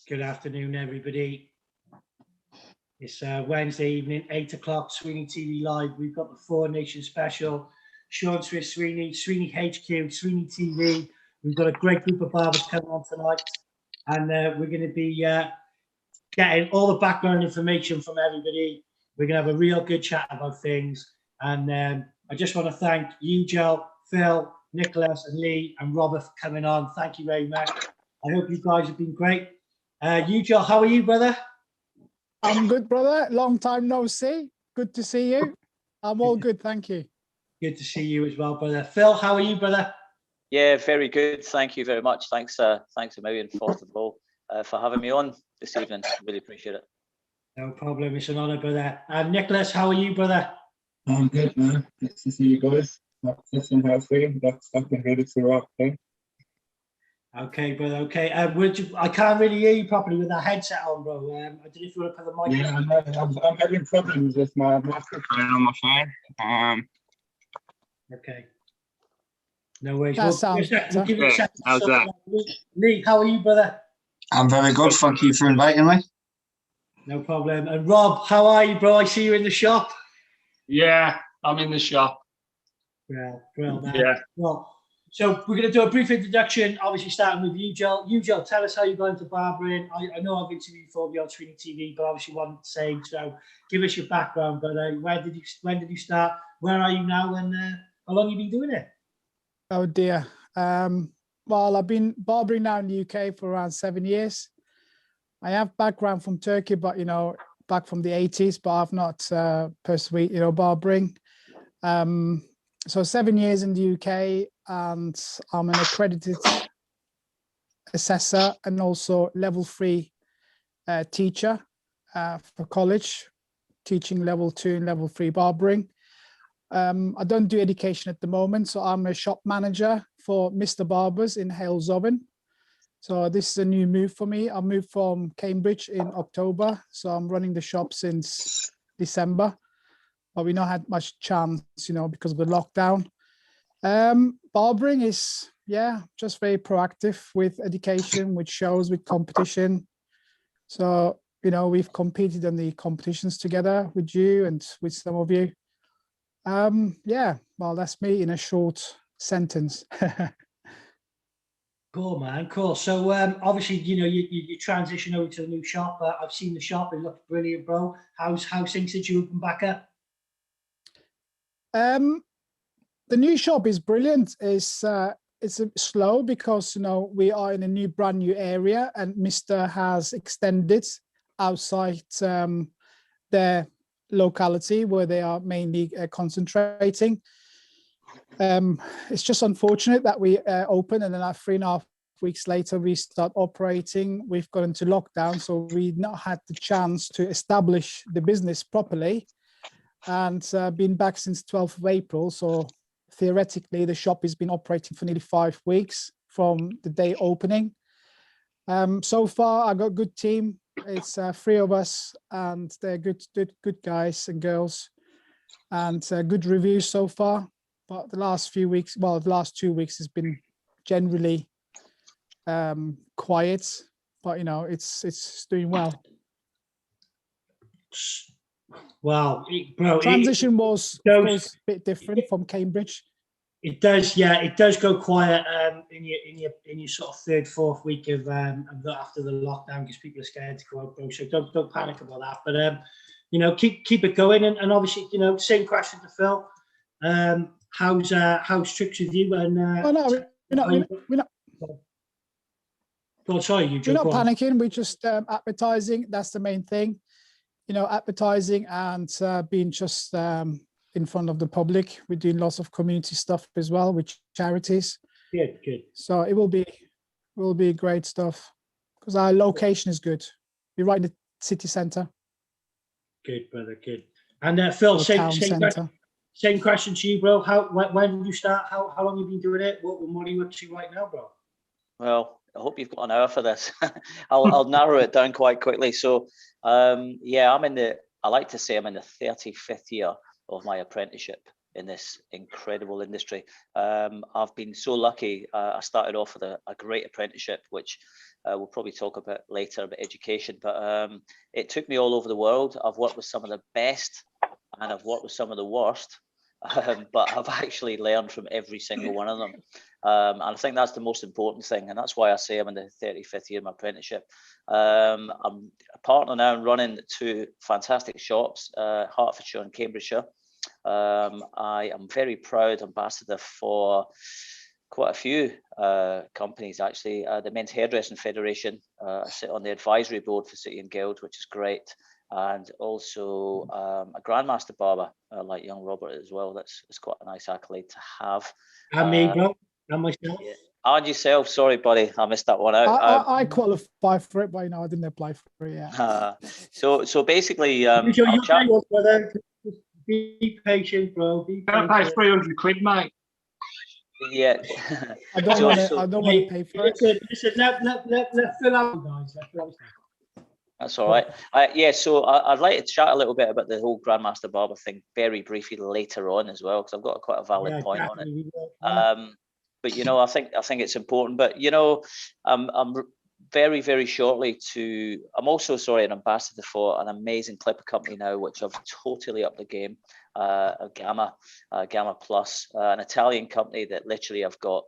Good afternoon, everybody. It's Wednesday evening, 8 o'clock, SweeneyTV Live. We've got the Four Nation special. Sean Swiss Sweeney, Sweeney HQ, SweeneyTV. We've got a great group of barbers coming on tonight. And we're going to be getting all the background information from everybody. We're going to have a real good chat about things. And I just want to thank yucel, Phil, Nicholas, and Lee, and Robert for coming on. Thank you very much. I hope you guys have been great. yucel, how are you, brother? I'm good, brother. Long time no see. Good to see you. I'm all good, thank you. Good to see you as well, brother. Phil, how are you, brother? Yeah, very good. Thank you very much. Thanks a million, first of all, for having me on this evening. Really appreciate it. No problem. It's an honour, brother. Nicholas, how are you, brother? I'm good, man. Good to see you guys. Listen, healthy. That's been ready to rock. Okay? Okay, brother. Okay. I can't really hear you properly with that headset on, bro. I don't know if you want to put the mic. Yeah, I'm having problems with my microphone on my phone. Okay. No worries. That sounds we'll give it a second. How's that? Lee, how are you, brother? I'm very good. Thank you for inviting me. No problem. And Rob, how are you, bro? I see you in the shop. Yeah, I'm in the shop. Well, man. Yeah. Well, so we're going to do a brief introduction, obviously starting with yucel. yucel, tell us how you got into barbering. I know I've interviewed you before on SweeneyTV, but obviously one saying, so give us your background, brother. When did you start? Where are you now? And how long have you been doing it? Oh dear. Well, I've been barbering now in the UK for around 7 years. I have background from Turkey, but back from the 80s, but I've not pursued barbering. So 7 years in the UK, and I'm an accredited assessor and also level 3 teacher for college, teaching level 2 and level 3 barbering. I don't do education at the moment, so I'm a shop manager for Mr. Barbers in Halesowen. So this is a new move for me. I moved from Cambridge in October, so I'm running the shop since December, but we not had much chance, because of the lockdown. Barbering is, just very proactive with education, with shows, with competition. So, we've competed in the competitions together with you and with some of you. Well, that's me in a short sentence. Cool, man. Cool. So obviously, you transition over to the new shop. I've seen the shop. It looks brilliant, bro. How's things since you opened back up? The new shop is brilliant. It's slow because we are in a brand new area, and Mr. has extended outside their locality where they are mainly concentrating. It's just unfortunate that we open and then 3.5 weeks later we start operating. We've got into lockdown, so we've not had the chance to establish the business properly, and been back since 12th of April. So theoretically the shop has been operating for nearly 5 weeks from the day opening. So far I got a good team. It's 3 of us, and they're good guys and girls, and good reviews so far. But the last few weeks, the last 2 weeks has been generally quiet, but it's doing well. Wow, bro. Transition was a bit different from Cambridge. It does, yeah. It does go quiet in your sort of 3rd, 4th week of after the lockdown, because people are scared to go out, bro. So don't panic about that. But keep it going, and obviously same question to Phil. How's Tricks with you? And we're not. Oh, sorry, we're not panicking. We're just advertising. That's the main thing. Advertising and being just in front of the public. We're doing lots of community stuff as well with charities. Good. So it will be great stuff because our location is good. We're right in the city centre. Good, brother. Good. And Phil, same question to you, bro. When did you start? How long have you been doing it? What are you up to right now, bro? Well, I hope you've got an hour for this. I'll narrow it down quite quickly. So, I like to say I'm in the 35th year of my apprenticeship in this incredible industry. I've been so lucky. I started off with a great apprenticeship, which we'll probably talk about later, about education, but it took me all over the world. I've worked with some of the best and I've worked with some of the worst, but I've actually learned from every single one of them. And I think that's the most important thing. And that's why I say I'm in the 35th year of my apprenticeship. I'm a partner now and running 2 fantastic shops, Hertfordshire and Cambridgeshire. I am very proud ambassador for quite a few companies, actually. The Men's Hairdressing Federation. I sit on the advisory board for City and Guild, which is great. And also a Grandmaster Barber, like young Robert as well. That's quite a nice accolade to have. And me, bro. And myself. Yeah. And yourself, sorry, buddy, I missed that one out. I qualify for it, but you know, I didn't apply for it yet. So basically, brother. Be patient, bro. Be Don't patient. pay 300 quid, mate. yeah. I don't want to pay for it. Listen, let Phil out, guys. Let Phil out. That's all right. Yeah, so I'd like to chat a little bit about the whole Grandmaster Barber thing very briefly later on as well, because I've got quite a valid point on it. But you know, I think it's important. But you know, I'm very, very shortly I'm also an ambassador for an amazing clipper company now, which I've totally upped the game. Gamma Plus, an Italian company that literally I've got,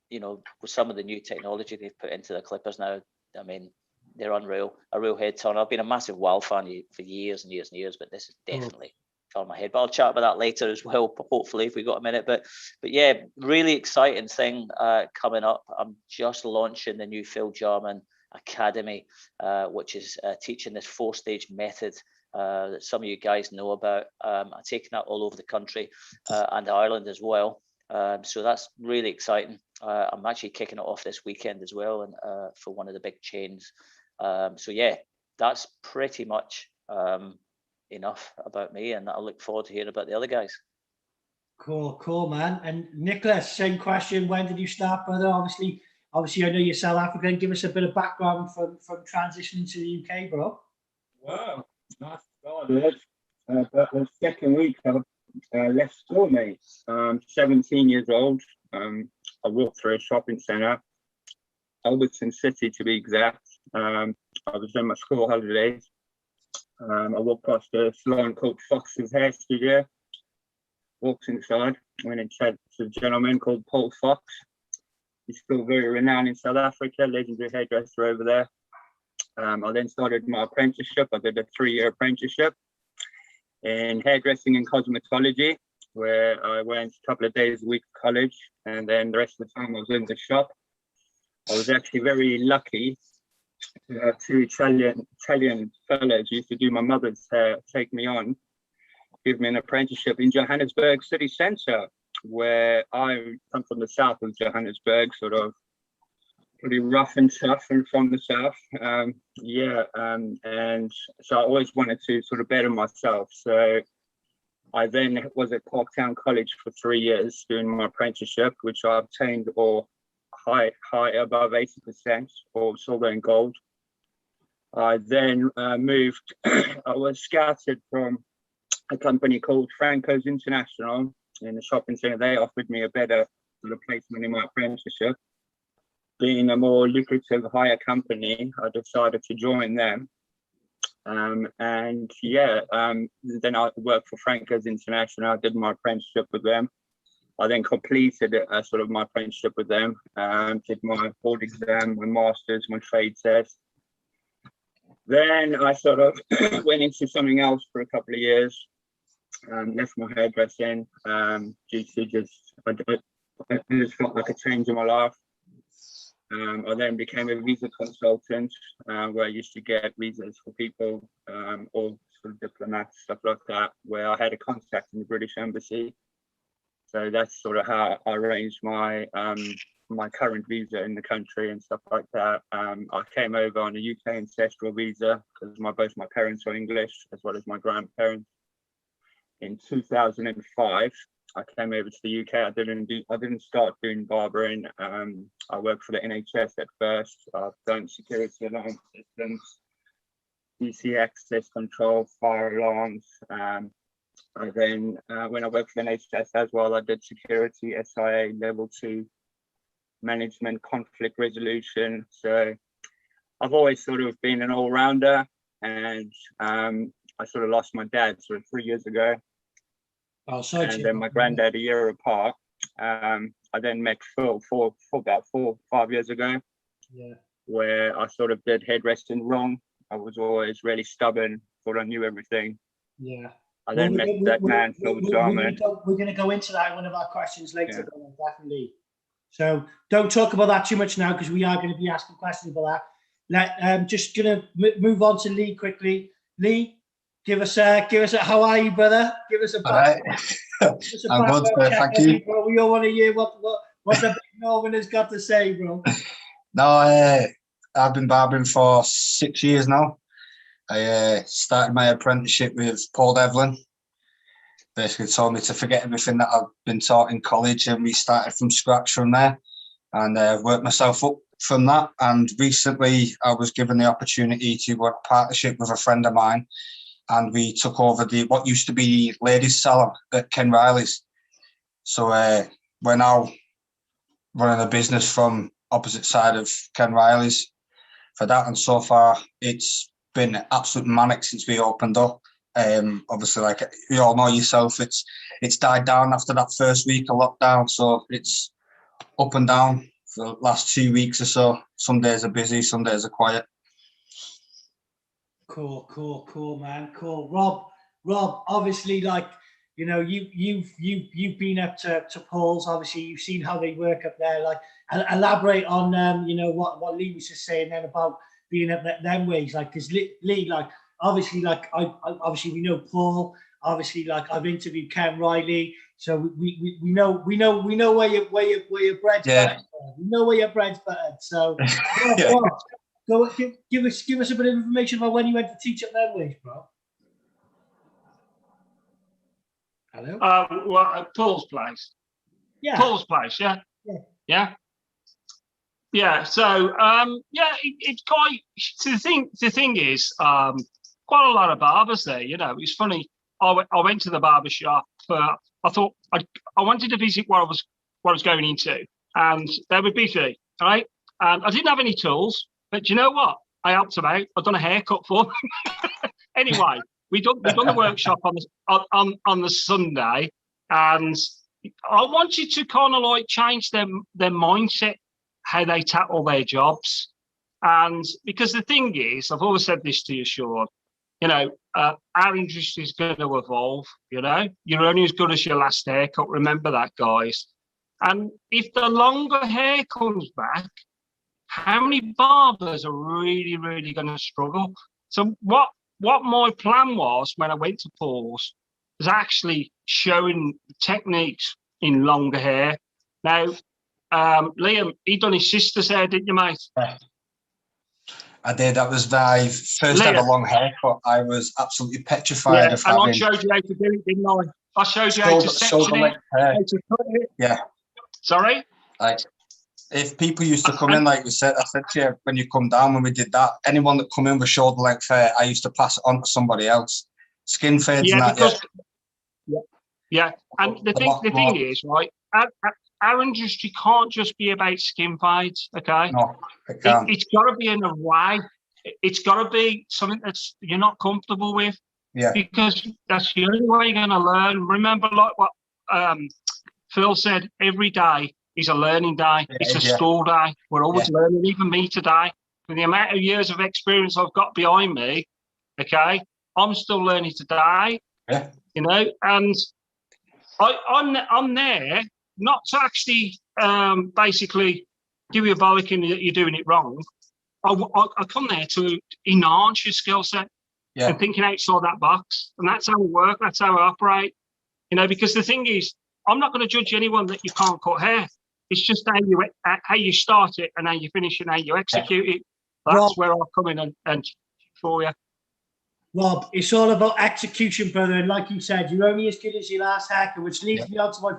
you know, with some of the new technology they've put into the clippers now. I mean, they're unreal, a real head turner. I've been a massive WoW fan for years and years and years, but this is definitely on my head. But I'll chat about that later as well, hopefully, if we got a minute. But yeah, really exciting thing coming up. I'm just launching the new Phil Jarman Academy, which is teaching this 4-stage method that some of you guys know about. I'm taking that all over the country and Ireland as well. So that's really exciting. I'm actually kicking it off this weekend as well, and for one of the big chains. So yeah, that's pretty much enough about me, and I look forward to hearing about the other guys. Cool, man. And Nicholas, same question. When did you start, brother? Obviously, I know you're South African. Give us a bit of background from transitioning to the UK, bro. Wow, nice started. But the second week I left school, mate. 17 years old. I walked through a shopping centre, Albertson City to be exact. I was in my school holidays. I walked past a salon called Fox's Hair Studio. Walked inside, went and chatted to a gentleman called Paul Fox. He's still very renowned in South Africa, legendary hairdresser over there. I then started my apprenticeship. I did a 3-year apprenticeship in hairdressing and cosmetology, where I went a couple of days a week to college, and then the rest of the time I was in the shop. I was actually very lucky to have 2 Italian fellows who used to do my mother's hair take me on, give me an apprenticeship in Johannesburg city centre, where I come from the south of Johannesburg, sort of pretty rough and tough and from the south. And so I always wanted to sort of better myself. So I then was at Parktown College for 3 years doing my apprenticeship, which I obtained all high above 80% for silver and gold. I then moved, I was scouted from a company called Franco's International in the shopping centre. They offered me a better sort of placement in my apprenticeship. Being a more lucrative, higher company, I decided to join them. Then I worked for Franco's International. I did my apprenticeship with them. I then completed sort of my apprenticeship with them, did my board exam, my master's, my trade test. Then I sort of went into something else for a couple of years, left my hairdressing due to I just felt like a change in my life. I then became a visa consultant, where I used to get visas for people, or sort of diplomats, stuff like that, where I had a contact in the British Embassy. So that's sort of how I arranged my my current visa in the country and stuff like that. I came over on a UK ancestral visa because both my parents are English, as well as my grandparents. In 2005, I came over to the UK. I didn't start doing barbering. I worked for the NHS at first. I've done security alarm systems, DC access control, fire alarms, And then when I worked for NHS as well, I did security, SIA level 2, management, conflict resolution. So I've always sort of been an all-rounder, and I sort of lost my dad sort of 3 years ago. Oh, sorry. And then my granddad a year apart. I then met Phil for about 4 or 5 years ago. Yeah. Where I sort of did headresting wrong. I was always really stubborn, thought I knew everything. Yeah. I then met that man, Phil Jarman. We're going to go into that in one of our questions later, definitely. So don't talk about that too much now, because we are going to be asking questions about that. Just going to move on to Leigh quickly. Leigh, give us a how are you, brother? Give us a background. I'm good, thank you. Bro. We all want to hear what the big Norman has got to say, bro. No, I've been barbering for 6 years now. I started my apprenticeship with Paul Devlin. Basically told me to forget everything that I've been taught in college, and we started from scratch from there, and worked myself up from that. And recently I was given the opportunity to work a partnership with a friend of mine, and we took over what used to be ladies' salon at Ken Riley's. So we're now running a business from opposite side of Ken Riley's for that, and so far it's been absolute manic since we opened up. Obviously, like you all know yourself, it's died down after that first week of lockdown, so it's up and down for the last 2 weeks or so. Some days are busy, some days are quiet. Cool, man. Cool. Rob, obviously, like, you know, you've been up to Paul's. Obviously, you've seen how they work up there. Like, elaborate on you know, what Leigh was just saying then about being up them ways. Like, because Leigh, like, obviously, like I obviously we know Paul. Obviously, like, I've interviewed Ken Riley, so we know where your bread's buttered. We know where your bread's buttered. So, go give us a bit of information about when you went to teach up them ways, bro. Hello. Well, at Paul's place. Yeah. Paul's place. Yeah. So it's quite. The thing is, quite a lot of barbers there. You know, it's funny. I went to the barber shop. I thought I wanted to visit what I was going into, and they were busy, right? And I didn't have any tools, but you know what? I helped them out. I've done a haircut for them. Anyway, we done the workshop on the Sunday, and I wanted to kind of like change their mindset, how they tackle their jobs. And because the thing is, I've always said this to you, Sean, you know, our industry is going to evolve. You know, you're only as good as your last haircut. Remember that, guys. And if the longer hair comes back, how many barbers are really, really going to struggle? So what my plan was when I went to Paul's was actually showing techniques in longer hair. Now, Liam, he done his sister's hair, didn't you, mate? I did. That was my first ever long haircut. I was absolutely petrified of having. And I showed you how to do it, didn't I? I showed you how to section it, how to cut it. Yeah. Sorry? Like, if people used to come in, like we said, I said to you when you come down when we did that, anyone that come in with shoulder length hair, I used to pass it on to somebody else. Skin fades and that. Because, yeah. And the thing is, right, our industry can't just be about skin fades, okay? No, it can't. It's got to be in a way. It's got to be something that's you're not comfortable with. Yeah. Because that's the only way you're going to learn. Remember, like what Phil said, every day is a learning day. It's a school day. We're always learning, even me today. With the amount of years of experience I've got behind me, okay, I'm still learning today. Yeah. You know, and I'm there not to actually basically give you a bollocking that you're doing it wrong. I come there to enhance your skill set and thinking outside that box. And that's how we work. That's how we operate. You know, because the thing is, I'm not going to judge anyone that you can't cut hair. It's just how you start it and how you finish it and how you execute it. That's Rob, where I'll come in and for you. Rob, it's all about execution, brother. And like you said, you're only as good as your last hacker, which leads me on to my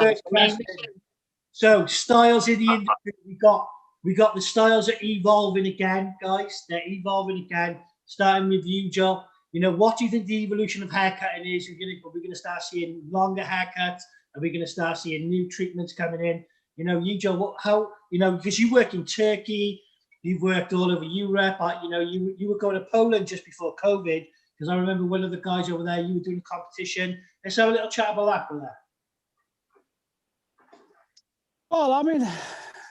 first question. So, styles in the industry, we got the styles are evolving again, guys. They're evolving again. Starting with you, Joe. You know, what do you think the evolution of haircutting is? Are we going to start seeing longer haircuts? Are we going to start seeing new treatments coming in? You know, you, Joe, how, you know, because you work in Turkey, you've worked all over Europe. You know, you were going to Poland just before COVID, because I remember one of the guys over there, you were doing a competition. Let's have a little chat about that, brother. Well, I mean,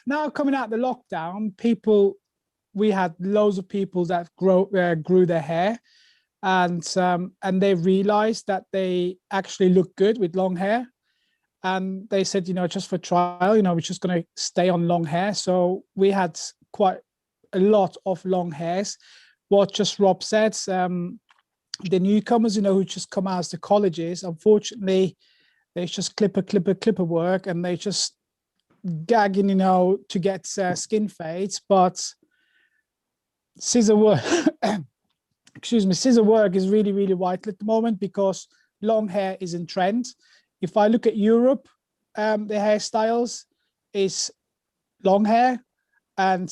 now coming out the lockdown, we had loads of people that grew their hair, and they realized that they actually look good with long hair. And they said, you know, just for trial, you know, we're just going to stay on long hair. So we had quite a lot of long hairs. What just Rob said, the newcomers, you know, who just come out of the colleges, unfortunately, they just clipper work, and they just gagging, you know, to get skin fades. But scissor work, excuse me, scissor work is really, really vital at the moment, because long hair is in trend. If I look at Europe, the hairstyles is long hair, and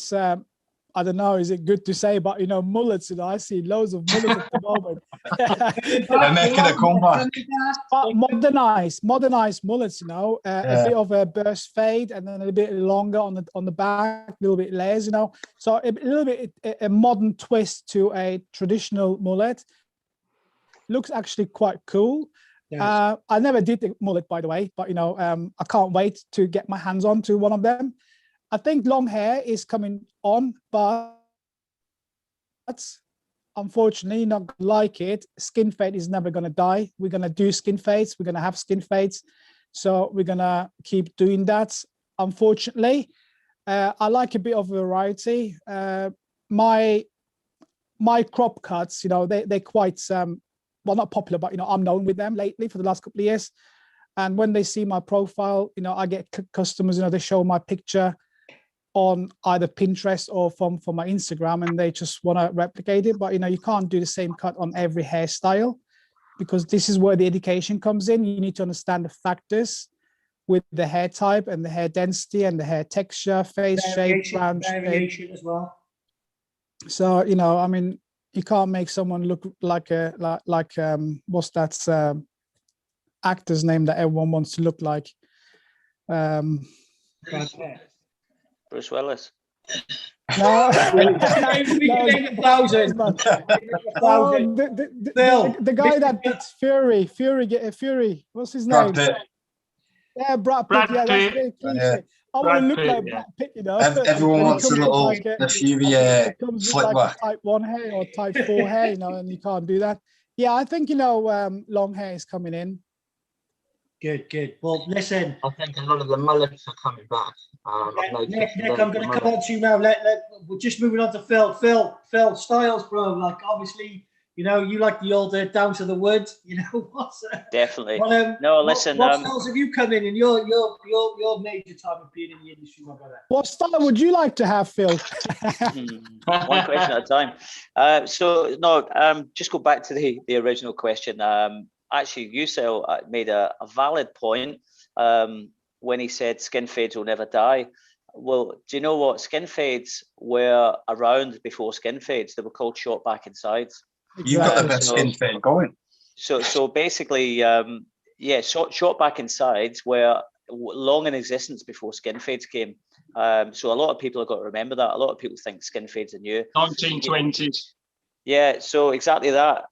I don't know, is it good to say, but you know, mullets, you know, I see loads of mullets at the moment. They're making a comeback. But modernized mullets, you know, a bit of a burst fade, and then a bit longer on the back, a little bit layers, you know. So a little bit a modern twist to a traditional mullet. Looks actually quite cool. Yes. I never did the mullet, by the way, but you know, I can't wait to get my hands on to one of them. I think long hair is coming on, but unfortunately, not gonna like it. Skin fade is never going to die. We're going to do skin fades. We're going to have skin fades. So we're going to keep doing that. Unfortunately, I like a bit of variety. My crop cuts, you know, they're quite, well, not popular, but, you know, I'm known with them lately for the last couple of years. And when they see my profile, you know, I get customers, you know, they show my picture on either Pinterest or from my Instagram, and they just want to replicate it. But, you know, you can't do the same cut on every hairstyle, because this is where the education comes in. You need to understand the factors with the hair type and the hair density and the hair texture, face shape, round shape as well. So, you know, I mean, you can't make someone look like what's that actor's name that everyone wants to look like? Bruce Willis. No, the guy that did Fury. What's his name? Yeah, Brad Pitt. Yeah, that's very cliche. I want to look like Brad Pitt, you know. Everyone wants a little the Fury slick back. Type 1 hair or type 4 hair, you know, and you can't do that. Yeah, I think, you know, long hair is coming in. Good. Well, listen. I think a lot of the mullets are coming back. Nick, I'm going to come on to you now. We're just moving on to Phil. Phil, styles, bro. Like, obviously, you know, you like the older down to the wood. You know what's definitely. Listen. What styles have you come in your major time of being in the industry, my brother? What style would you like to have, Phil? One question at a time. Just go back to the original question. Actually, yucel made a valid point when he said skin fades will never die. Well, do you know what? Skin fades were around before skin fades. They were called short back and sides. You've got the best skin fade going. So basically, short back and sides were long in existence before skin fades came. So a lot of people have got to remember that. A lot of people think skin fades are new. 1920s. Yeah, so exactly that.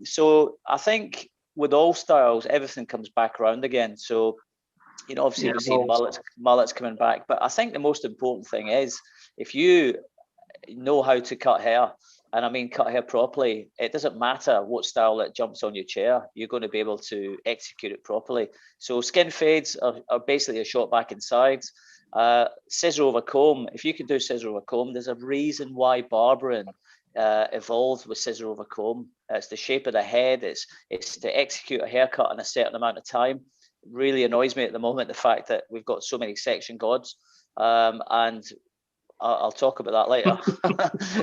So I think with all styles, everything comes back around again. So, you know, obviously we see mullets coming back, but I think the most important thing is if you know how to cut hair, and I mean cut hair properly, it doesn't matter what style that jumps on your chair, you're going to be able to execute it properly. So skin fades are basically a short back and sides. Scissor over comb, if you can do scissor over comb, there's a reason why barbering evolved with scissor over comb. It's the shape of the head, it's to execute a haircut in a certain amount of time. It really annoys me at the moment, the fact that we've got so many section gods, and I'll talk about that later.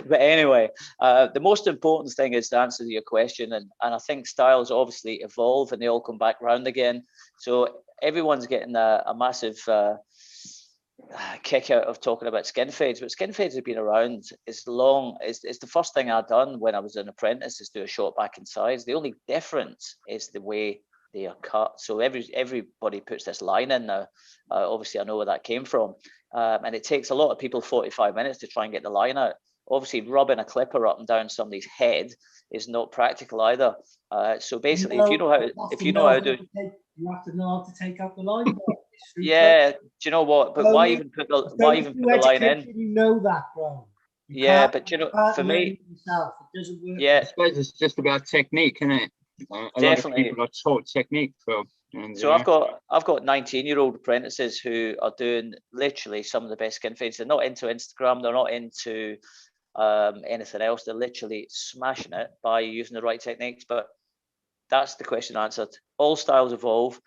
But anyway, the most important thing is to answer your question, and I think styles obviously evolve and they all come back round again. So everyone's getting a massive kick out of talking about skin fades, but skin fades have been around as long as it's the first thing I done when I was an apprentice, is do a short back and sides. The only difference is the way they are cut. So everybody puts this line in now. Obviously, I know where that came from, and it takes a lot of people 45 minutes to try and get the line out. Obviously, rubbing a clipper up and down somebody's head is not practical either. So basically, if you know how to, you have to know how to take out the line. Yeah, do you know what? But why even put the line in? You know that, bro. Yeah, but you know, for me, yourself, it doesn't work. Yeah, I suppose it's just about technique, isn't it? A lot of people are taught technique, so. So I've got 19-year-old apprentices who are doing literally some of the best skin fades. They're not into Instagram. They're not into anything else. They're literally smashing it by using the right techniques. But that's the question answered. All styles evolve,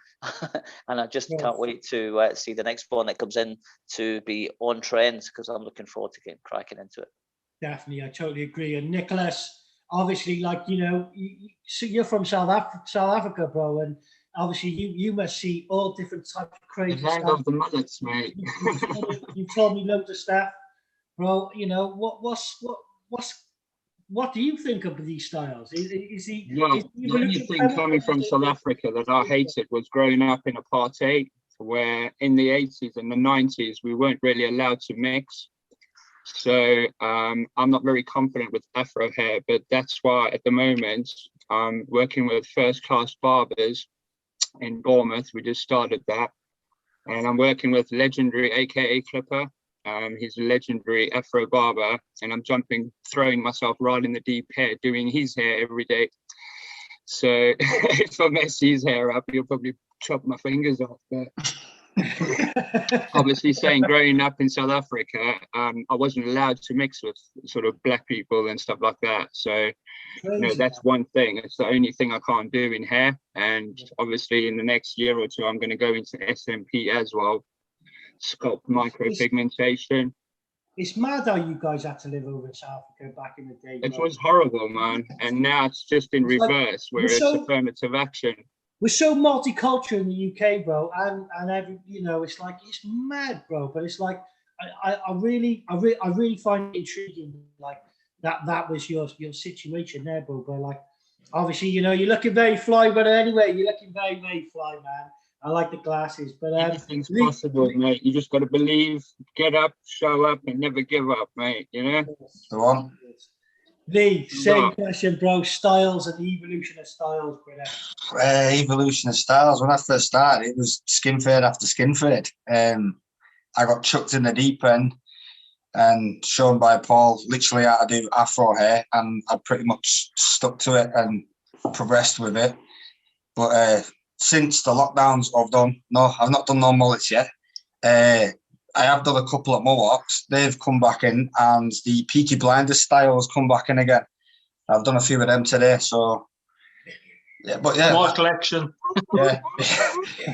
and I just can't wait to see the next one that comes in to be on trend, because I'm looking forward to getting cracking into it. Definitely, I totally agree. And Nicholas, obviously, like, you know, you're from South Africa, bro, and obviously you must see all different types of crazy stuff. The land of the mullets, mate. You've told me loads of stuff, bro. You know, what do you think of these styles? The only thing coming from South Africa that I hated was growing up in apartheid, where in the 80s and the 90s we weren't really allowed to mix. So I'm not very confident with Afro hair, but that's why at the moment I'm working with first-class barbers in Bournemouth. We just started that, and I'm working with legendary AKA Clipper. He's a legendary Afro barber, and I'm throwing myself right in the deep end, doing his hair every day. So if I mess his hair up, he'll probably chop my fingers off. But obviously, saying growing up in South Africa, I wasn't allowed to mix with sort of black people and stuff like that. So, you know, that's one thing. It's the only thing I can't do in hair. And obviously, in the next year or two, I'm going to go into SMP as well. Sculpt micropigmentation. It's mad how you guys had to live over in South Africa back in the day. It was horrible, man. And now it's just in reverse, where it's affirmative action. We're so multicultural in the UK, bro, and every, you know, it's like, it's mad, bro. But it's like, I really find it intriguing, like that was your situation there, bro. But like, obviously, you know, you're looking very fly, but anyway, you're looking very, very fly, man. I like the glasses, but anything's possible, mate. You just got to believe, get up, show up, and never give up, mate. You know. Go on. Leigh, same question, bro. Styles and the evolution of styles, brother. Evolution of styles. When I first started, it was skin fade after skin fade. I got chucked in the deep end and shown by Paul literally how to do Afro hair, and I pretty much stuck to it and progressed with it. But since the lockdowns, I've not done no mullets yet. I have done a couple of mohawks. They've come back in, and the Peaky Blinders style has come back in again. I've done a few of them today, so yeah. But yeah, more collection. Yeah,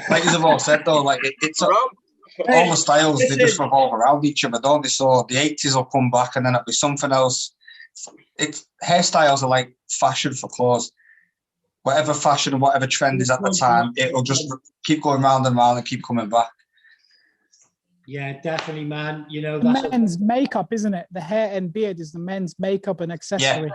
like you've all said though, like it's all the styles, they just revolve around each other, don't they? So the 80s will come back, and then it'll be something else. Hairstyles are like fashion for clothes. Whatever fashion and whatever trend is at the time, it'll just keep going round and round and keep coming back. Yeah, definitely, man. You know, that's men's makeup, isn't it? The hair and beard is the men's makeup and accessory.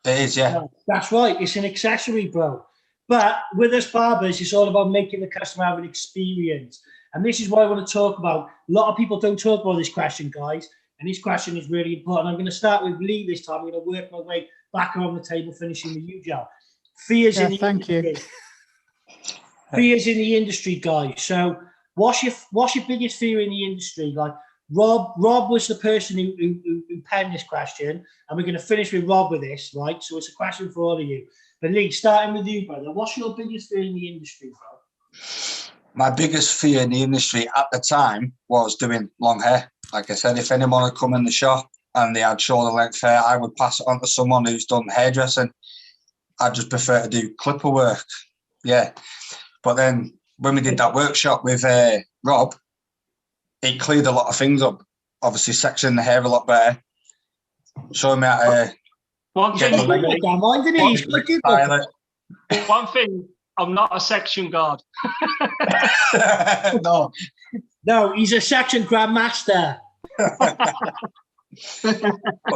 Yeah. It is, yeah. That's right. It's an accessory, bro. But with us barbers, it's all about making the customer have an experience. And this is what I want to talk about. A lot of people don't talk about this question, guys. And this question is really important. I'm going to start with Leigh this time. I'm going to work my way back around the table, finishing with you, Joe. Fears in the industry. Fears in the industry, guys. So what's your biggest fear in the industry? Like Rob was the person who penned this question, and we're going to finish with Rob with this, right? So it's a question for all of you. But Leigh, starting with you, brother, what's your biggest fear in the industry, bro? My biggest fear in the industry at the time was doing long hair. Like I said, if anyone had come in the shop and they had shoulder length hair, I would pass it on to someone who's done hairdressing. I just prefer to do clipper work. Yeah. But then when we did that workshop with Rob, it cleared a lot of things up. Obviously, sectioning the hair a lot better. Showing me how to... One thing, I'm not a section guard. No. No, he's a section grandmaster. But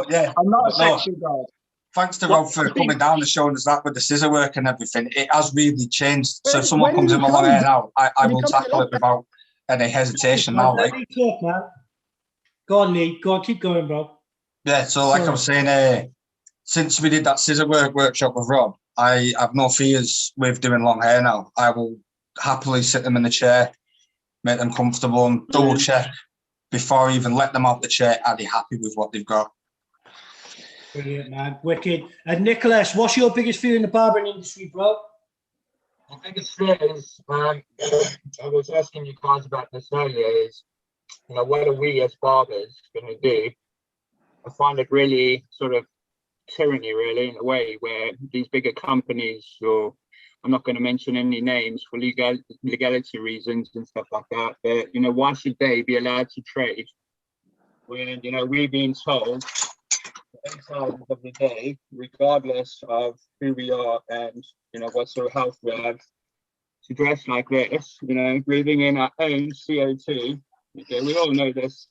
yeah, I'm not a but no, section guard. thanks to Rob for coming down and showing us that with the scissor work and everything. It has really changed. So if someone When comes you in with long come- hair now, I when you will come tackle to it without any hesitation now. Let Like, me talk, man. Go on, Lee. Go on, keep going, bro. yeah, so like I was saying, since we did that scissor work workshop with Rob, I have no fears with doing long hair now. I will happily sit them in the chair, make them comfortable, and double check before I even let them out the chair, are they happy with what they've got? Brilliant, man. Wicked. And Nicholas, what's your biggest fear in the barbering industry, bro? The biggest fear is, I was asking you guys about this earlier, is, what are we as barbers going to do? I find it really sort of tyranny, really, in a way, where these bigger companies, or I'm not going to mention any names for legality reasons and stuff like that, but, why should they be allowed to trade when, we're being told 8 hours of the day, regardless of who we are and, what sort of health we have, to dress like this, breathing in our own CO2. Okay, we all know this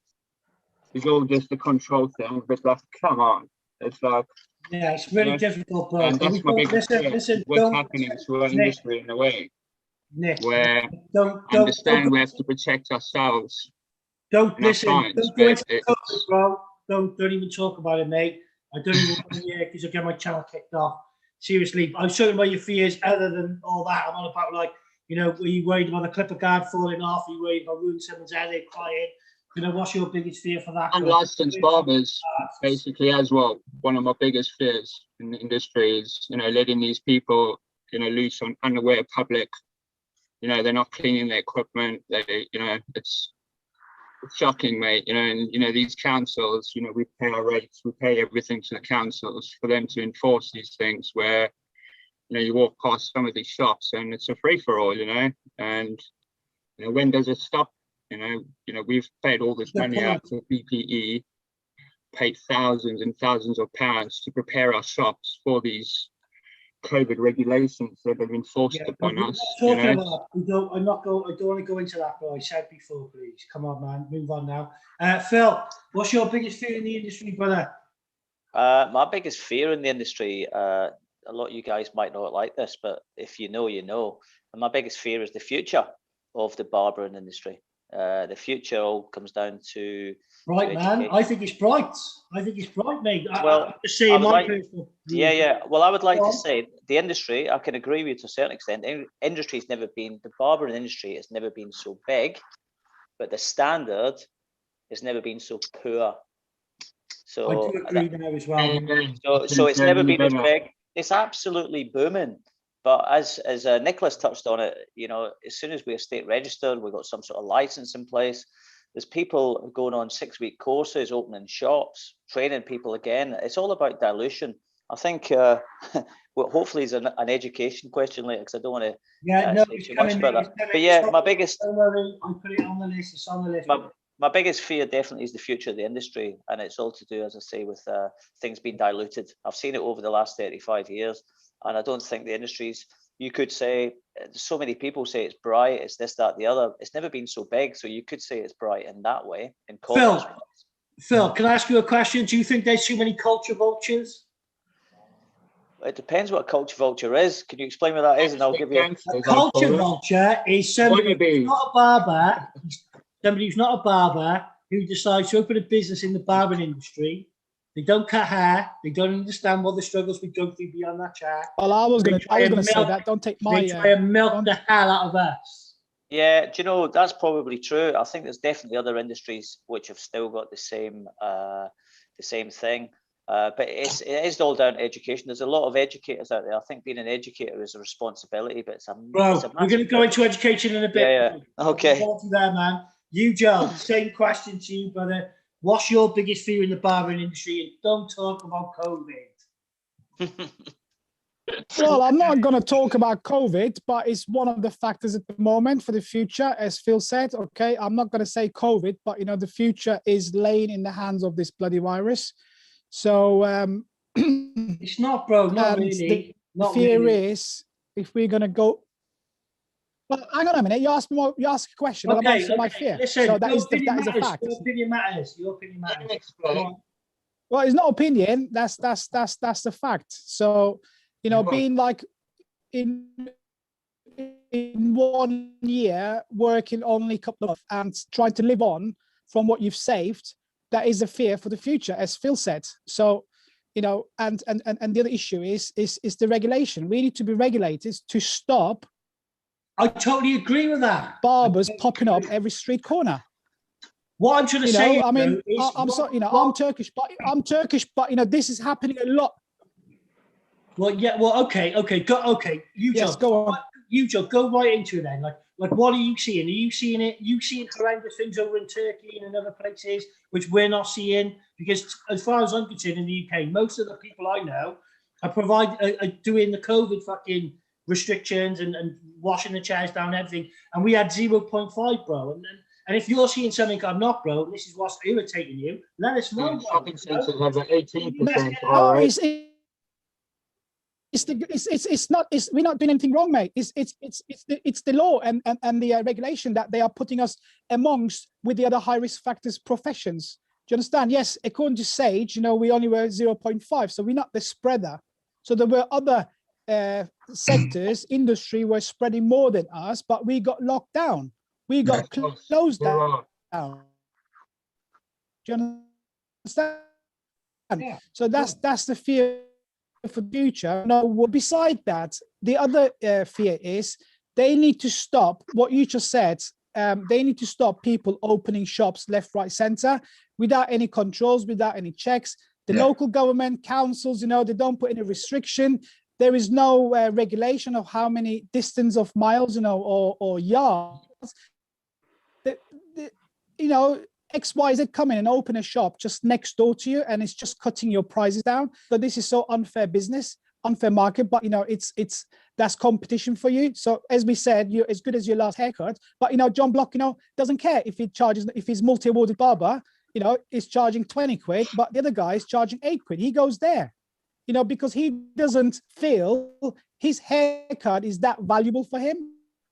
is all just a control thing, but like, come on. It's like, Yeah, it's really difficult, bro. and that's my biggest fear. Listen, What's happening to our industry in a way Nick, where don't understand we have to protect ourselves. Don't and our listen. clients, Don't go but into it's- COVID, bro. Don't even talk about it, mate. I don't even want to hear because I'll get my channel kicked off. Seriously, I'm talking about your fears other than all that. I'm on about, like, were you worried about the clipper guard falling off? Are you worried about ruining someone's head, they're crying? What's your biggest fear for that? Unlicensed barbers, basically, as well. One of my biggest fears in the industry is, letting these people, loose on unaware public. They're not cleaning their equipment. It's shocking, mate. And these councils, we pay our rates, we pay everything to the councils for them to enforce these things. Where, you walk past some of these shops and it's a free for all, and when does it stop? We've paid all this money out for PPE, paid thousands and thousands of pounds to prepare our shops for these COVID regulations that have been forced upon us. I don't want to go into that, but I said before, please. Come on, man. Move on now. Phil, what's your biggest fear in the industry, brother? My biggest fear in the industry, a lot of you guys might not like this, but if you know, you know. And my biggest fear is the future of the barbering industry. The future all comes down to bright, man. I think it's bright. I think it's bright, mate. Well, personal view. Yeah. Well, I would like to say the industry, I can agree with you to a certain extent. The barbering industry has never been so big, but the standard has never been so poor. So I do agree now as well. So it's never been as big. It's absolutely booming. But as Nicholas touched on it, as soon as we're state registered, we've got some sort of license in place. There's people going on 6-week courses, opening shops, training people again. It's all about dilution. I think, well, hopefully it's an education question later, because I don't want to say too much about that. But yeah, my biggest... Don't worry, I put it on the list. It's on the list. My biggest fear definitely is the future of the industry, and it's all to do, as I say, with things being diluted. I've seen it over the last 35 years, and I don't think the industry's, you could say, so many people say it's bright, it's this, that, the other. It's never been so big, so you could say it's bright in that way. In Phil, can I ask you a question? Do you think there's too many culture vultures? It depends what a culture vulture is. Can you explain what that is? And I'll give you a culture vulture is somebody who's not a barber. Somebody who's not a barber who decides to open a business in the barbering industry. They don't cut hair. They don't understand what the struggles we go through beyond that chair. Well, I was going to say that. Don't take my. They try and milk the hell out of us. Yeah, do you know, that's probably true. I think there's definitely other industries which have still got the same thing. But it is all down to education. There's a lot of educators out there. I think being an educator is a responsibility, but we're going to go into education in a bit. Yeah. Okay. There, man. You, Joe, same question to you, brother. What's your biggest fear in the barbering industry? And don't talk about COVID. Well, I'm not going to talk about COVID, but it's one of the factors at the moment for the future, as Phil said. Okay, I'm not going to say COVID, but the future is laying in the hands of this bloody virus. So it's not, bro. Not really. The fear is, if we're going to go, Well, hang on a minute. You asked a question. I'll answer my fear. Listen, so that is a fact. Your opinion matters. Your opinion Let matters. me explain. Well, it's not opinion. That's the fact. So, you know, Right. being like in 1 year working only a couple of and trying to live on from what you've saved, that is a fear for the future, as Phil said. So, you know, and the other issue is the regulation. We need to be regulated to stop. I totally agree with that. Barbers popping up every street corner. What I'm trying to You say, know, I mean, is I'm sorry, you know, what- I'm Turkish, but you know, this is happening a lot. Well, yeah. Well, okay. You Yes, just go on. You just go right into it then. Like, what are you seeing? Are you seeing it? You seeing horrendous things over in Turkey and in other places which we're not seeing? Because as far as I'm concerned, in the UK, most of the people I know are doing the COVID fucking restrictions and washing the chairs down, everything. And we had 0.5, bro. And if you're seeing something I'm not, bro, and this is what's irritating you, let us know. Shopping centres have an 18%. No, All right. We're not doing anything wrong, mate. It's the law and the regulation that they are putting us amongst with the other high risk factors professions. Do you understand? Yes, according to Sage, you know, we only were 0.5, so we're not the spreader. So there were other sectors, industry were spreading more than us, but we got locked down. We got closed down. Do you understand? Yeah. So that's the fear for the future. No, beside that, the other fear is they need to stop what you just said. They need to stop people opening shops left, right, center without any controls, without any checks. The local government councils, you know, they don't put any restriction. There is no regulation of how many distance of miles, you know, or yards. You know, XYZ come in and open a shop just next door to you, and it's just cutting your prices down. So this is so unfair business, unfair market. But you know, that's competition for you. So as we said, you're as good as your last haircut. But you know, John Block, you know, doesn't care if he's multi-awarded barber, you know, is charging 20 quid, but the other guy is charging 8 quid. He goes there, you know, because he doesn't feel his haircut is that valuable for him.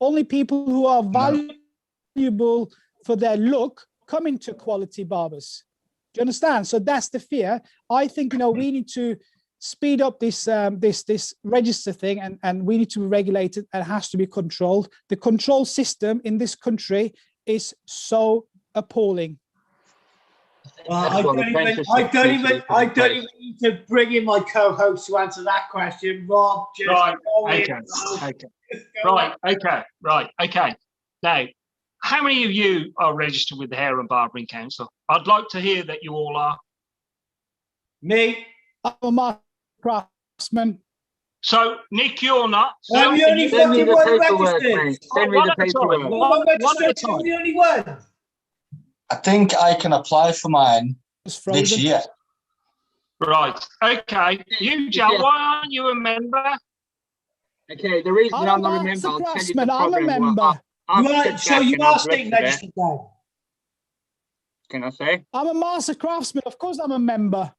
Only people who are valuable for their look come into quality barbers. Do you understand? So that's the fear. I think, you know, we need to speed up this this register thing, and we need to regulate it, and it has to be controlled. The control system in this country is so appalling. I don't even need to bring in my co-host to answer that question, Rob. Right. Okay. Now, how many of you are registered with the Hair and Barbering Council? I'd like to hear that you all are. Me. I'm a master craftsman. So, Nick, you're not. So I'm the only Send me fucking the one paperwork, registered. mate. Send me the paperwork. One at a I'm time. the only one. I think I can apply for mine this year. Right. Okay. You, Joe, why aren't you a member? Okay, the reason I'm not a member, I'll tell you the problem. So you are state registered then? Can I say? I'm a master craftsman. Of course, I'm a member.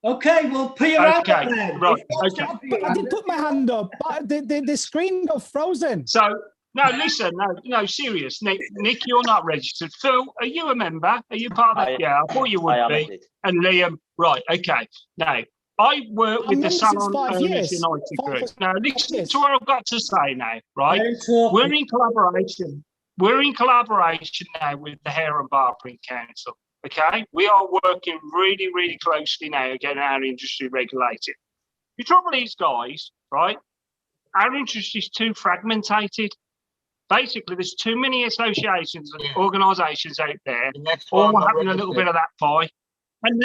Okay, well, put your hand up then. Right. Okay. But I didn't put my hand up. But the screen got frozen. So, no, listen, no, serious. Nick, you're not registered. Phil, are you a member? Are you part of that? Yeah, I thought you would be. Indeed. And Liam, right, okay. Now, I work with the Salon 5 Owners years. United Group. Now, listen years. to what I've got to say now, right? We're in collaboration. We're in collaboration now with the Hair and Barbering Council, okay? We are working really, really closely now to get our industry regulated. The trouble is, guys, right, our industry is too fragmented. Basically, there's too many associations and organisations out there, all having a little bit of that pie. And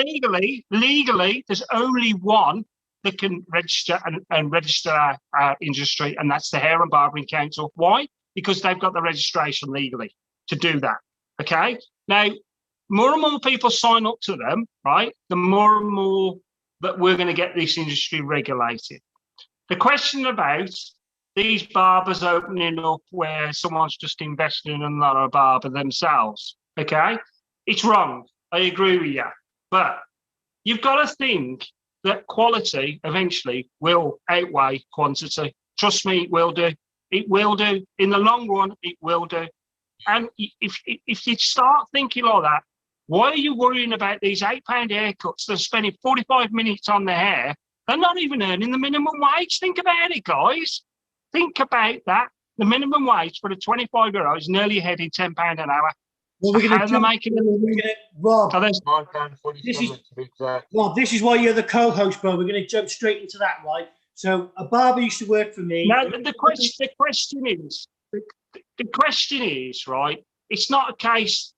legally, there's only one that can register and register our industry, and that's the Hair and Barbering Council. Why? Because they've got the registration legally to do that. Okay. Now, more and more people sign up to them, right? The more and more that we're going to get this industry regulated. The question about these barbers opening up where someone's just investing in another barber themselves, okay? It's wrong. I agree with you. But you've got to think that quality eventually will outweigh quantity. Trust me, it will do. It will do. In the long run, it will do. And if you start thinking like that, why are you worrying about these £8 haircuts? They're spending 45 minutes on their hair. They're not even earning the minimum wage. Think about it, guys. Think about that. The minimum wage for a 25-year-old is nearly heading £10 an hour. Well, So how are they making it? Rob, So there's- Rob, this is why you're the co-host, bro. We're going to jump straight into that, right? So a barber used to work for me. No, the question is, right, it's not a case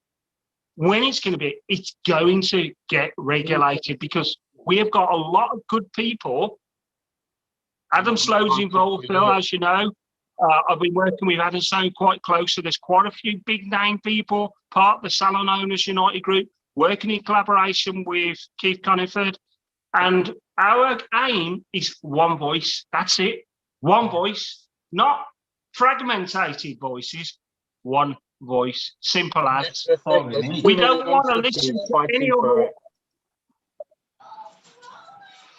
when it's going to be, it's going to get regulated because we have got a lot of good people. Adam Sloan's involved, Phil, as you know. I've been working with Adam Sloan quite close, so there's quite a few big name people, part of the Salon Owners United group, working in collaboration with Keith Coniford. And our aim is one voice. That's it. One voice, not fragmented voices, one voice. Simple as. We don't want to listen to any other.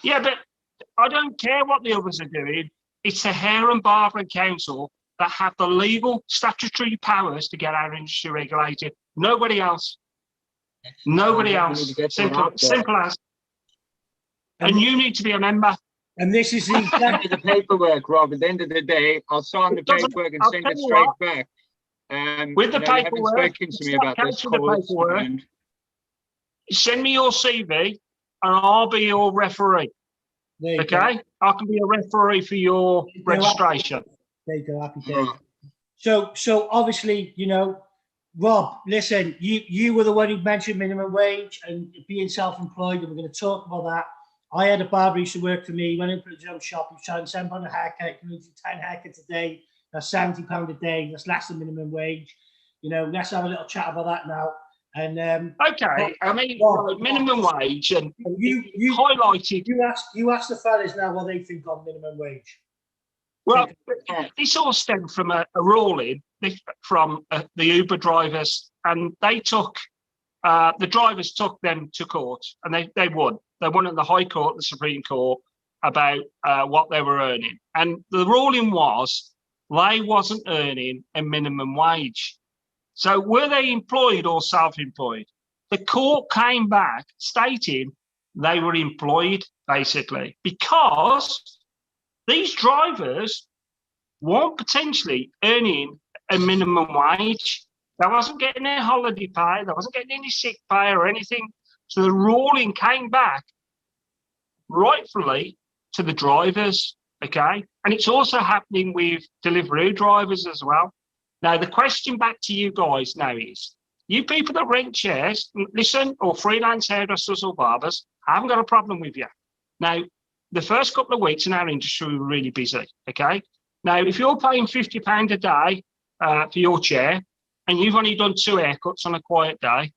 Yeah, but I don't care what the others are doing. It's the Hair and Barbering Council that have the legal statutory powers to get our industry regulated. Nobody else. Nobody else. Simple as. And you need to be a member. And this is Exactly the paperwork, Rob. At the end of the day, I'll sign the paperwork and send it straight back. With the paperwork, spoken to me about this course. Send me your CV and I'll be your referee. Okay? I can be a referee for your registration. There you go, happy day. So obviously, you know, Rob, listen, you were the one who mentioned minimum wage and being self-employed, and we're going to talk about that. I had a barber who used to work for me, went into the gym shop, he was charging £7 a haircut, can do 10 haircuts a day, that's £70 a day, that's less than minimum wage. You know, let's have a little chat about that now. And okay, I mean, minimum wage, and you highlighted. You asked the fellas now what they think on minimum wage. Well, this all stemmed from a ruling from the Uber drivers, and they took the drivers took them to court, and they won. They won at the High Court, the Supreme Court, about what they were earning, and the ruling was they wasn't earning a minimum wage. So were they employed or self-employed? The court came back stating they were employed, basically, because these drivers weren't potentially earning a minimum wage. They wasn't getting their holiday pay. They wasn't getting any sick pay or anything. So the ruling came back rightfully to the drivers, okay? And it's also happening with delivery drivers as well. Now, the question back to you guys now is, you people that rent chairs, listen, or freelance hairdressers or barbers, I haven't got a problem with you. Now, the first couple of weeks in our industry, we were really busy, okay? Now, if you're paying £50 a day for your chair, and you've only done 2 haircuts on a quiet day,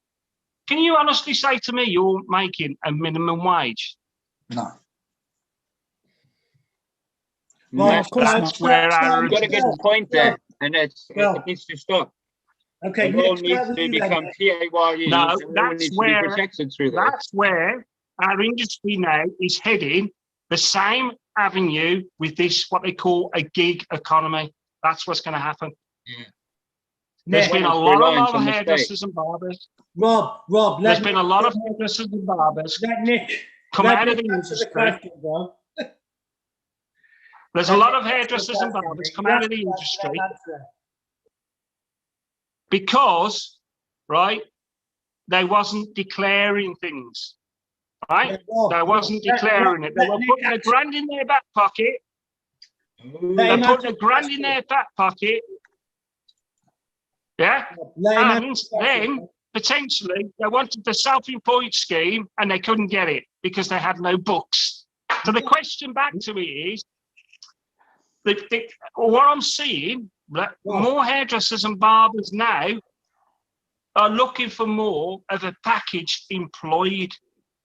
can you honestly say to me you're making a minimum wage? No. Well, that's where You've got to get the point there, and it needs to stop. Okay, the law needs to become PAYE. No, that's where our industry now is heading, the same avenue with this, what they call a gig economy. That's what's going to happen. Yeah. There's been a lot of hairdressers and barbers. Rob, there's been a lot of hairdressers and barbers come out of the industry. There's a lot of hairdressers and barbers come out of the industry because, right, they wasn't declaring things, right? They wasn't declaring it. They were putting a grand in their back pocket. They're putting a grand in their back pocket. Yeah, and then potentially they wanted the self-employed scheme and they couldn't get it because they had no books. So the question back to me is, what I'm seeing, more hairdressers and barbers now are looking for more of a package employed.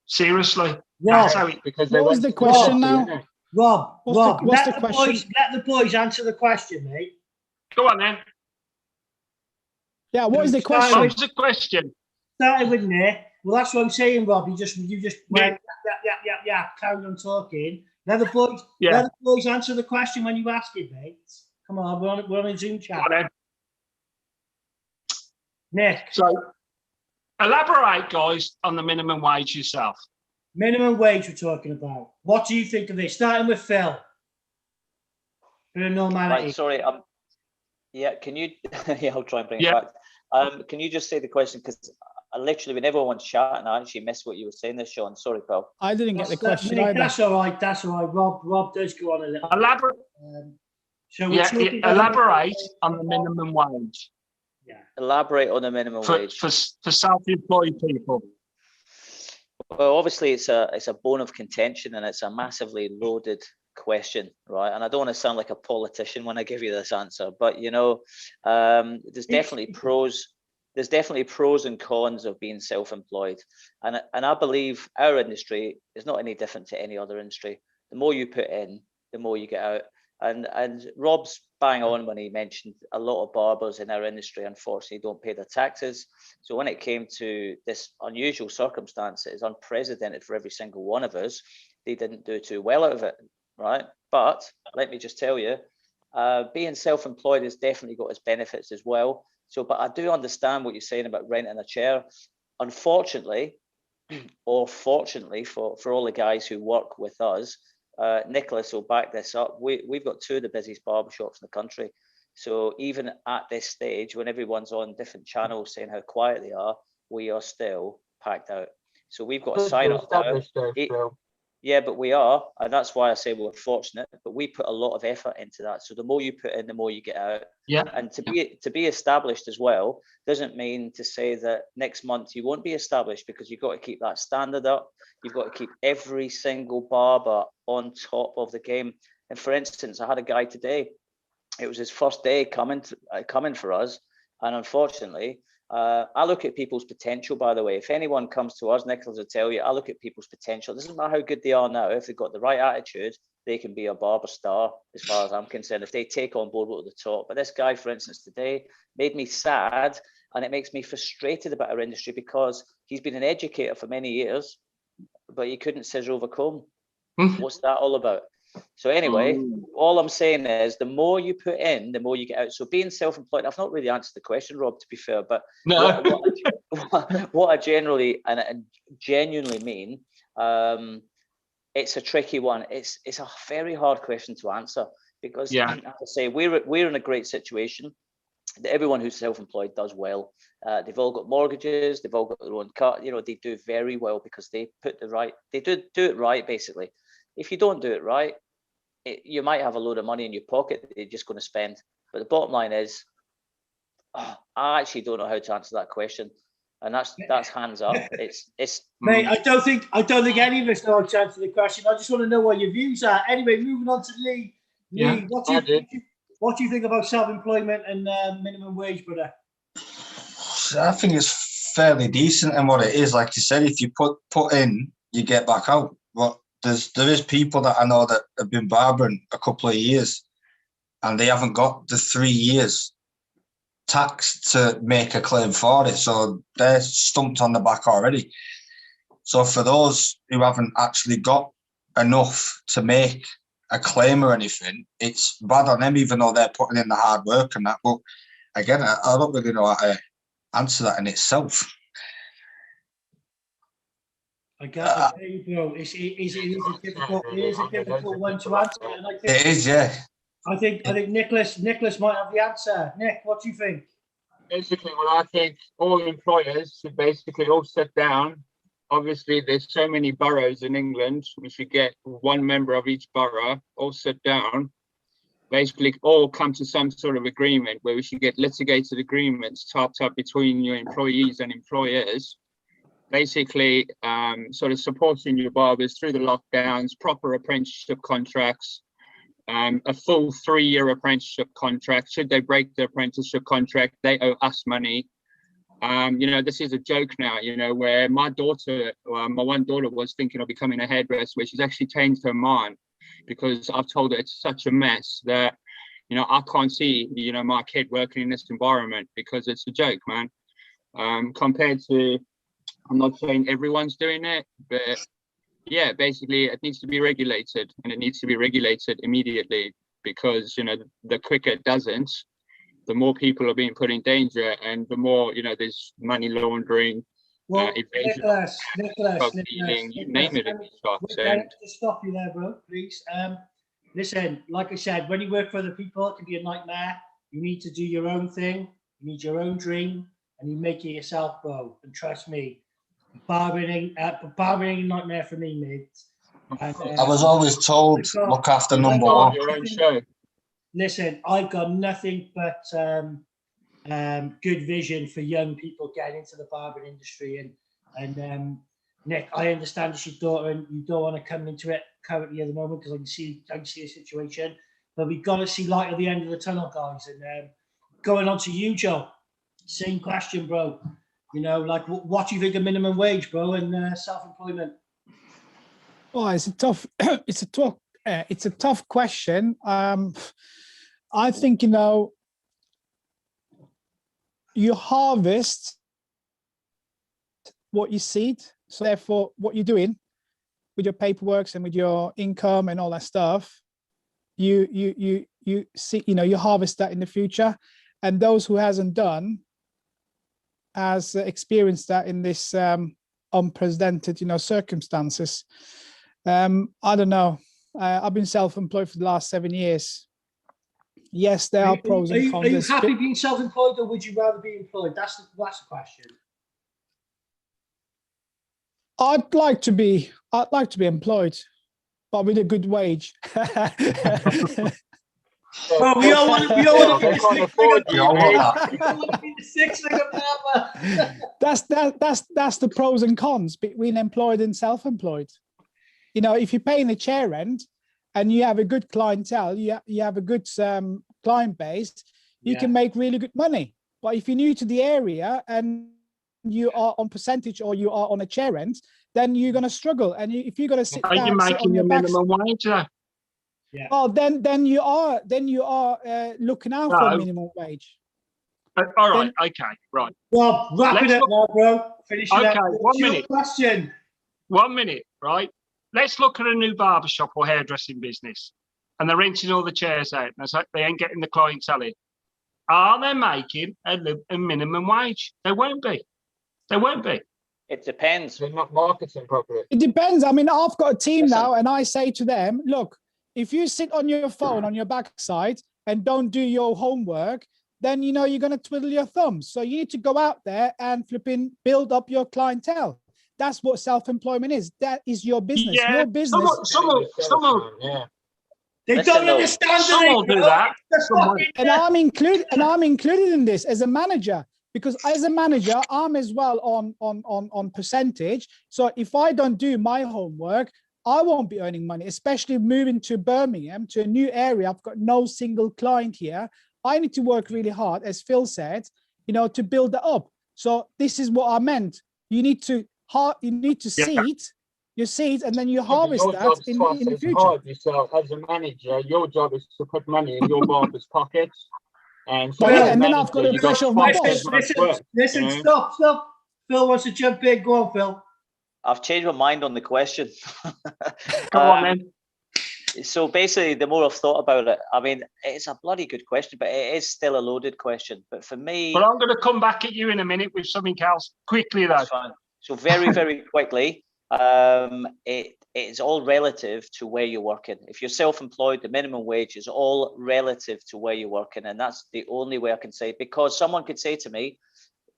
Seriously, that's how it. Because what was the question now? Rob, what's the question? Let the boys answer the question, mate. Go on then. Yeah, what is the question? What was the question? Started with Nick. Well, that's what I'm saying, Rob. You just went, carried on talking. Let the boys answer the question when you ask it, mate. Come on, we're on a Zoom chat. Go on then. Nick, So elaborate, guys, on the minimum wage yourself. minimum wage we're talking about. What do you think of this? Starting with Phil. For normality. Right, sorry. Yeah, can you? Yeah, I'll try and bring Yeah. it back. Can you just say the question? Because I literally, when everyone's chatting, I actually missed what you were saying there, Sean. Sorry, pal. I didn't get the question Nick, either. that's all right. That's all right. Rob does go on a little. Elaborate. So we're Yeah, talking about- elaborate on the minimum wage Yeah. Elaborate on the minimum for wage. self-employed people. Well, obviously, it's a bone of contention, and it's a massively loaded question, right? And I don't want to sound like a politician when I give you this answer, but you know, there's definitely pros. There's definitely pros and cons of being self-employed, and I believe our industry is not any different to any other industry. The more you put in, the more you get out. And Rob's bang on when he mentioned a lot of barbers in our industry unfortunately don't pay their taxes. So when it came to this unusual circumstance, it's unprecedented for every single one of us. They didn't do too well out of it, right? But let me just tell you, being self-employed has definitely got its benefits as well. So, but I do understand what you're saying about renting a chair. Unfortunately, or fortunately for all the guys who work with us, Nicholas will back this up. We've got two of the busiest barbershops in the country. So even at this stage, when everyone's on different channels saying how quiet they are, we are still packed out. So we've got a sign up now. Yeah, but we are, and that's why I say we're fortunate. But we put a lot of effort into that. So the more you put in, the more you get out. Yeah. And to be established as well doesn't mean to say that next month you won't be established, because you've got to keep that standard up. You've got to keep every single barber on top of the game. And for instance, I had a guy today. It was his first day coming for us, and unfortunately, I look at people's potential, by the way. If anyone comes to us, Nicholas will tell you, I look at people's potential. It doesn't matter how good they are now. If they've got the right attitude, they can be a barber star, as far as I'm concerned, if they take on board what at the top. But this guy, for instance, today made me sad, and it makes me frustrated about our industry, because he's been an educator for many years, but he couldn't scissor over comb. What's that all about? So anyway, all I'm saying is the more you put in, the more you get out. So being self-employed, I've not really answered the question, Rob, to be fair, but No. what I generally and genuinely mean, it's a tricky one. It's a very hard question to answer, because Yeah. as I say, we're in a great situation. Everyone who's self-employed does well. They've all got mortgages, they've all got their own car, you know, they do very well because they do it right, basically. If you don't do it right, you might have a load of money in your pocket that you're just going to spend. But the bottom line is, I actually don't know how to answer that question, and that's hands up. It's Mate, I don't think any of us know how to answer the question. I just want to know what your views are. Anyway, moving on to Leigh. Yeah, Leigh, what do you think about self-employment and minimum wage, brother? I think it's fairly decent, and what it is, like you said, if you put in, you get back out. But there is people that I know that have been barbering a couple of years, and they haven't got the 3 years tax to make a claim for it, so they're stumped on the back already. So for those who haven't actually got enough to make a claim or anything, it's bad on them, even though they're putting in the hard work and that. But again, I don't really know how to answer that in itself. I guess you know, it is a difficult one to answer. And I think, It is, yeah. I think Nicholas might have the answer. Nick, what do you think? Basically, well, I think all employers should basically all sit down. Obviously, there's so many boroughs in England. We should get one member of each borough, all sit down, basically all come to some sort of agreement where we should get litigated agreements typed up between your employees and employers, basically sort of supporting your barbers through the lockdowns, proper apprenticeship contracts, a full 3-year apprenticeship contract. Should they break the apprenticeship contract, they owe us money. You know, this is a joke now, you know, where my one daughter was thinking of becoming a hairdresser, where she's actually changed her mind because I've told her it's such a mess that, you know, I can't see, you know, my kid working in this environment because it's a joke, man. Compared to, I'm not saying everyone's doing it, but yeah, basically it needs to be regulated, and it needs to be regulated immediately. because, you know, the quicker it doesn't, the more people are being put in danger, and the more, you know, there's money laundering, Well, evasion, Nicholas, you name it, it starts. And just stop you there, bro, please. Listen, like I said, when you work for other people, it can be a nightmare. You need to do your own thing. You need your own dream, and you make it yourself, bro. And trust me, barbering ain't a nightmare for me, mate. And, I was always told, look after number one. your own show. Listen, I've got nothing but good vision for young people getting into the barbering industry. And Nick, I understand it's your daughter, and you don't want to come into it currently at the moment because I can see the situation. But we've got to see light at the end of the tunnel, guys. And going on to you, Joe, same question, bro. You know, like, what do you think of minimum wage, bro, and self-employment? Oh, it's a tough, it's a tough question. I think, you know, you harvest what you seed. So therefore, what you're doing with your paperwork and with your income and all that stuff, you see, you know, you harvest that in the future. And those who hasn't done has experienced that in this unprecedented, you know, circumstances. I don't know. I've been self-employed for the last 7 years. Yes, there are pros and cons. Are you happy being self-employed, or would you rather be employed? That's the question. I'd like to be employed, but with a good wage. Well, we all want to be the six-figure barber. That's the pros and cons between employed and self-employed. You know, if you're paying a chair rent and you have a good clientele, you have a good client base, you can make really good money. But if you're new to the area and you are on percentage or you are on a chair rent, then you're going to struggle. And if you're going to sit down, are you making the minimum wage? Yeah. Well, then you are looking out for minimum wage. All right. Okay. Right. Well, wrap it up now, bro. Finish it up. Okay. 1 minute. Question. 1 minute. Right. Let's look at a new barbershop or hairdressing business, and they're renting all the chairs out, and it's like they ain't getting the clientele in. Are they making a minimum wage? They won't be. They won't be. It depends. They're not marketing properly. It depends. I mean, I've got a team now, and I say to them, look, if you sit on your phone on your backside and don't do your homework, then, you know, you're going to twiddle your thumbs. So you need to go out there and flipping build up your clientele. That's what self-employment is. That is your business. Yeah. Your business. Yeah. They don't understand. Some will do that. And I'm included in this as a manager, because as a manager, I'm as well on percentage. So if I don't do my homework, I won't be earning money, especially moving to Birmingham, to a new area. I've got no single client here. I need to work really hard, as Phil said, you know, to build that up. So this is what I meant. You need to seed your seeds, and then you harvest that in the future. Hard yourself as a manager. Your job is to put money in your barber's pockets, and so and then I've got the pressure of my boss. Listen, stop. Phil wants to jump in. Go on, Phil. I've changed my mind on the question. Come on, then. So basically, the more I've thought about it, I mean, it's a bloody good question, but it is still a loaded question. But for me... But I'm going to come back at you in a minute with something else quickly, though. So very, very quickly, it's all relative to where you're working. If you're self-employed, the minimum wage is all relative to where you're working. And that's the only way I can say, because someone could say to me,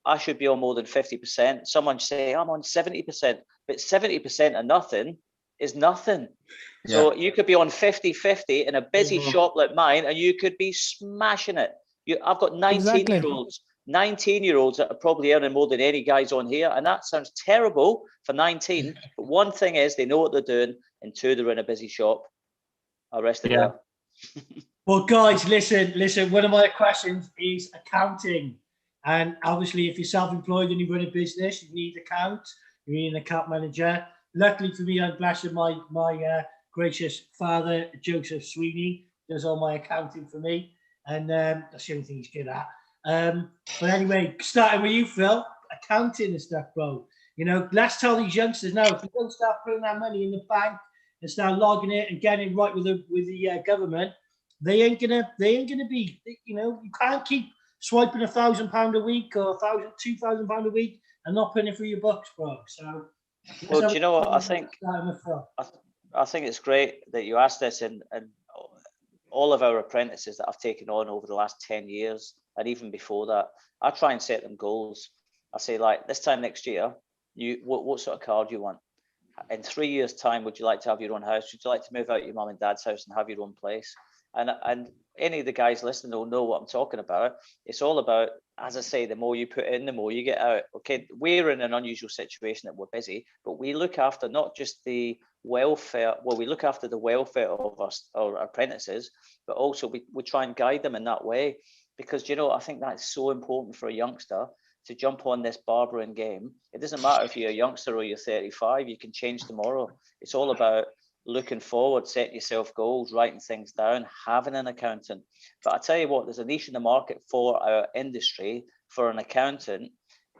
I should be on more than 50%. Someone say, I'm on 70%, but 70% of nothing is nothing. Yeah. So you could be on 50-50 in a busy shop like mine, and you could be smashing it. I've got 19-year-olds. 19-year-olds that are probably earning more than any guys on here, and that sounds terrible for 19. But one thing is, they know what they're doing, and two, they're in a busy shop. I'll rest it there. Well, guys, listen. One of my questions is accounting, and obviously, if you're self-employed and you run a business, you need you need an account manager. Luckily for me, I'm blessed with my gracious father, Joseph Sweeney, does all my accounting for me, and that's the only thing he's good at. But anyway, starting with you, Phil, accounting and stuff, bro. You know, let's tell these youngsters now, if you don't start putting that money in the bank and start logging it and getting it right with the government, they ain't gonna be, you know, you can't keep swiping £1,000 a week or £2,000 a week and not putting it through your books, bro. So, well, do you know what I think? I think it's great that you asked this, and all of our apprentices that I've taken on over the last 10 years, and even before that, I try and set them goals. I say, like, this time next year, what sort of car do you want? In 3 years' time, would you like to have your own house? Would you like to move out of your mum and dad's house and have your own place? And any of the guys listening will know what I'm talking about. It's all about, as I say, the more you put in, the more you get out. Okay, we're in an unusual situation that we're busy, but we look after not just the welfare, well, we look after the welfare of our apprentices, but also we try and guide them in that way. Because, you know, I think that's so important for a youngster to jump on this barbering game. It doesn't matter if you're a youngster or you're 35, you can change tomorrow. It's all about looking forward, setting yourself goals, writing things down, having an accountant. But I tell you what, there's a niche in the market for our industry for an accountant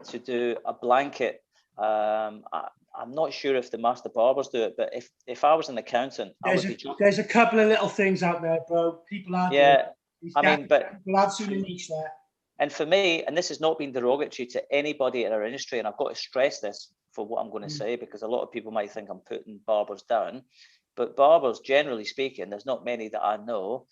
to do a blanket. I'm not sure if the master barbers do it, but if I was an accountant, there's a couple of little things out there, bro. People are people have seen a niche there. And for me, and this has not been derogatory to anybody in our industry, and I've got to stress this for what I'm going to say, because a lot of people might think I'm putting barbers down, but barbers, generally speaking, there's not many that I know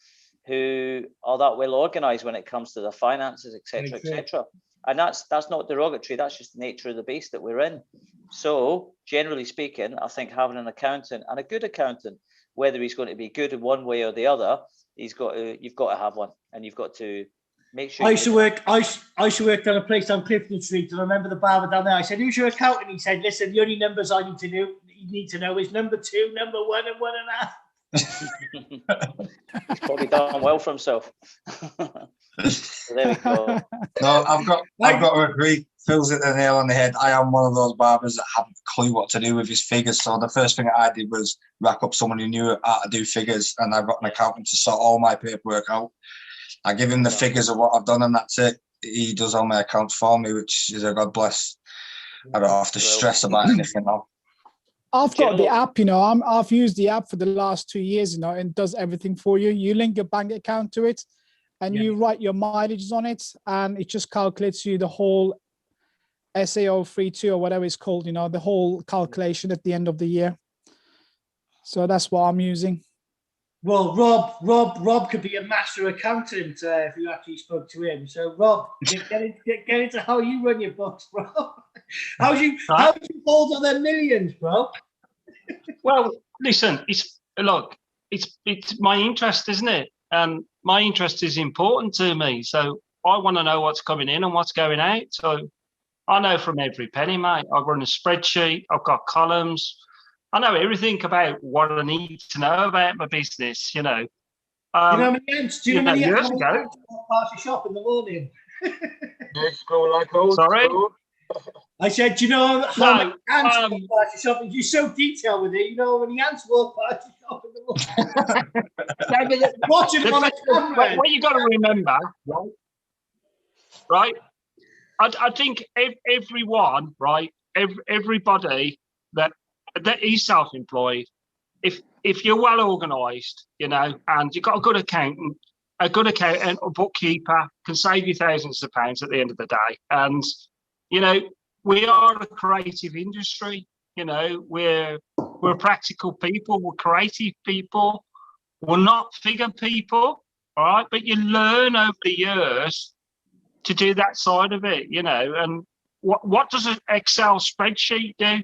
who are that well organized when it comes to their finances, etc., etc. And that's not derogatory. That's just the nature of the beast that we're in. So generally speaking, I think having an accountant, and a good accountant, whether he's going to be good in one way or the other, you've got to have one, and you've got to make sure. I used to work on a place on Clifton Street, and I remember the barber down there. I said, "Who's your accountant?" He said, "Listen, the only numbers I need to know is number 2, number 1, and 1.5." He's probably done well for himself. So there we go. No, I've got to agree. Phil's hit the nail on the head. I am one of those barbers that haven't a clue what to do with his figures. So the first thing I did was rack up someone who knew how to do figures, and I've got an accountant to sort all my paperwork out. I give him the figures of what I've done, and that's it. He does all my accounts for me, which is a God bless. I don't have to stress about anything now. I've got the app, you know. I've used the app for the last 2 years, you know, and it does everything for you. You link your bank account to it, and you write your mileages on it, and it just calculates you the whole SAO 32 or whatever it's called, you know, the whole calculation at the end of the year. So that's what I'm using. Well, Rob could be a master accountant if you actually spoke to him. So, Rob, get into how you run your books, bro. How do you hold on their millions, bro? Well, listen, it's my interest, isn't it? And my interest is important to me. So I want to know what's coming in and what's going out. So I know from every penny, mate. I run a spreadsheet. I've got columns. I know everything about what I need to know about my business, you know. Do you know how many ants? Do you know how many years ants ago? walk past your shop in the morning? Sorry? I said, do you know how many ants walk past your shop? You're so detailed with it. You know how many ants walk past your shop in the morning? Watch it on a camera. What you got to remember, right? I think everyone, right? Everybody that is self-employed, if you're well organised, you know, and you've got a good accountant, or bookkeeper can save you thousands of pounds at the end of the day. And, you know, we are a creative industry, you know, we're practical people, we're creative people, we're not figure people, all right? But you learn over the years to do that side of it, you know. And what does an Excel spreadsheet do?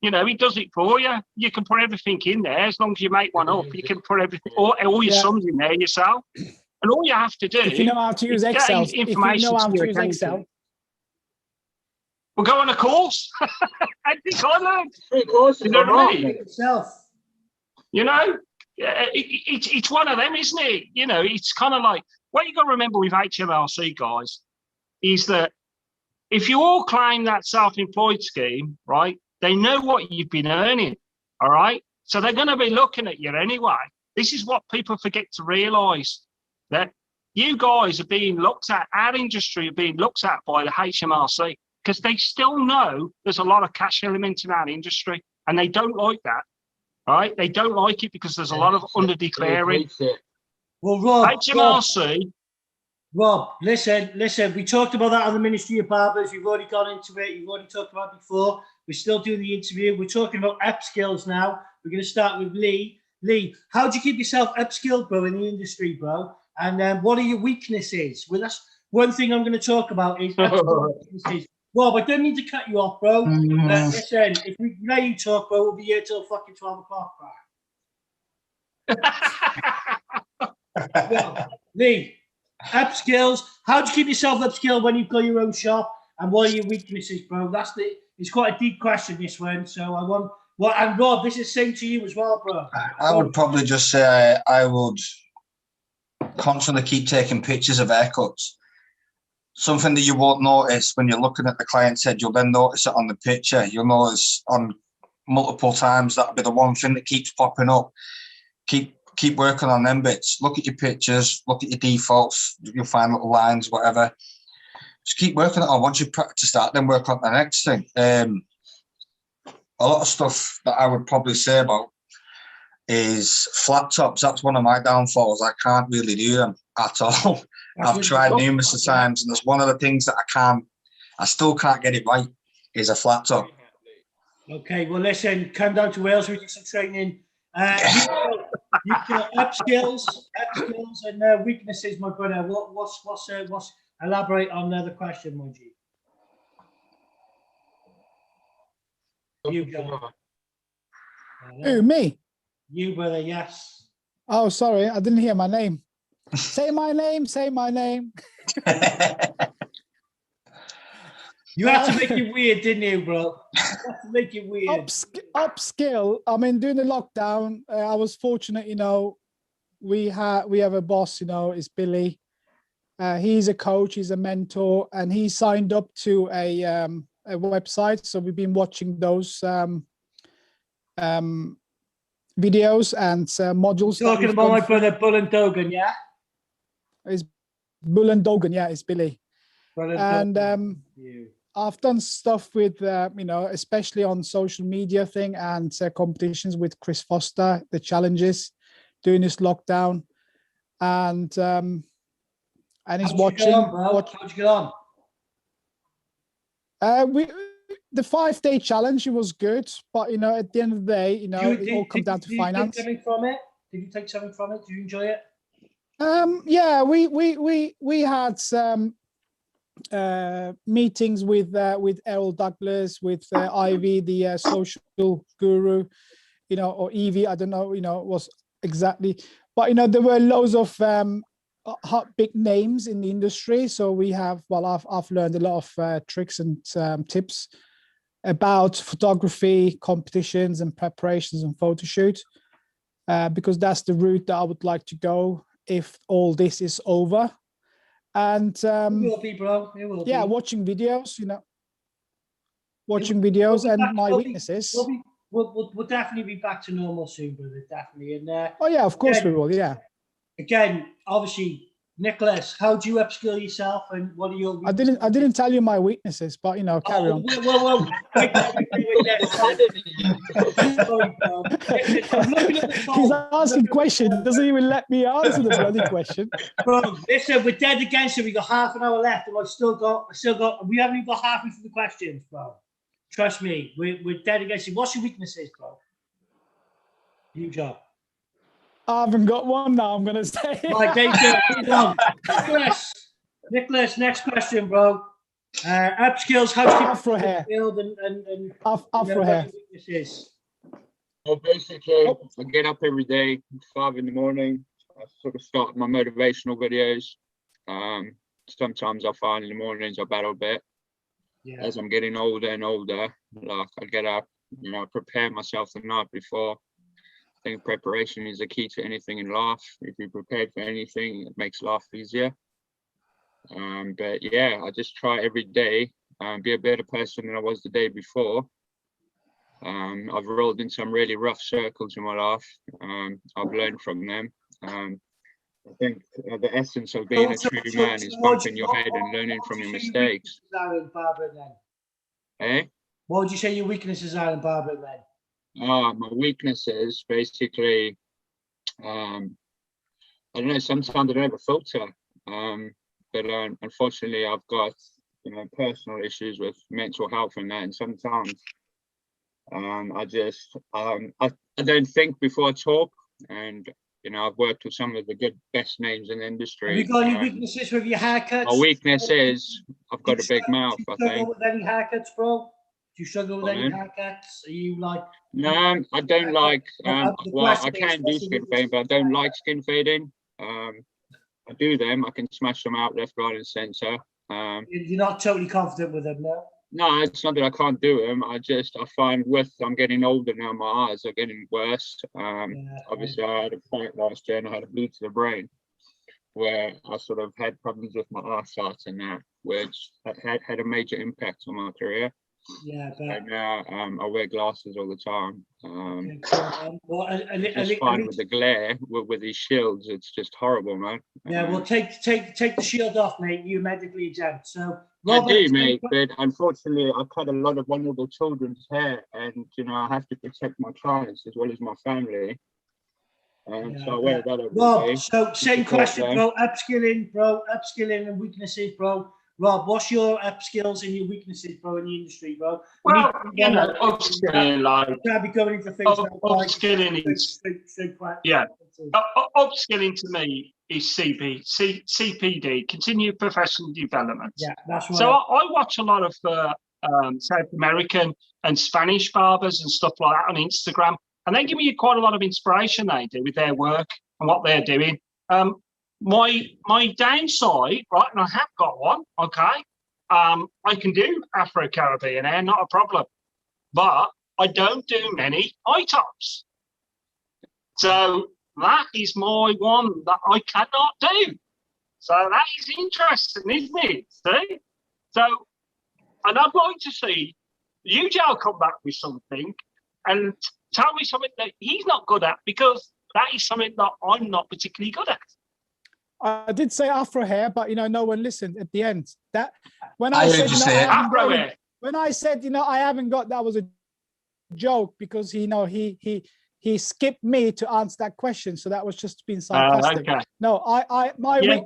You know, it does it for you. You can put everything in there as long as you make one up. You can put everything, all your sums in there yourself. And all you have to do, if you know how to use Excel, we'll go on a course. I think I learned. You know what I mean? You know, it's one of them, isn't it? You know, it's kind of like, what you got to remember with HMRC, guys, is that if you all claim that self-employed scheme, right, they know what you've been earning, all right? So they're going to be looking at you anyway. This is what people forget to realise, that you guys are being looked at, our industry are being looked at by the HMRC, because they still know there's a lot of cash element in our industry, and they don't like that, right? They don't like it because there's a lot of under-declaring. Well, Rob, HMRC. Rob, listen. We talked about that on the Ministry of Barbers. We've already gone into it. You've already talked about it before. We're still doing the interview. We're talking about upskills now. We're going to start with Leigh. Leigh, how do you keep yourself upskilled, bro, in the industry, bro? And what are your weaknesses? Well, that's one thing I'm going to talk about is weaknesses. Rob, I don't need to cut you off, bro. Listen, if we let you talk, bro, we'll be here till fucking 12 o'clock, bro. Well, Leigh, upskills. How do you keep yourself upskilled when you've got your own shop? And what are your weaknesses, bro? It's quite a deep question, this one. So I want, and Rob, this is the same to you as well, bro. I would probably just say I would constantly keep taking pictures of haircuts. Something that you won't notice when you're looking at the client's head, you'll then notice it on the picture. You'll notice on multiple times. That'll be the one thing that keeps popping up. Keep working on them bits. Look at your pictures, look at your defaults, you'll find little lines, whatever. Just keep working on it. Once you practice that, then work on the next thing. A lot of stuff that I would probably say about is flat tops. That's one of my downfalls. I can't really do them at all. I've tried numerous times, and that's one of the things that I still can't get it right, is a flat top. Okay, well, listen, come down to Wales, we do some training. You've got upskills and weaknesses, my brother. What's elaborate on the question, my G? You go. Who, me? You, brother, yes. Oh, sorry, I didn't hear my name. Say my name, say my name. You had to make it weird, didn't you, bro? You had to make it weird. Upskill. I mean, during the lockdown, I was fortunate, we have a boss, is Billy. He's a coach, he's a mentor, and he signed up to a website. So we've been watching those videos and modules. Talking about my brother, Bull and Dogan, yeah? It's Bull and Dogan, yeah, it's Billy. And I've done stuff with, especially on social media thing and competitions with Chris Foster, the challenges during this lockdown. And he's watching. How'd you get on? The 5-day challenge, it was good, but at the end of the day, it all comes down to finance. Did you take something from it? Did you take something from it? Did you enjoy it? Yeah, we had some meetings with Errol Douglas, with Ivy, the social guru, or Evie. I don't know, was exactly, but there were loads of hot big names in the industry. So we have, I've learned a lot of tricks and tips about photography, competitions and preparations and photo shoot, because that's the route that I would like to go if all this is over. And it will be, bro. It will be. Watching videos, and my weaknesses. We'll definitely be back to normal soon, brother. Definitely. And oh yeah, of course we will. Yeah. Again, obviously, Nicholas, how do you upskill yourself, and what are your? I didn't tell you my weaknesses, but carry on. Well. He's asking questions. Doesn't even let me answer the bloody question. Bro, listen, we're dead against it. We got half an hour left, and we haven't even got halfway through the questions, bro. Trust me, we're dead against it. What's your weaknesses, bro? New job. I haven't got one now, I'm going to say. Right, Nicholas, next question, bro. Upskills, how to keep Afro hair. And Afro hair. Weaknesses. Well, basically, I get up every day, 5 in the morning. I sort of start my motivational videos. Sometimes I find in the mornings I battle a bit. Yeah. As I'm getting older and older, like I get up, prepare myself the night before. I think preparation is the key to anything in life. If you're prepared for anything, it makes life easier. But yeah, I just try every day be a better person than I was the day before. I've rolled in some really rough circles in my life. I've learned from them. I think the essence of being a true man is bumping your head and learning from your mistakes. What would you say your weaknesses are in barbering then? My weaknesses, basically, I don't know, sometimes I don't have a filter. But unfortunately, I've got, you know, personal issues with mental health and that, and sometimes I don't think before I talk, and you know, I've worked with some of the best names in the industry. Have you got any weaknesses with your haircuts? My weakness is I've got a big mouth, I think. Do you struggle with any haircuts, bro? Do you struggle with any haircuts? Are you like... No, I don't like, well, I can do skin fading, but I don't like skin fading. I do them, I can smash them out left, right, and centre. You're not totally confident with them, no? No, it's not that I can't do them. I find I'm getting older now, my eyes are getting worse. Obviously, I had a fight last year and I had a bleed to the brain where I sort of had problems with my eyesight and that, which had a major impact on my career. Yeah, and now I wear glasses all the time. It's fine with the glare with these shields. It's just horrible, man. Yeah, well, take the shield off, mate. You're medically exempt. So Robert, I do, mate. But unfortunately, I cut a lot of vulnerable children's hair, and you know I have to protect my clients as well as my family. And so I wear that every day. So same question, bro. Upskilling and weaknesses, bro. Rob, what's your upskills and your weaknesses, bro, in the industry, bro? Well, you know, upskilling, like, be going into things upskilling is, upskilling to me is CPD, continued professional development. Yeah, that's right. So I watch a lot of South American and Spanish barbers and stuff like that on Instagram, and they give me quite a lot of inspiration, they do, with their work and what they're doing. My downside, right, and I have got one, okay, I can do Afro-Caribbean hair, not a problem, but I don't do many high tops. So that is my one that I cannot do. So that is interesting, isn't it? See? So, and I'd like to see you, Joe, come back with something and tell me something that he's not good at, because that is something that I'm not particularly good at. I did say Afro hair, but you know, no one listened at the end. That when I said, you know, Afro hair. When I said, you know, I haven't got, that was a joke, because you know he skipped me to answer that question, so that was just being sarcastic. Okay. No,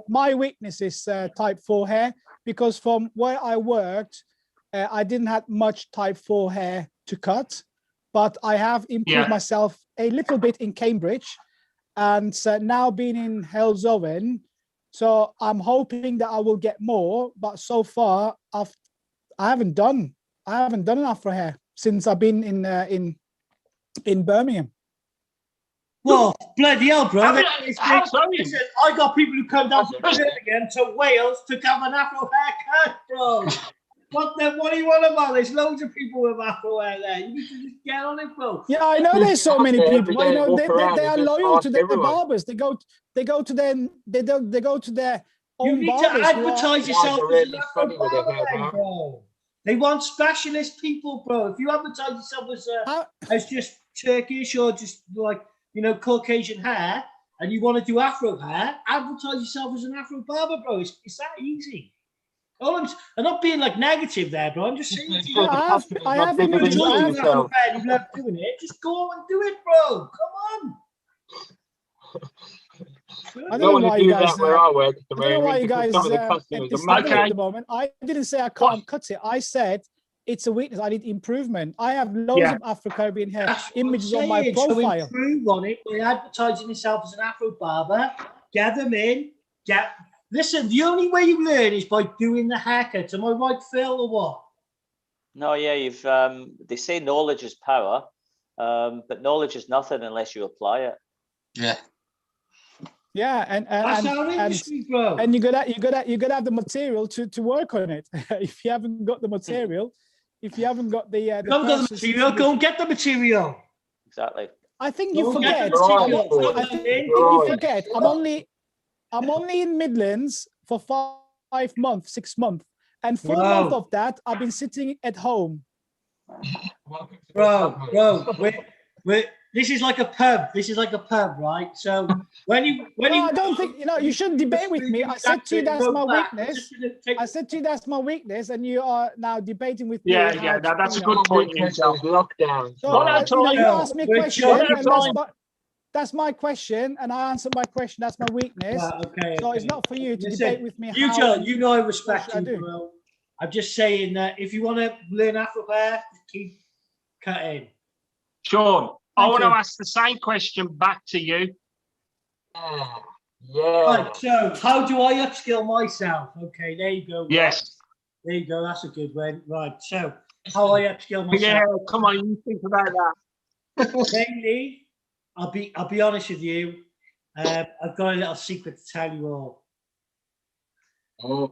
my weakness is type 4 hair, because from where I worked, I didn't have much type 4 hair to cut, but I have improved myself a little bit in Cambridge. And now being in Halesowen, so I'm hoping that I will get more. But so far, I haven't done an Afro hair since I've been in Birmingham. Well, bloody hell, bro! Listen, I got people who come down from Birmingham to Wales to have an Afro haircut, bro. What do you want about? There's loads of people with Afro hair there. You need to just get on it, bro. Yeah, I know there's so many people. But, you know, they are loyal to their barbers. They go to their own barbers. You need to advertise yourself as an Afro barber, bro. They want specialist people, bro. If you advertise yourself as just Turkish or just like, you know, Caucasian hair, and you want to do Afro hair, advertise yourself as an Afro barber, bro. It's that easy. I'm not being like negative there, bro. I'm just saying to you, I have been doing you love doing it. Just go on and do it, bro. Come on. I don't know why you guys. I don't know why you guys at the moment. I didn't say I can't cut it. I said it's a weakness. I need improvement. I have loads of Afro-Caribbean hair images on my profile. So improve on it by advertising yourself as an Afro barber. Get them in. Listen, the only way you learn is by doing the haircut. Am I right, Phil, or what? No, yeah, you've. They say knowledge is power, but knowledge is nothing unless you apply it. Yeah. Yeah, and you gotta have the material to work on it. If you haven't got the material, if you haven't got the material, go and get the material. Exactly. I think you forget. I think you forget. I'm only in Midlands for 5 months, 6 months, and 4 months of that I've been sitting at home. Bro, this is like a pub. This is like a pub, right? So when I don't think you shouldn't debate with me. I said to you that's my weakness. I said to you that's my weakness, and you are now debating with me. Yeah, that's a good point. Lockdown. So, you asked me a question, that's my question, and I answered my question. That's my weakness. Right, okay. So it's okay. not for you to Listen, debate with me. You, how John, you know I respect what should I you, do? bro. I'm just saying that if you want to learn Afro hair, keep cutting. Sean, I Thank want to you. ask the same question back to you. Yeah. Right, so how do I upskill myself? Okay, there you go. Yes. There you go. That's a good one. Right, so how I upskill myself. Yeah, come on, you think about that. Mainly, I'll be honest with you. I've got a little secret to tell you all. Oh,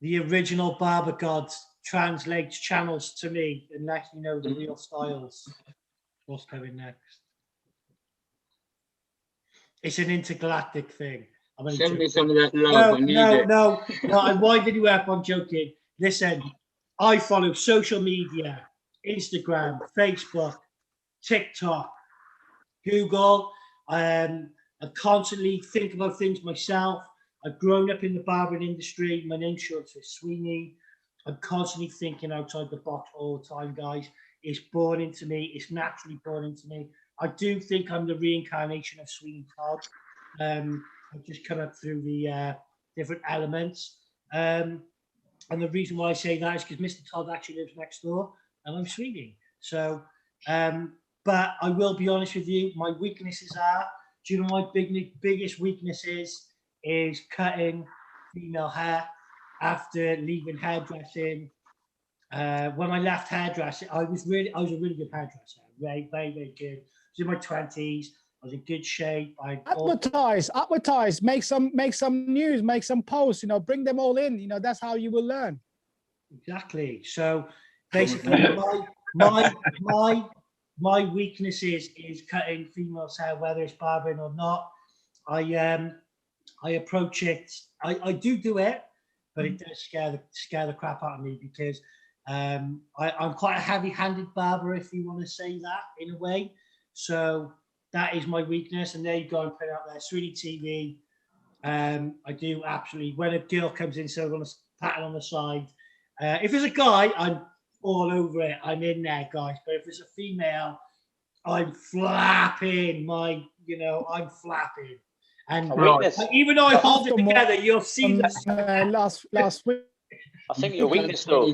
The original Barber Gods translates channels to me and lets me know the real styles. What's coming next? It's an intergalactic thing. I'm only send me joking. some of that love. No, I need no, it. no, no. I'm winding you up. I'm joking. Listen, I follow social media, Instagram, Facebook, TikTok, Google. I constantly think about things myself. I've grown up in the barbering industry. My name's short for Sweeney. I'm constantly thinking outside the box all the time, guys. It's born into me. It's naturally born into me. I do think I'm the reincarnation of Sweeney Todd. I've just come up through the different elements. And the reason why I say that is because Mr. Todd actually lives next door and I'm Sweeney. So, but I will be honest with you, my weaknesses are, do you know my biggest weakness is cutting female hair after leaving hairdressing. When I left hairdressing, I was a really good hairdresser, very, very, very good. I was in my 20s. I was in good shape. Advertise, make some news, make some posts, bring them all in, that's how you will learn. Exactly. So basically my weakness is cutting females' hair, whether it's barbering or not. I approach it, I do it, but it does scare the crap out of me because I'm quite a heavy-handed barber, if you want to say that in a way. So that is my weakness, and there you go. I'm putting out there, SweeneyTV. I do absolutely. When a girl comes in, so I'm gonna pat it on the side. If it's a guy, I'm all over it. I'm in there, guys. But if it's a female, I'm flapping. I'm flapping. And Right. even though I hold it together, you'll see that. Last week. I think your weakness, though,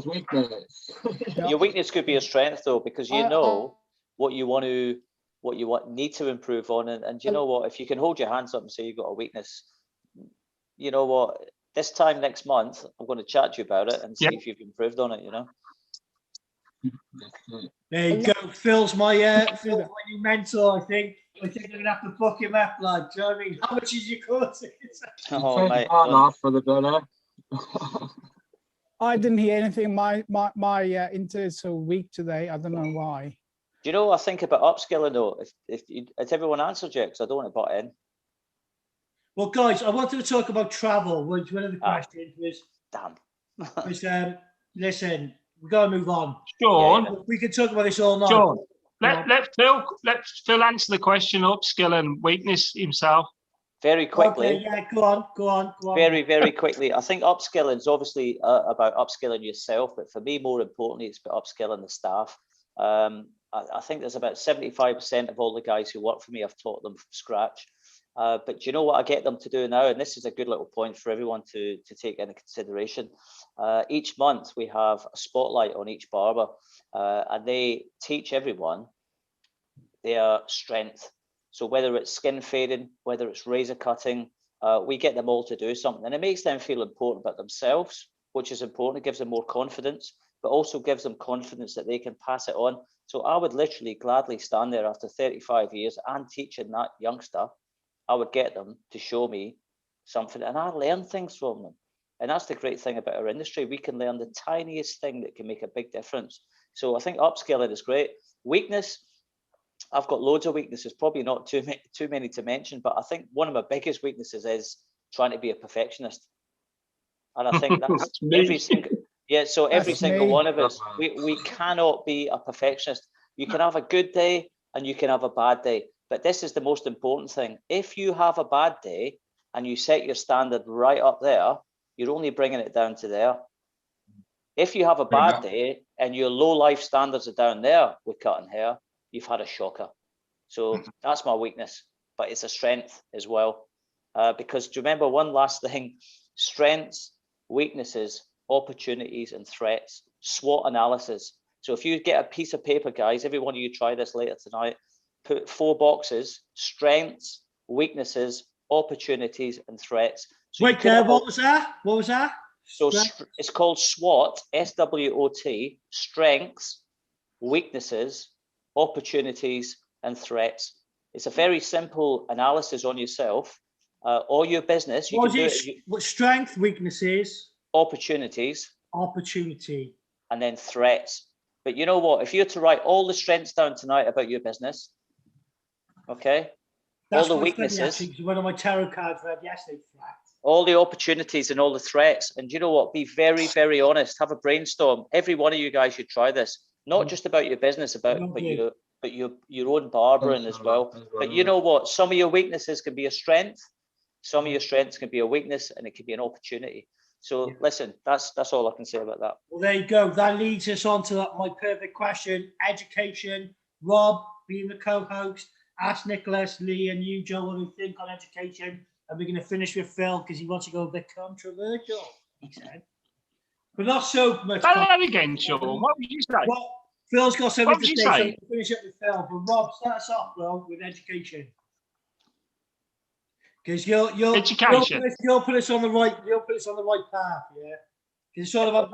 your weakness could be a strength, though, because you know what you need to improve on, and you know what, if you can hold your hands up and say you've got a weakness, you know what, this time next month I'm going to chat to you about it and see if you've improved on it. There you go. Phil's my new mentor. I think I'm gonna have to book him up. Like, do you know what I mean? How much is your course? Oh, mate. For the dollar. I didn't hear anything. My internet's so weak today. I don't know why. Do you know, I think about upskilling, though. If everyone answered you, because I don't want to butt in. Well, guys, I wanted to talk about travel. Which one of the questions was? Damn. Listen, we got to move on. Sean, we can talk about this all night. Sean, let Phil answer the question. Upskill and weakness himself. Very quickly. Okay, yeah, go on. Very, very quickly. I think upskilling is obviously about upskilling yourself, but for me, more importantly, it's about upskilling the staff. I think there's about 75% of all the guys who work for me, I've taught them from scratch. But do you know what I get them to do now? And this is a good little point for everyone to take into consideration. Each month we have a spotlight on each barber, and they teach everyone their strength. So whether it's skin fading, whether it's razor cutting, we get them all to do something, and it makes them feel important about themselves, which is important. It gives them more confidence, but also gives them confidence that they can pass it on. So I would literally gladly stand there after 35 years and teaching that youngster. I would get them to show me something, and I learn things from them. And that's the great thing about our industry. We can learn the tiniest thing that can make a big difference. So I think upskilling is great. Weakness, I've got loads of weaknesses, probably not too many to mention, but I think one of my biggest weaknesses is trying to be a perfectionist. And I think that's every single one of us. We cannot be a perfectionist. You can have a good day and you can have a bad day. But this is the most important thing. If you have a bad day and you set your standard right up there, you're only bringing it down to there. If you have a bad day and your low life standards are down there with cutting hair, you've had a shocker. So that's my weakness. but it's a strength as well. Because do you remember one last thing? Strengths, weaknesses, opportunities, and threats. SWOT analysis. So if you get a piece of paper, guys, every one of you try this later tonight, put 4 boxes: strengths, weaknesses, opportunities, and threats. So wait, what was that? What was that? So it's called SWOT, SWOT, strengths, weaknesses, opportunities, and threats. It's a very simple analysis on yourself or your business. You what can do is it. What strength, weaknesses, Opportunities, opportunity, and then threats. But you know what? If you're to write all the strengths down tonight about your business, okay, that's all the weaknesses, one of my tarot cards read yesterday. all the opportunities and all the threats, and you know what? Be very, very honest. Have a brainstorm. Every one of you guys should try this. Not just about your business, but your own barbering as well. But you know what? Some of your weaknesses can be a strength. Some of your strengths can be a weakness, and it can be an opportunity. So listen, that's all I can say about that. Well, there you go. That leads us on to my perfect question: education. Rob, being the co-host, ask Nicholas, Lee, and you, Joe, what you think on education. And we're going to finish with Phil because he wants to go a bit controversial, he said. But not so much. Say that again, Sean. What would you say? Well, Phil's got something to say, so say? we'll finish up with Phil. But Rob, start us off, bro, with education. Because you'll put us on the right path, yeah. Because it's all about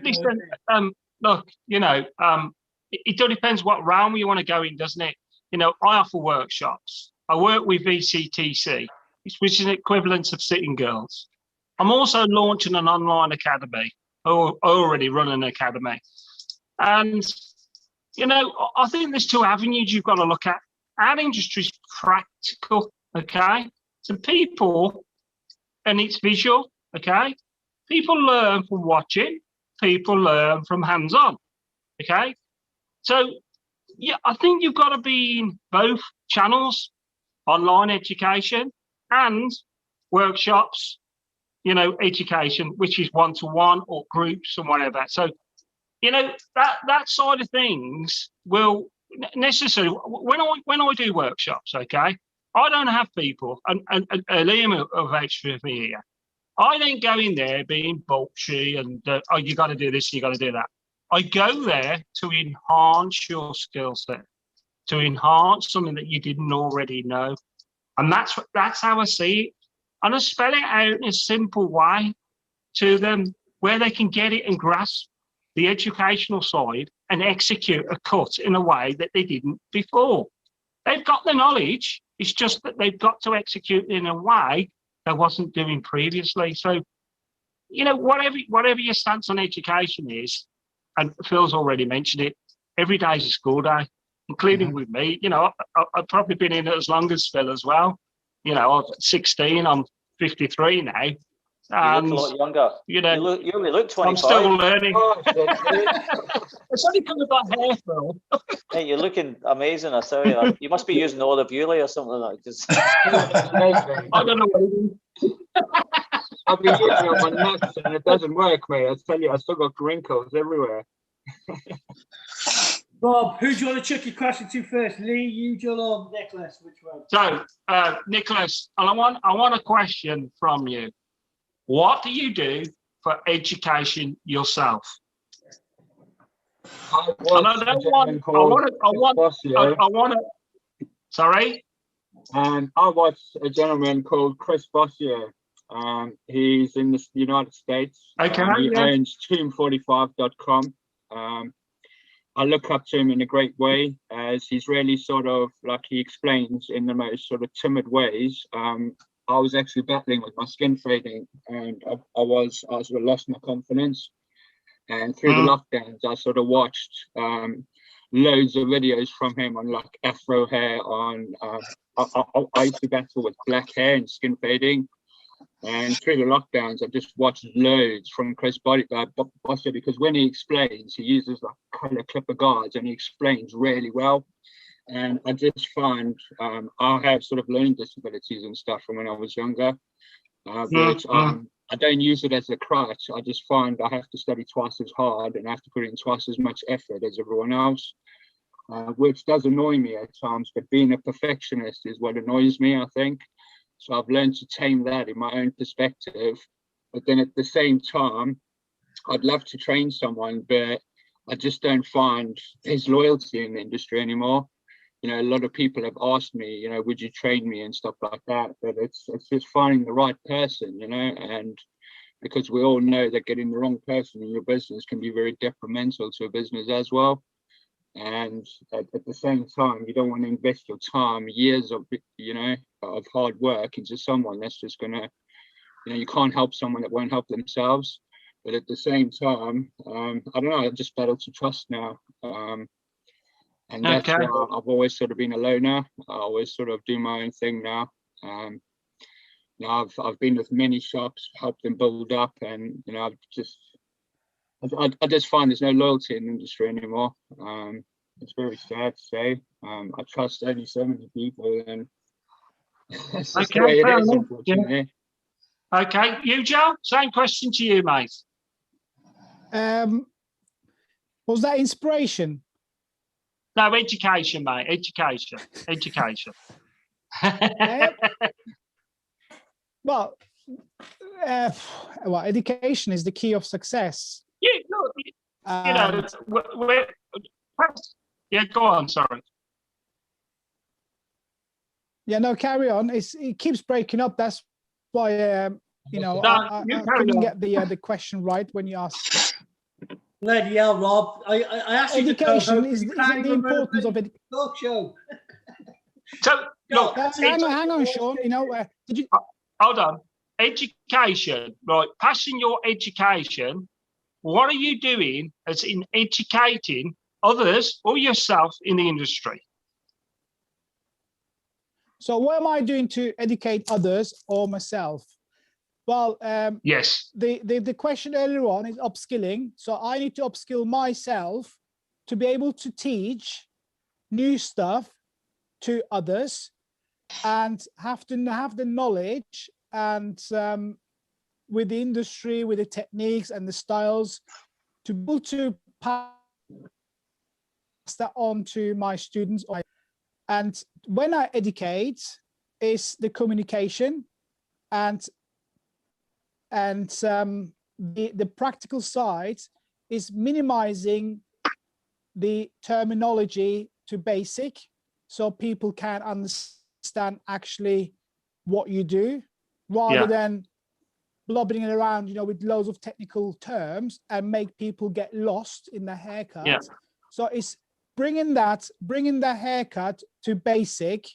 listen, look, you know, it all depends what realm you want to go in, doesn't it? You know, I offer workshops. I work with VCTC, which is an equivalent of Sitting Girls. I'm also launching an online academy. I already run an academy. And, you know, I think there's 2 avenues you've got to look at. Our industry is practical, okay? So people, and it's visual, okay? People learn from watching. People learn from hands-on, okay? So, yeah, I think you've got to be in both channels, online education and workshops, you know, education, which is one-to-one or groups and whatever. So, you know, that side of things will necessarily, when I do workshops, okay, I don't have people, and Liam will vouch for me here. I don't go in there being bulky and, oh, you got to do this, you got to do that. I go there to enhance your skill set, to enhance something that you didn't already know. And that's how I see it. And I spell it out in a simple way to them where they can get it and grasp the educational side and execute a cut in a way that they didn't before. They've got the knowledge. It's just that they've got to execute in a way they wasn't doing previously. So, you know, whatever your stance on education is, and Phil's already mentioned it, every day is a school day, including with me. You know, I've probably been in it as long as Phil as well. You know, I'm 16, I'm 53 now. And, you look a lot younger. You know, you only look 25. I'm still learning. It's only because I've got hair, Phil. Hey, you're looking amazing, I tell you. You must be using olive oil or something like that. I don't know what it is. I've been using it on my nuts and it doesn't work, mate. I tell you, I still got wrinkles everywhere. Rob, who do you want to chuck your question to first? Lee, you, Joel, or Nicholas? Which one? So, Nicholas, I want a question from you. What do you do for education yourself? Sorry? And I watched a gentleman called Chris Bossier. He's in the United States. Okay. He owns tomb45.com. I look up to him in a great way, as he's really sort of, like he explains in the most sort of timid ways. I was actually battling with my skin fading, and I sort of lost my confidence. And through the lockdowns, I sort of watched loads of videos from him on like afro hair. I used to battle with black hair and skin fading. And through the lockdowns, I just watched loads from Chris Bossier, because when he explains, he uses like color clipper guards and he explains really well. And I just find I have sort of learning disabilities and stuff from when I was younger. But I don't use it as a crutch. I just find I have to study twice as hard and I have to put in twice as much effort as everyone else. which does annoy me at times, but being a perfectionist is what annoys me, I think. So I've learned to tame that in my own perspective. But then at the same time, I'd love to train someone, but I just don't find there's loyalty in the industry anymore. You know, a lot of people have asked me, you know, would you train me and stuff like that? But it's just finding the right person, you know, and because we all know that getting the wrong person in your business can be very detrimental to a business as well. And at the same time, you don't want to invest your time, years of, you know, of hard work into someone that's just gonna, you know, you can't help someone that won't help themselves. But at the same time, I don't know, I've just battled to trust now. And that's why I've always sort of been a loner. I always sort of do my own thing now. You know, I've been with many shops, helped them build up, and you know, I just find there's no loyalty in the industry anymore. It's very sad to say. I trust only so many people, and it's just the way it is, unfortunately. Yeah. Okay, you, Joe, same question to you, mate. Was that inspiration? No, education, mate. Education. Well, education is the key of success. Yeah, look, you know, yeah, go on, sorry. Yeah, no, carry on. It keeps breaking up. That's why, you know, I couldn't get the question right when you asked. Bloody hell, Rob. I asked you education is the importance of it. Talk show. So, look, hang on, Sean. You know, did you? Hold on. Education, right? Passing your education. What are you doing as in educating others or yourself in the industry? So, what am I doing to educate others or myself? Well, yes. The question earlier on is upskilling. So I need to upskill myself to be able to teach new stuff to others, and have to have the knowledge and with the industry, with the techniques and the styles, to be able to pass that on to my students. And when I educate, is the communication and the practical side is minimizing the terminology to basic, so people can understand actually what you do, rather than blobbing it around, you know, with loads of technical terms and make people get lost in the haircut. Yeah. So it's bringing the haircut to basic.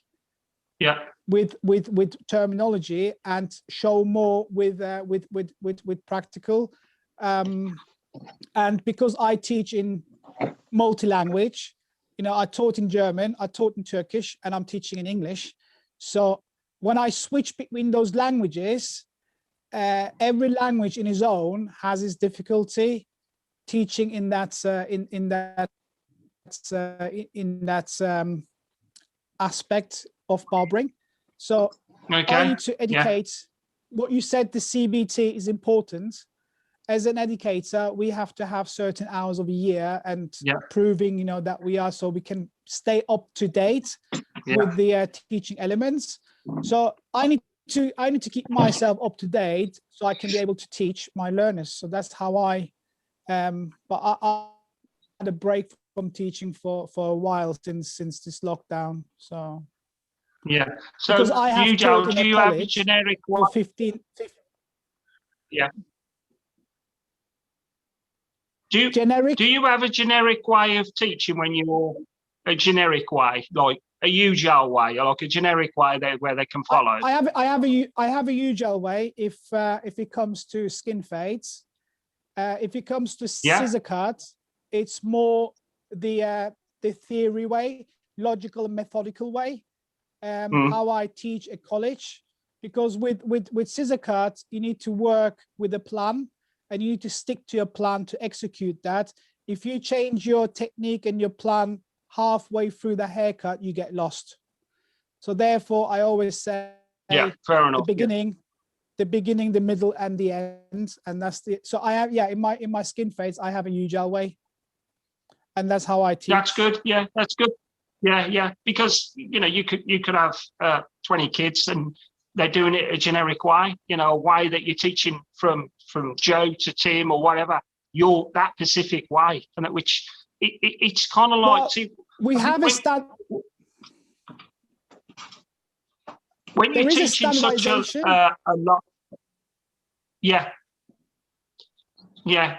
Yeah. With terminology, and show more with practical, and because I teach in multi-language, you know, I taught in German, I taught in Turkish, and I'm teaching in English. So when I switch between those languages, every language in its own has its difficulty. Teaching in that aspect of barbering. So I need to educate. What you said, the CBT is important. As an educator, we have to have certain hours of a year and proving, you know, that we are, so we can stay up to date with the teaching elements. So I need to keep myself up to date so I can be able to teach my learners. So that's how I but I had a break from teaching for a while since this lockdown. So yeah. So because I have you, Joe, taught do in you a have a college generic for one? 15. Yeah. Do Generic? you have a generic way of teaching when you're a generic way, like a usual way, or like a generic way where they can follow? I have a usual way if it comes to skin fades. If it comes to scissor cut, it's more the theory way, logical and methodical way. How I teach at college, because with scissor cut, you need to work with a plan, and you need to stick to your plan to execute that. If you change your technique and your plan halfway through the haircut, you get lost. So therefore, I always say, fair enough. The beginning, the middle, and the end, and that's the. So I have in my skin fades, I have a UGL way, And that's how I teach. That's good. Yeah, that's good. Yeah. Because, you know, you could have 20 kids and they're doing it a generic way, you know, a way that you're teaching from Joe to Tim or whatever, that specific way. And which it's kind of like, Well, see, we have a stat. When you're There is a teaching such standardization. a lot, yeah.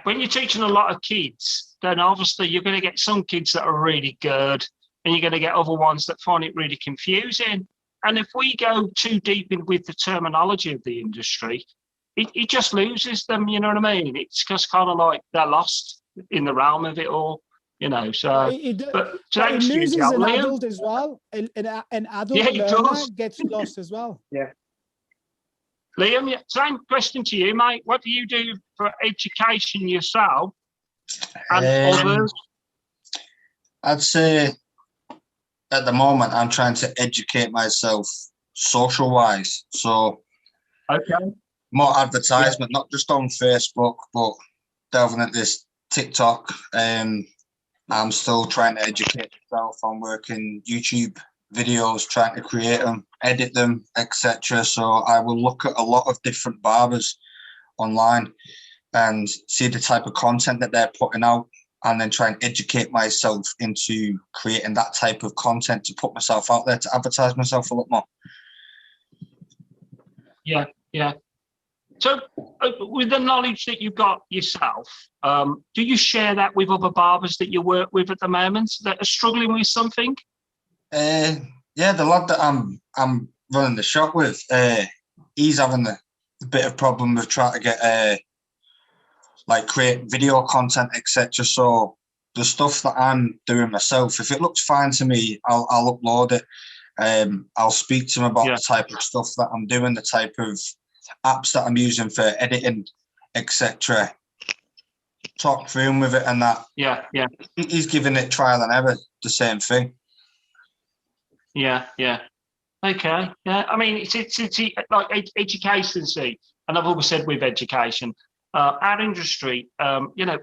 When you're teaching a lot of kids, then obviously you're going to get some kids that are really good, and you're going to get other ones that find it really confusing. And if we go too deep in with the terminology of the industry, it just loses them. You know what I mean? It's just kind of like they're lost in the realm of it all. You know, so But it loses an adult as well. An adult learner gets lost as well. Yeah. Liam, same question to you, mate. What do you do for education yourself and others? I'd say at the moment I'm trying to educate myself social wise. So more advertisement, not just on Facebook, but delving at this TikTok. I'm still trying to educate myself on working YouTube videos, trying to create them, edit them, etc. So I will look at a lot of different barbers online and see the type of content that they're putting out, and then try and educate myself into creating that type of content to put myself out there, to advertise myself a lot more. Yeah. So with the knowledge that you've got yourself, do you share that with other barbers that you work with at the moment that are struggling with something? Yeah, the lad that I'm running the shop with, he's having a bit of problem with trying to get create video content, etc. So the stuff that I'm doing myself, if it looks fine to me, I'll upload it. I'll speak to him about the type of stuff that I'm doing, the type of apps that I'm using for editing, etc. Talk through him with it and that. Yeah. He's giving it trial and error, the same thing. Yeah. Okay. Yeah. I mean, it's like education. See, and I've always said with education, our industry. You know,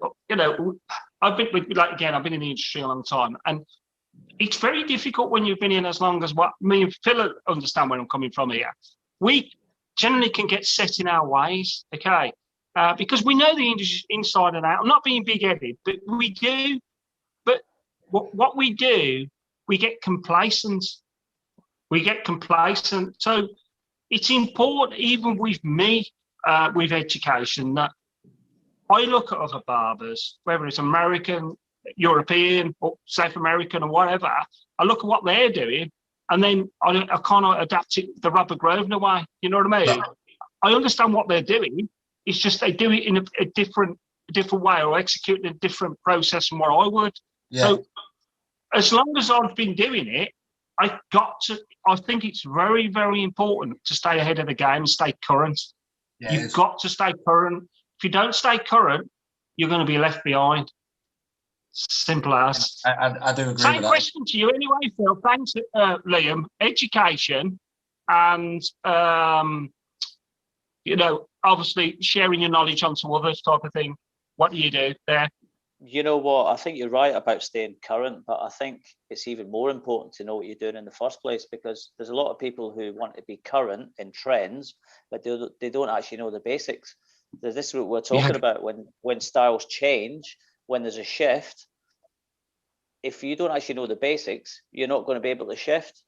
I've been I've been in the industry a long time, and it's very difficult when you've been in as long as what me and Phil understand where I'm coming from here. We generally can get set in our ways, okay? Because we know the industry inside and out. I'm not being big-headed, but we do. But what we do, we get complacent. So it's important, even with me, with education, that I look at other barbers, whether it's American, European, or South American, or whatever. I look at what they're doing, and then I kind of adapt it the Robert Grosvenor way. You know what I mean? I understand what they're doing. It's just they do it in a different way, or execute a different process from what I would. Yeah. So as long as I've been doing it, I think it's very, very important to stay ahead of the game and stay current. Yeah, You've got to stay current. If you don't stay current, you're going to be left behind. Simple as. I do agree with that. Same question to you anyway, Phil. Thanks, Liam. Education and, you know, obviously sharing your knowledge onto others type of thing. What do you do there? You know what? I think you're right about staying current, but I think it's even more important to know what you're doing in the first place, because there's a lot of people who want to be current in trends, but they don't actually know the basics. This is what we're talking about when styles change, when there's a shift. If you don't actually know the basics, you're not going to be able to shift.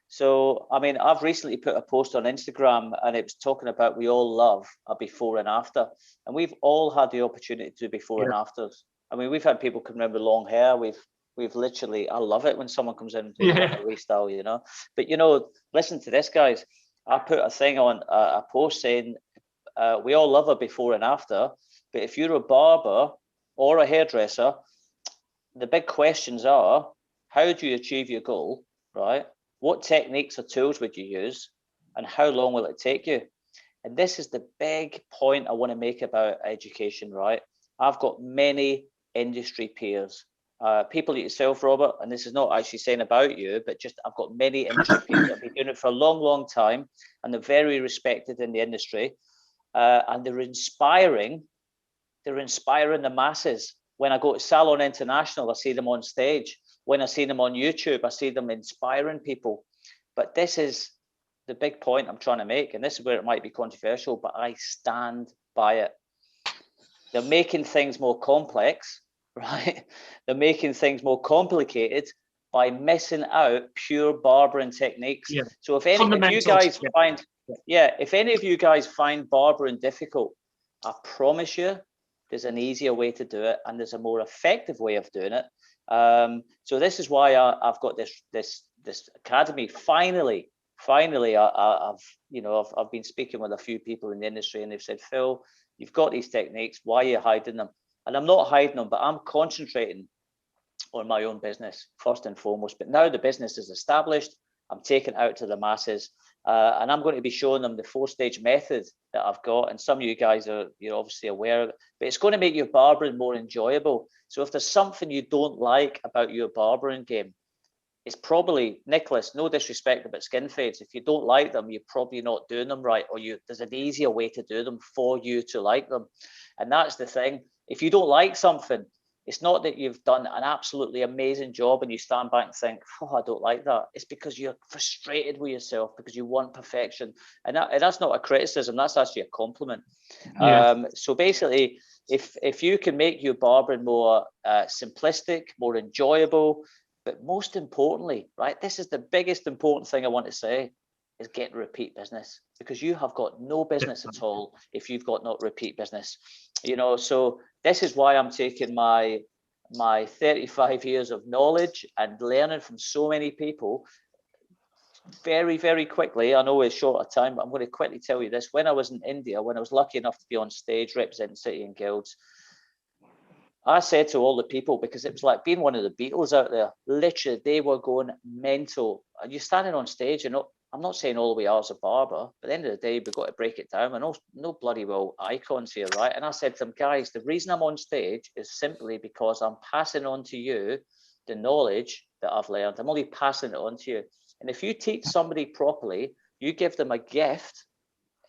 So, I mean, I've recently put a post on Instagram, and it was talking about we all love a before and after. And we've all had the opportunity to do before and afters. I mean, we've had people come in with long hair. We've literally, I love it when someone comes in and does a restyle, you know. But, you know, listen to this, guys. I put a thing on a post saying we all love a before and after. But if you're a barber or a hairdresser, the big questions are, how do you achieve your goal, right? What techniques or tools would you use, and how long will it take you? And this is the big point I want to make about education, right? I've got many industry peers, people like yourself, Robert, and this is not actually saying about you, but just I've got many industry peers that have been doing it for a long, long time, and they're very respected in the industry, and they're inspiring the masses. When I go to Salon International, I see them on stage. When I see them on YouTube, I see them inspiring people. But this is the big point I'm trying to make, and this is where it might be controversial, but I stand by it. They're making things more complex, right? They're making things more complicated by missing out pure barbering techniques. Yeah. So if any of you guys find, if any of you guys find barbering difficult, I promise you there's an easier way to do it, and there's a more effective way of doing it. So this is why I've got this academy. Finally, I've been speaking with a few people in the industry, and they've said, Phil, you've got these techniques. Why are you hiding them? And I'm not hiding them, but I'm concentrating on my own business first and foremost. But now the business is established, I'm taking it out to the masses, and I'm going to be showing them the 4-stage method that I've got. And some of you guys are, you're obviously aware of it, but it's going to make your barbering more enjoyable. So if there's something you don't like about your barbering game, it's probably, Nicholas, no disrespect about skin fades, if you don't like them, you're probably not doing them right, or there's an easier way to do them for you to like them. And that's the thing. If you don't like something, it's not that you've done an absolutely amazing job and you stand back and think, oh, I don't like that. It's because you're frustrated with yourself because you want perfection. And that's not a criticism, that's actually a compliment. Yeah. So basically, if you can make your barbering more simplistic, more enjoyable, but most importantly, right, this is the biggest important thing I want to say, is get repeat business, because you have got no business at all if you've got not repeat business. So this is why I'm taking my 35 years of knowledge and learning from so many people very, very quickly. I know it's short of time, but I'm going to quickly tell you this. When I was in India, when I was lucky enough to be on stage representing City and Guilds, I said to all the people, because it was like being one of the Beatles out there, literally, they were going mental. And you're standing on stage, and I'm not saying all we are as a barber, but at the end of the day, we've got to break it down. We're no bloody well icons here, right? And I said to them, guys, the reason I'm on stage is simply because I'm passing on to you the knowledge that I've learned. I'm only passing it on to you. And if you teach somebody properly, you give them a gift,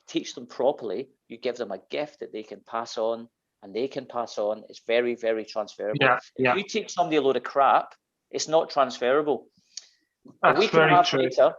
teach them properly, you give them a gift that they can pass on, and they can pass on. It's very, very transferable. If you teach somebody a load of crap, it's not transferable. That's very true. Later.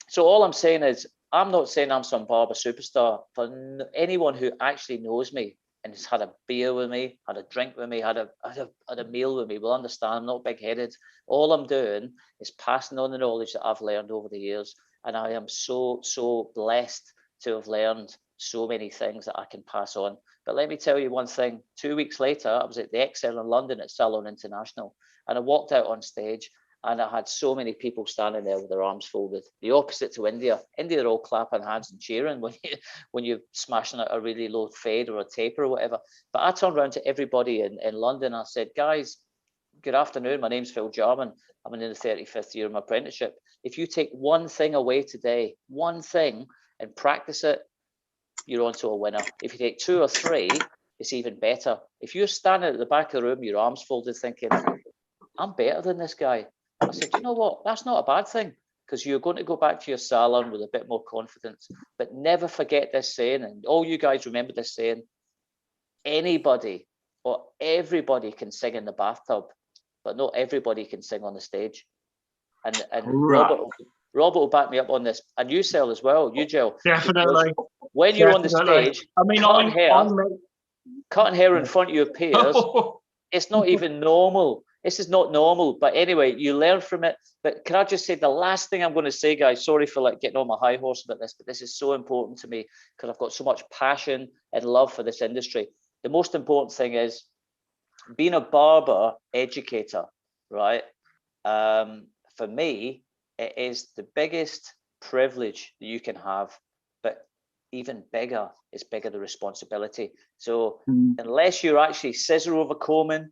So all I'm saying is, I'm not saying I'm some barber superstar. For anyone who actually knows me and has had a beer with me, had a drink with me, had a meal with me, will understand I'm not big-headed. All I'm doing is passing on the knowledge that I've learned over the years. And I am so, so blessed to have learned so many things that I can pass on. But let me tell you one thing. 2 weeks later, I was at the Excel in London at Salon International, and I walked out on stage, and I had so many people standing there with their arms folded. The opposite to India. India are all clapping hands and cheering when you're smashing out a really low fade or a taper or whatever. But I turned around to everybody in London. I said, guys, good afternoon. My name's Phil Jarman. I'm in the 35th year of my apprenticeship. If you take one thing away today, one thing, and practice it, you're onto a winner. If you take 2 or 3, it's even better. If you're standing at the back of the room, your arms folded, thinking, I'm better than this guy, I said, you know what? That's not a bad thing, because you're going to go back to your salon with a bit more confidence. But never forget this saying, and all you guys remember this saying: anybody or everybody can sing in the bathtub, but not everybody can sing on the stage. And right. Robert will back me up on this, and you sell as well, Ugel. Definitely. When you're on the stage, I mean, cutting hair in front of your peers, it's not even normal. This is not normal. But anyway, you learn from it. But can I just say the last thing I'm going to say, guys? Sorry for getting on my high horse about this, but this is so important to me because I've got so much passion and love for this industry. The most important thing is being a barber educator, right? For me, it is the biggest privilege that you can have, but even bigger the responsibility. So unless you're actually scissor over combing,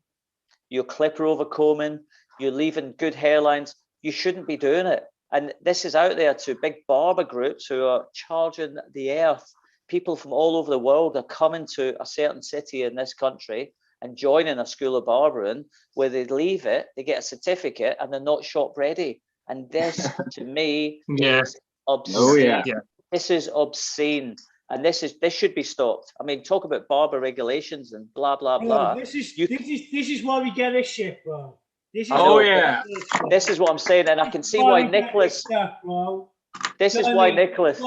you're clipper over combing, you're leaving good hairlines, you shouldn't be doing it. And this is out there to big barber groups who are charging the earth. People from all over the world are coming to a certain city in this country and joining a school of barbering where they leave it, they get a certificate, and they're not shop ready. And this, to me, is obscene. This is obscene. And this should be stopped. I mean, talk about barber regulations and blah blah Bro, blah. this is why we get this shit, bro. This is Oh, yeah. This is what I'm saying, and I can see why Nicholas. This is why Nicholas.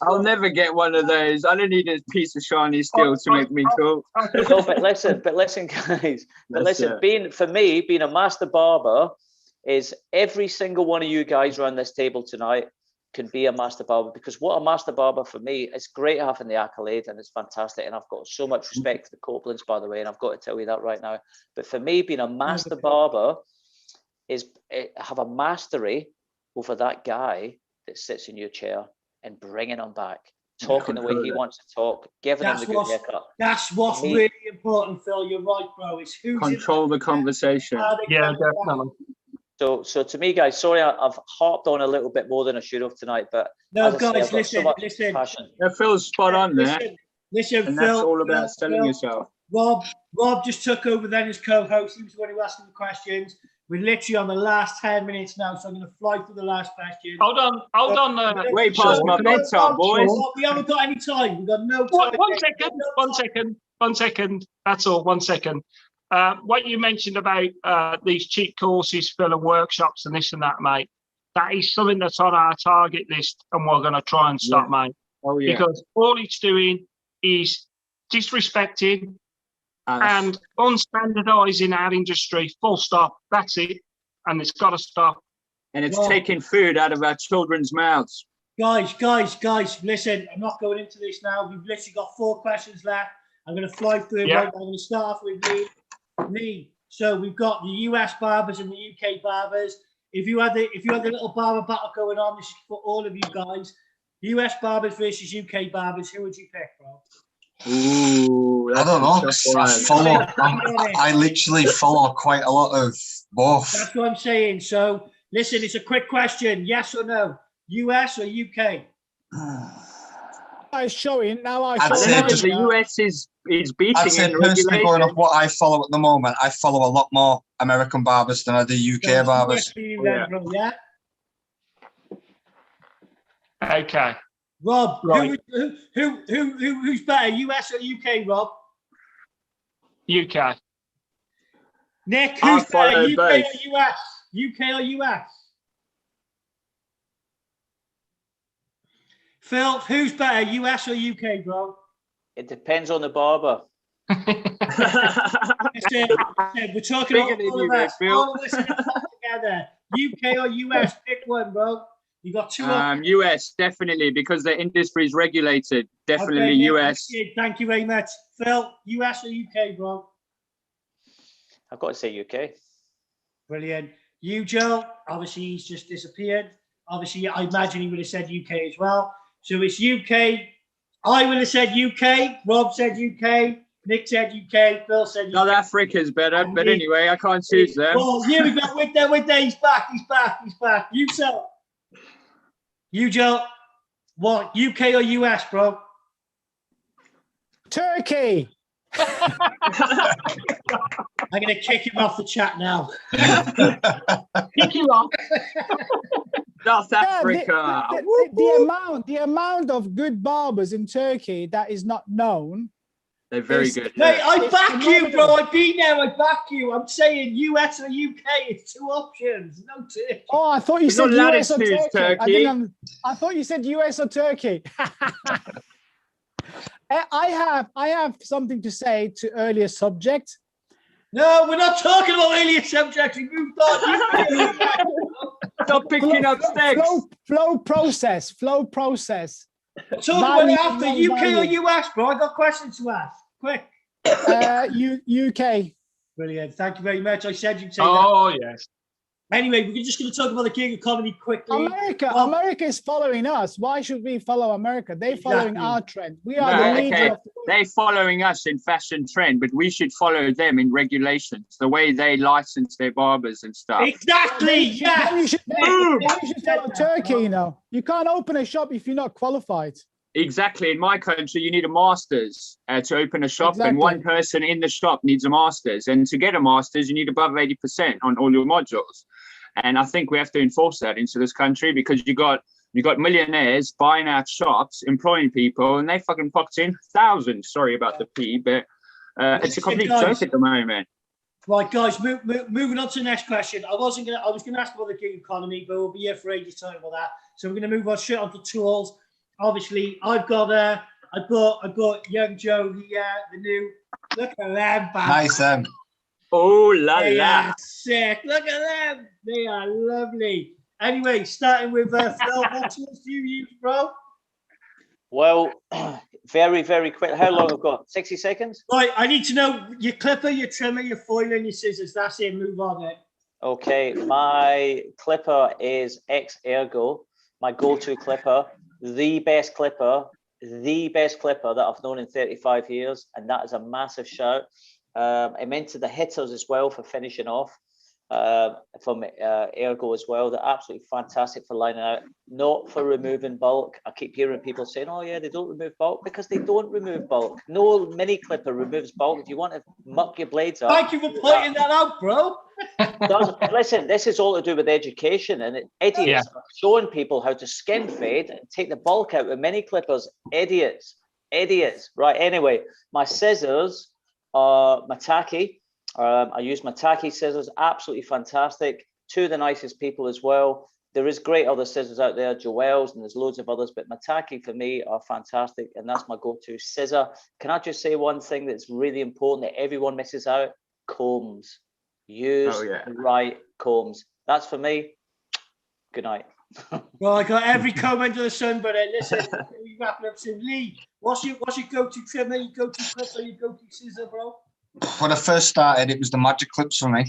I'll never get one of those. I don't need a piece of shiny steel to make me cool. No, but listen, guys. But listen, being a master barber is every single one of you guys around this table tonight can be a master barber, because what a master barber for me, it's great having the accolade and it's fantastic, and I've got so much respect for the Copelands, by the way, and I've got to tell you that right now. But for me, being a master barber is have a mastery over that guy that sits in your chair and bringing him back, talking the way he wants to talk, giving him the good haircut. That's what's really important, Phil. You're right, bro. It's who's control the conversation. Yeah, definitely. So to me, guys, sorry, I've harped on a little bit more than I should have tonight, but no, as I guys, say, listen. Yeah, Phil's spot on there. Listen, and Phil. That's all about selling yourself. Rob just took over then as co-host. He was the one who asked the questions. We're literally on the last 10 minutes now, so I'm going to fly through the last question. Hold on. Way past my bedtime, boys. We haven't got any time. We've got no time. One second. That's all. 1 second. What you mentioned about these cheat courses, Phil, and workshops and this and that, mate, that is something that's on our target list, and we're going to try and stop, mate. Oh, yeah. Because all it's doing is disrespecting and unstandardizing our industry, full stop. That's it. And it's got to stop. And it's taking food out of our children's mouths. Guys, listen, I'm not going into this now. We've literally got 4 questions left. I'm going to fly through it. Right. I'm going to start off with Leigh. So we've got the US barbers and the UK barbers. If you had the little barber battle going on, this is for all of you guys. US barbers versus UK barbers. Who would you pick, bro? Ooh, I don't know. I literally follow quite a lot of both. That's what I'm saying. So listen, it's a quick question. Yes or no? US or UK? I show it now. The US is beating. I'd say personally, going off what I follow at the moment, I follow a lot more American barbers than I do UK barbers. Yeah. Okay. Rob, right. who's better, US or UK, Rob? UK. Nick, who's better, UK or US? UK or US? Phil, who's better, US or UK, bro? it depends on the barber. Listen, we're talking about all of us. All of us together. UK or US? Pick one, bro. You got 2 US, definitely, because the industry is regulated. Definitely okay, US. Thank you very much. Phil, US or UK, bro? I've got to say UK. Brilliant. You, Joe, obviously he's just disappeared. Obviously, I imagine he would have said UK as well. So it's UK. I would have said UK. Rob said UK. Nick said UK. Phil said UK. South Africa's better, but anyway, I can't choose them. Well, here we go. With there. He's back. You, Phil. You, Joe. What, UK or US, bro? Turkey. I'm going to kick him off the chat now. Kick him off. South Africa. The amount of good barbers in Turkey that is not known. They're very good. Mate, I back you, bro. I've been there. I back you. I'm saying US or UK. It's 2 options. No Turkey. Oh, I thought you said US or Turkey. I thought you said US or Turkey. I have something to say to earlier subject. No, we're not talking about earlier subjects. We moved on. Stop picking up sticks. Flow process. Talk about it after. UK or US, bro? I got questions to ask. Quick. UK. Brilliant. Thank you very much. I said you'd say that. Yes. Anyway, we're just going to talk about the gig economy quickly. America is following us. Why should we follow America? They're following our trend. We are the leader of the world. They're following us in fashion trend, but we should follow them in regulations, the way they license their barbers and stuff. Exactly. Yeah. You should follow Turkey, you know. You can't open a shop if you're not qualified. Exactly. In my country, you need a master's to open a shop, and one person in the shop needs a master's. And to get a master's, you need above 80% on all your modules. And I think we have to enforce that into this country, because you got You got millionaires buying out shops, employing people, and they fucking pocket in thousands. Sorry about the P, but it's a complete joke at the moment. Right, guys, moving on to the next question. I was gonna ask about the gig economy, but we'll be here for ages talking about that. So we're gonna move on straight on to tools. Obviously, I got young Joe the new. Look at them, Nice, Oh la they la! are sick. Look at them. They are lovely. Anyway, starting with Phil, what tools do you use, bro? Well, very, very quick. How long have I got? 60 seconds? Right, I need to know your clipper, your trimmer, your foiler, and your scissors. That's it. Move on it. Okay, my clipper is X-Ergo, my go-to clipper, the best clipper that I've known in 35 years, and that is a massive shout. I'm into the hitters as well for finishing off. From Ergo as well. They're absolutely fantastic for lining out, not for removing bulk. I keep hearing people saying, oh yeah, they don't remove bulk, because they don't remove bulk. No mini clipper removes bulk. If you want to muck your blades up. Thank you for pointing that out, bro. Listen, this is all to do with education, and idiots are showing people how to skin fade and take the bulk out with mini clippers. Idiots. Right, anyway, my scissors are Mataki. I use Mataki scissors, absolutely fantastic. Two of the nicest people as well. There is great other scissors out there, Joel's, and there's loads of others, but Mataki for me are fantastic, and that's my go-to scissor. Can I just say one thing that's really important that everyone misses out? Combs. Use the right combs. That's for me. Good night. Well, I got every comb under the sun, but listen, we wrap it up soon. Lee, what's your go-to trimmer, your go-to clipper, your go-to scissor, bro? When I first started, it was the Magic Clips for me,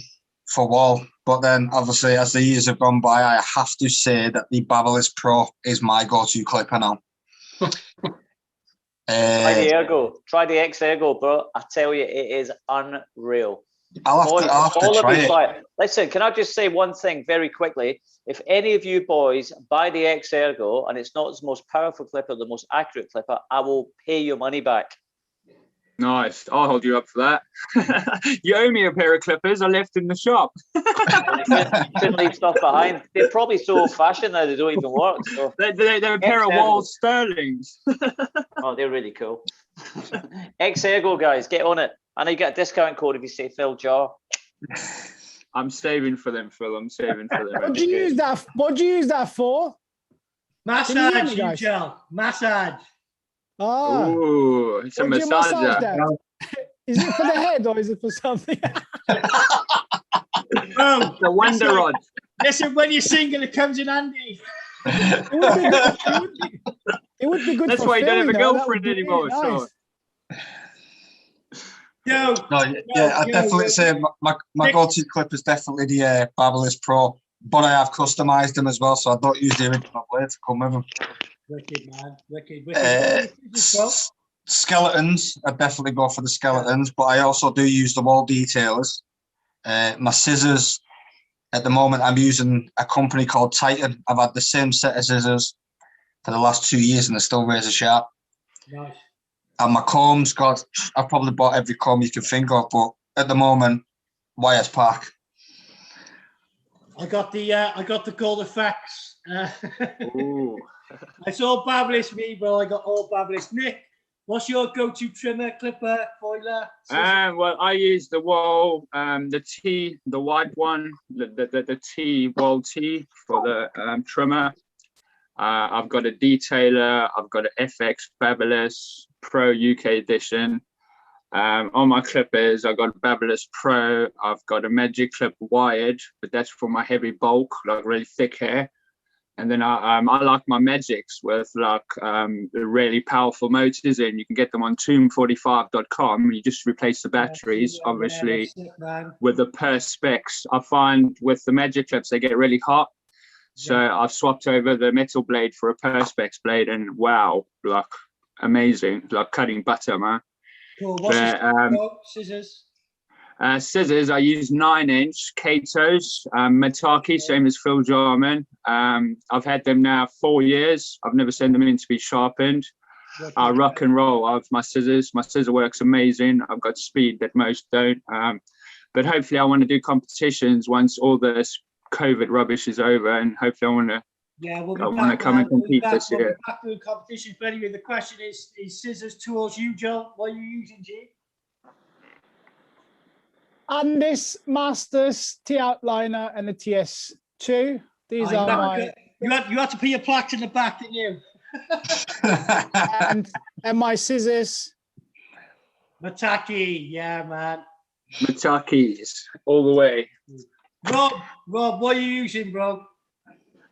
for wall. But then, obviously, as the years have gone by, I have to say that the Babyliss Pro is my go-to clipper now. Try the Ergo. Try the X-Ergo, bro. I tell you, it is unreal. I'll have to try it. Listen, can I just say one thing very quickly? If any of you boys buy the X-Ergo and it's not the most powerful clipper, the most accurate clipper, I will pay your money back. Nice. I'll hold you up for that. You owe me a pair of clippers I left in the shop. Shouldn't leave stuff behind. They're probably so old-fashioned now they don't even work. So. They're a pair of Wall Sterlings. Oh, they're really cool. X-Ergo, guys, get on it. I know you get a discount code if you say Phil Jar. I'm saving for them, Phil. I'm saving for them. What do you use that for? Massage, yucel. Massage. Ah. Ooh, it's a massager. Is it for the head or is it for something? Oh, the wonder rod. Listen, when you're single, it comes in handy. It would be good. That's why you don't have a girlfriend anymore. Nice. So. I'd definitely say my go-to clip is definitely the Babyliss Pro, but I have customized them as well, so I don't use the original blade to come with them. Wicked, man. Wicked. Skeletons, I'd definitely go for the skeletons, but I also do use the wall detailers. My scissors, at the moment, I'm using a company called Titan. I've had the same set of scissors for the last 2 years and they're still razor sharp. Nice. And my combs, God, I've probably bought every comb you can think of, but at the moment, Wires Park. I got the gold effects. Ooh. It's all Babyliss, me, bro. I got all Babyliss. Nick, what's your go-to trimmer, clipper, foiler? Well, I use the wall, the T, the white one, the T, wall T for the trimmer. I've got a detailer. I've got an FX Babyliss Pro UK edition. On my clippers, I've got a Babyliss Pro. I've got a Magic Clip wired, but that's for my heavy bulk, like really thick hair. And then I like my Magics with like really powerful motors in. You can get them on tomb45.com. You just replace the batteries, obviously, with the Perspex. I find with the Magic Clips, they get really hot. So I've swapped over the metal blade for a Perspex blade and wow, like amazing, like cutting butter, man. Cool. What's scissors? Scissors, I use 9-inch Kato's, Mataki, same as Phil Jarman. I've had them now 4 years. I've never sent them in to be sharpened. I rock and roll of my scissors. My scissor works amazing. I've got speed that most don't. But hopefully I want to do competitions once all this COVID rubbish is over, and hopefully I want to Yeah, we'll be I back. want to come and We'll be compete back. this We'll be year. back doing competition. But anyway, the question is scissors, tools, you, Joe? What are you using, G? And this Masters T outliner and the TS2. These Oh, are my you had to put your plaques in the back, didn't you? and my scissors. Mataki, yeah, man. Matakis all the way. Rob, what are you using, bro?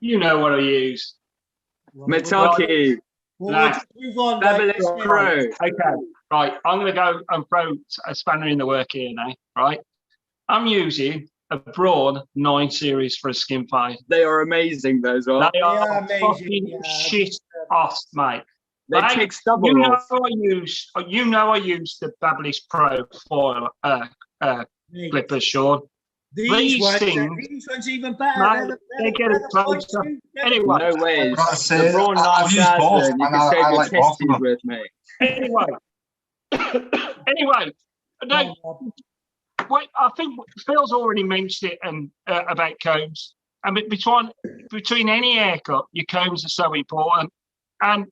You know what I use. Mataki. We'll just move on. Fabulous Right? Pro. Okay, right. I'm going to go and throw a spanner in the work here now. Right. I'm using a Braun 9 series for a skin fight. They are amazing, those are. They are amazing. fucking Yeah. shit off, mate. They Mate, kick stubble you know off. I use the Fabulous Pro foil clippers, Sean. These ones even better. Mate, they get it closer. Anyway, No way. I've got to say, The Braun I've used both, 9000, you and can save I your like both of testes them. with, mate. anyway, no, wait, I think Phil's already mentioned it about combs. I mean, between any haircut, your combs are so important. And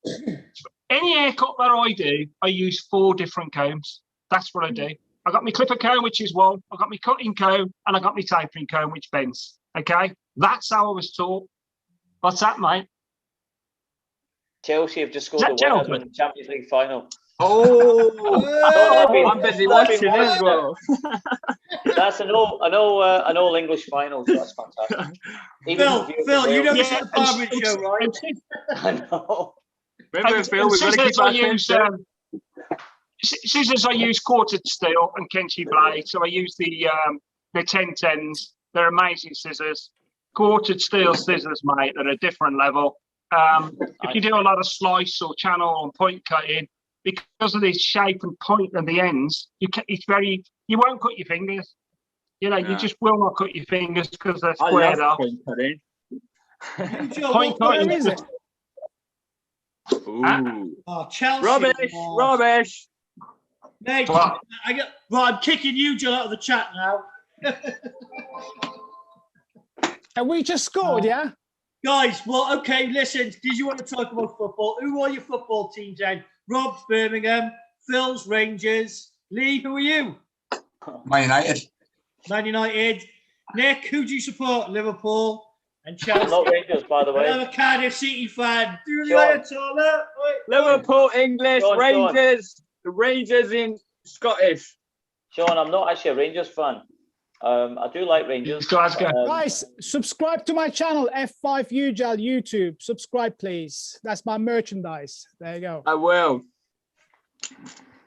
any haircut that I do, I use 4 different combs. That's what I do. I got my clipper comb, which is one. I got my cutting comb, and I got my tapering comb, which bends. Okay, that's how I was taught. What's that, mate? Chelsea have just scored Is the that winner Chelsea? in the Champions League final. Oh, I'm busy watching as well. That's an all English final, so that's fantastic. Phil, you know this is Yeah, a barbering show, right? I know. Remember, Phil, we've got to keep our attention. Scissors I use quartered steel and Kenchi blade, so I use the 1010s. They're amazing scissors. Quartered steel scissors, mate, at a different level. If you do a lot of slice or channel and point cutting, because of the shape and point of the ends, you won't cut your fingers. You know, you just will not cut your fingers because they're squared up. Point cutting. Point cutting Where is it? Ooh. Oh, Chelsea. Rubbish. Mate, I'm kicking you, Joe, out of the chat now. And we just scored, yeah? Guys, well, okay, listen, did you want to talk about football? Who are your football teams then? Rob's Birmingham, Phil's Rangers. Lee, who are you? Man United. Man United. Nick, who do you support? Liverpool and Chelsea. Not Rangers, by the way. I'm a Cardiff City fan. Do the Sean. Ayatollah. Liverpool, English, Sean. Rangers. The Rangers in Scottish. Sean, I'm not actually a Rangers fan. I do like Rangers. Glasgow. Guys, subscribe to my channel, F5 UJAL YouTube. Subscribe, please. That's my merchandise. There you go. I will.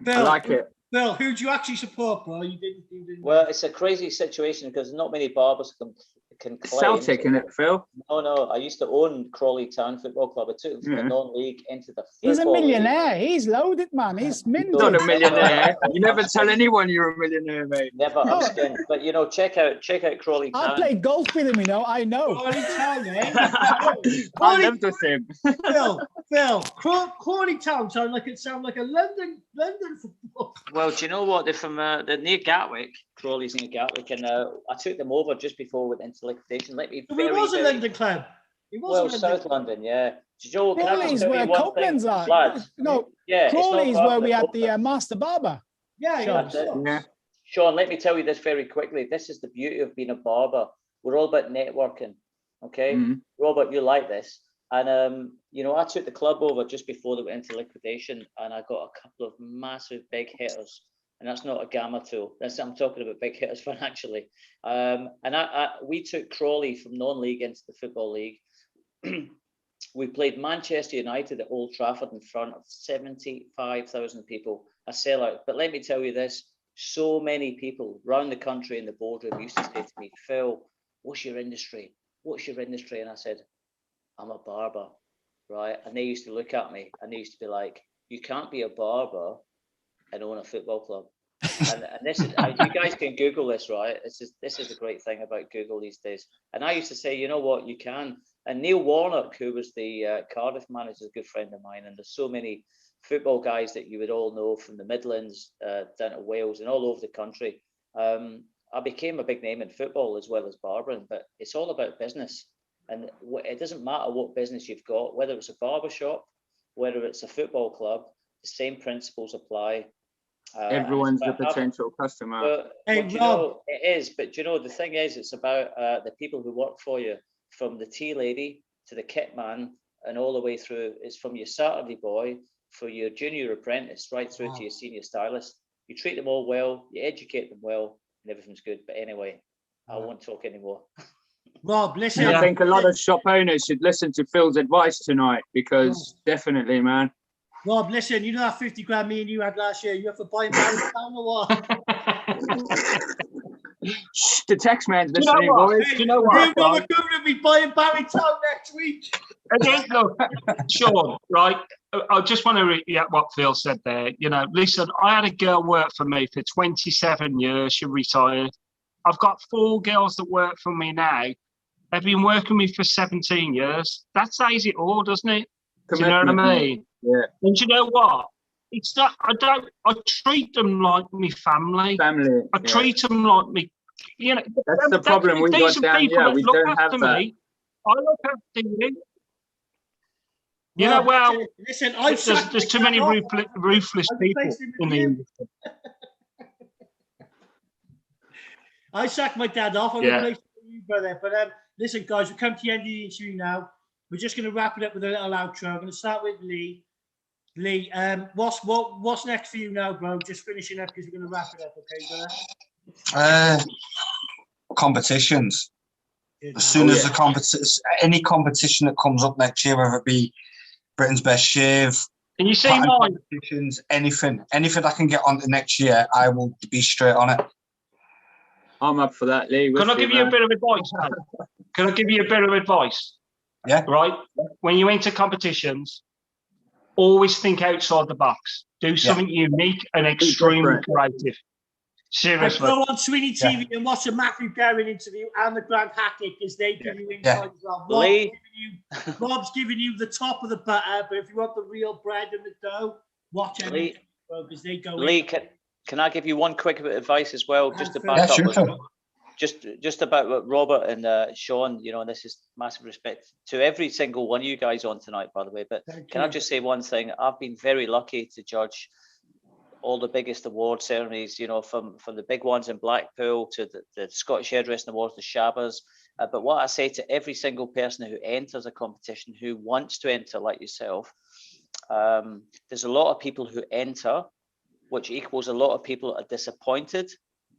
Phil, I like it. Phil, who do you actually support, bro? You didn't. Well, it's a crazy situation because not many barbers can claim. Celtic, in it, Phil. No. I used to own Crawley Town Football Club. I took them from the non-league into the He's a football league. millionaire. He's loaded, man. He's minted. Not a millionaire. You never tell anyone you're a millionaire, mate. Never upskinned. But you know, check out Crawley I Town. play golf with him, you know. I know. Crawley Town, eh? I lived with him. Phil, Crawley Town sound like a London football. Well, do you know what? They're from they're near Gatwick. Crawley's near Gatwick, and I took them over just before we went into liquidation. Let me. He was a London club. He was Well, a London South club. London, yeah. Joe, can I just Crawley's tell where you one Copeland's thing, are. lads? No, Yeah, it's not Crawley's far where from we had Copeland. the Master Barber. Yeah, That's it. Yeah. Sean, let me tell you this very quickly. This is the beauty of being a barber. We're all about networking, okay? Mhm. Robert, you like this. And, you know, I took the club over just before they went into liquidation, and I got a couple of massive big hitters. And that's not a gamma tool. I'm talking about big hitters financially. And we took Crawley from non-league into the Football League. We played Manchester United at Old Trafford in front of 75,000 people, a sellout. But let me tell you this, so many people around the country in the boardroom used to say to me, Phil, what's your industry? What's your industry? And I said, I'm a barber, right? And they used to look at me and they used to be like, you can't be a barber and own a football club. And this is, you guys can Google this, right? This is the great thing about Google these days. And I used to say, you know what, you can. And Neil Warnock, who was the Cardiff manager, is a good friend of mine. And there's so many football guys that you would all know from the Midlands down to Wales and all over the country. I became a big name in football as well as barbering, but it's all about business. And it doesn't matter what business you've got, whether it's a barber shop, whether it's a football club, the same principles apply. Everyone's a potential customer. But you know, it is. But you know, the thing is, it's about the people who work for you, from the tea lady to the kit man, and all the way through. It's from your Saturday boy, for your junior apprentice, right through to your senior stylist. You treat them all well, you educate them well, and everything's good. But anyway, I won't talk anymore. Rob, listen. I think a lot of shop owners should listen to Phil's advice tonight, because definitely, man. Rob, listen, you know that 50 grand me and you had last year, you have to buy him down or what? The tax man's listening, boys. Do you know what? We're going to be buying Barrytown next week. Again, look, Sean, right? I just want to react what Phil said there. You know, listen, I had a girl work for me for 27 years. She retired. I've got 4 girls that work for me now. They've been working with me for 17 years. That says it all, doesn't it? Do you know what I mean? Yeah. And you know what? It's not. I treat them like me family. I treat them like me. You know, that's the problem we got down here. We don't have that. Me, I look after you. You know, well, listen, there's too many ruthless people in the industry. I sacked my dad off. I'm replacing you, brother. But listen, guys, we come to the end of the interview now. We're just going to wrap it up with a little outro. I'm going to start with Leigh. Leigh, what's next for you now, bro? Just finishing up because we're going to wrap it up, okay, brother? Competitions. As soon as any competition that comes up next year, whether it be Britain's Best Shave, can you see mine? Competitions, anything I can get on to next year, I will be straight on it. I'm up for that, Leigh. Can I give you a bit of advice? Can I give you a bit of advice? Yeah. Right? When you enter competitions, always think outside the box. Do something unique and extremely creative. Seriously. Go on SweeneyTV and watch the Matthew Garrin interview and the Grant Hackett, because they give you insight as well. Rob's giving you the top of the butter, but if you want the real bread and the dough, watch everything, because they go Leigh, can I give you one quick bit of advice as well, just to back up? Just about what Robert and Sean, you know, and this is massive respect to every single one of you guys on tonight, by the way. But can I just say one thing? I've been very lucky to judge all the biggest award ceremonies, you know, from the big ones in Blackpool to the Scottish Hairdressing Awards, the Shabbas. But what I say to every single person who enters a competition, who wants to enter like yourself, there's a lot of people who enter, which equals a lot of people are disappointed.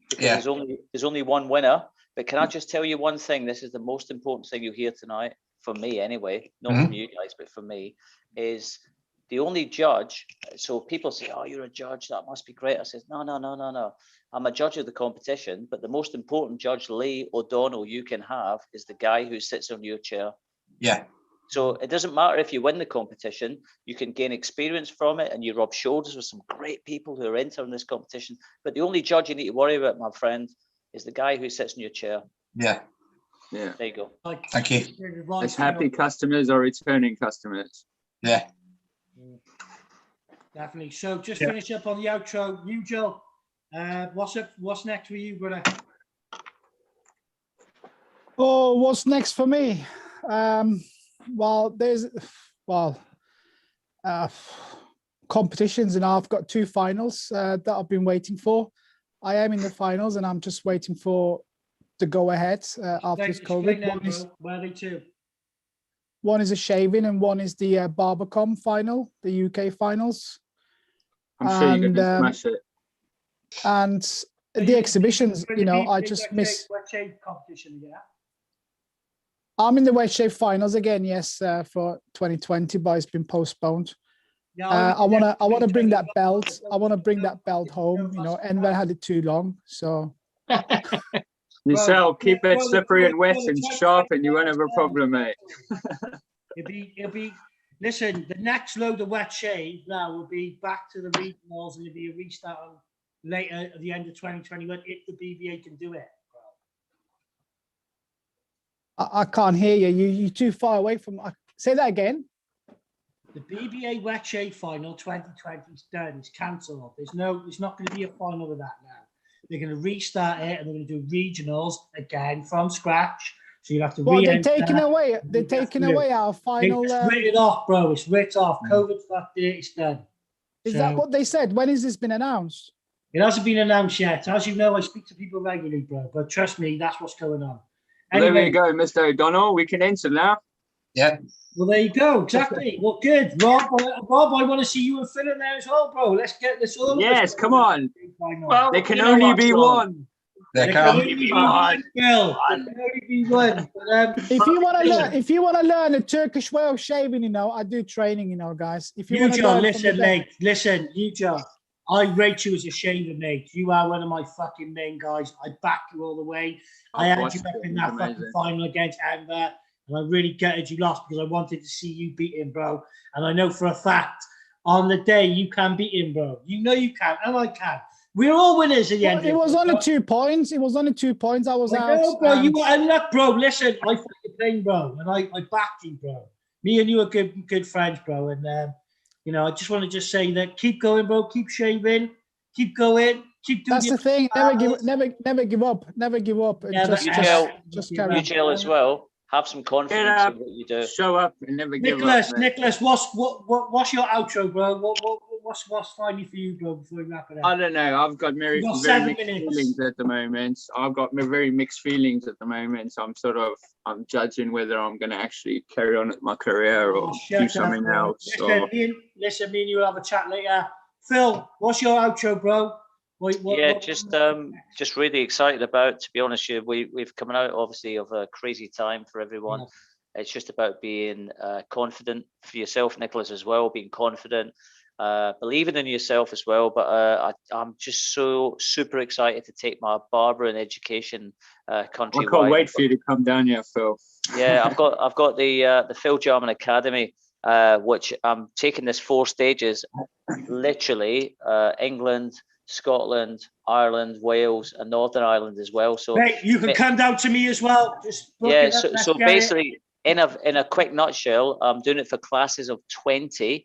Because there's only one winner. But can I just tell you one thing? This is the most important thing you hear tonight, for me anyway, not from you guys, but for me, is the only judge. So people say, oh, you're a judge, that must be great. I says, no. I'm a judge of the competition, but the most important judge, Leigh O'Donnell, you can have is the guy who sits on your chair. Yeah. So it doesn't matter if you win the competition, you can gain experience from it and you rub shoulders with some great people who are entering this competition. But the only judge you need to worry about, my friend, is the guy who sits in your chair. Yeah. There you go. Thank you. As happy customers or returning customers. Yeah. Definitely. So just finish up on the outro. You, Joe, what's next for you, brother? Oh, what's next for me? There's competitions, and I've got 2 finals that I've been waiting for. I am in the finals, and I'm just waiting for the go ahead after this COVID. Where are they 2? One is a shaving, and one is the Barbercom final, the UK finals. I'm sure you're going to smash it. And the exhibitions, you know, I just miss. Wet shave competition, yeah. I'm in the wet shave finals again, yes, for 2020, but it's been postponed. Yeah, I want to bring that belt. I want to bring that belt home. You know, Enver had it too long, so. Yucel, keep it slippery and wet and sharp, and you won't have a problem, mate. It'll be. Listen, the next load of wet shave now will be back to the regionals, and it'll be a restart later at the end of 2021 if the BBA can do it. I can't hear you. You're too far away from. Say that again. The BBA Wet Shave Final 2020 is done. It's cancelled. It's not going to be a final of that now. They're going to restart it, and they're going to do regionals again from scratch. So you have to Well, they're re-enter. taking away. They're taking away our final. It's written off, bro. It's written off. COVID fucked it. It's done. Is that So- what they said? When has this been announced? It hasn't been announced yet. As you know, I speak to people regularly, bro. But trust me, that's what's going on. Well, there we Anyway, go, Mr. O'Donnell. We can enter now. Yeah. well, there you go. Exactly. Well, good. Rob, I want to see you and Phil in there as well, bro. Let's get this all. Yes, come on. Well, There can you know only what, be John? one. There There can can. only be one, Phil. There can only be one. But, If you want to learn, if you want to learn a Turkish way of shaving, you know, I do training, you know, guys. If you you, want to John, learn from the listen, best- mate. Listen, you, John. I rate you as a shaver, mate. You are one of my fucking main guys. I back you all the way. I had you up in that fucking Amazing. final against Amber, and I really gutted you lost because I wanted to see you beat him, bro. And I know for a fact on the day you can beat him, bro. You know you can, and I can. We're all winners at the end. Well, it was only 2 points. It was only 2 points. I was I out. know, bro. and- You were, and look, bro. Listen, I fought your pain, bro, and I backed you, bro. Me and you are good friends, bro. And you know, I just want to just say that keep going, bro. Keep shaving. Keep going. Keep doing. That's the thing. Never give up. Never give up. And Yeah, just, but- just carry on. You gel as well. Have some confidence up. in what you do. Show up and never give Nicholas, up. mate. Nicholas, what's your outro, bro? What's finally for you, bro? Before we wrap it I up. don't know. I've got very, You've got very 7 mixed minutes. feelings at the moment. I've got very mixed feelings at the moment. So I'm judging whether I'm going to actually carry on with my career or Shut do up, something bro. else. Listen, me and you will have a chat later. Phil, what's your outro, bro? Just really excited about. To be honest, with you, we've come out obviously of a crazy time for everyone. Yeah. It's just about being confident for yourself, Nicholas, as well. Being confident, believing in yourself as well. But I'm just so super excited to take my barbering education countrywide. I can't wait for you to come down here, Phil. Yeah, I've got the Phil Jarman Academy, which I'm taking this 4 stages, literally England, Scotland, Ireland, Wales, and Northern Ireland as well. So Mate, you can come down to me as well. Just book yeah, it up, let's so get it. basically, in a quick nutshell, I'm doing it for classes of 20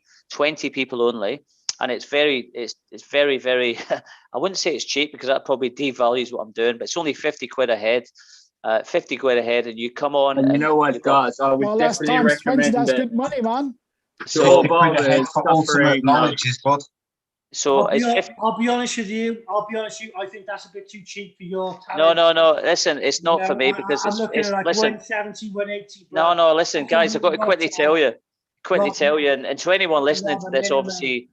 people only, and it's very very I wouldn't say it's cheap because that probably devalues what I'm doing, but it's only 50 quid a head. 50 quid a head, and you come on. And you know what, guys? I would Well, last definitely time 20, recommend that's it. good money, man. To all For barbers ultimate suffering. knowledge is good. So it's 50. I'll be honest with you. I think that's a bit too cheap for your talent. No. Listen, it's not You for know, me because I'm looking it's at like listen. 170, 180. bro. No. Listen, guys, I've got to Rob, quickly tell you, Rob, and to anyone listening to Rob, this, minimum. obviously,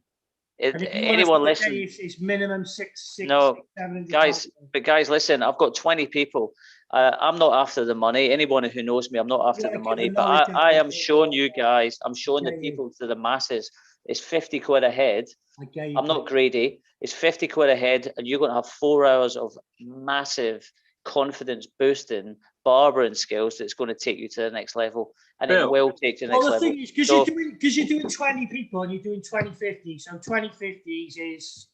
And if you want anyone us to pay, listening. it's minimum six, No, 700 guys, pounds. but guys, listen, I've got 20 people. I'm not after the money. Anyone who knows me, I'm not after Yeah, the give money. the But knowledge I out am there. showing you guys, I'm showing the Yeah, yeah. people, to the masses, it's 50 quid a head. I get you, I'm not greedy. It's 50 quid a head, and you're going to have 4 hours of massive confidence boosting barbering skills that's going to take you to the next level. And it Bill. will take you to the Well, next the level. thing is, because So- you're doing 20 people and you're doing 2050, so 2050s is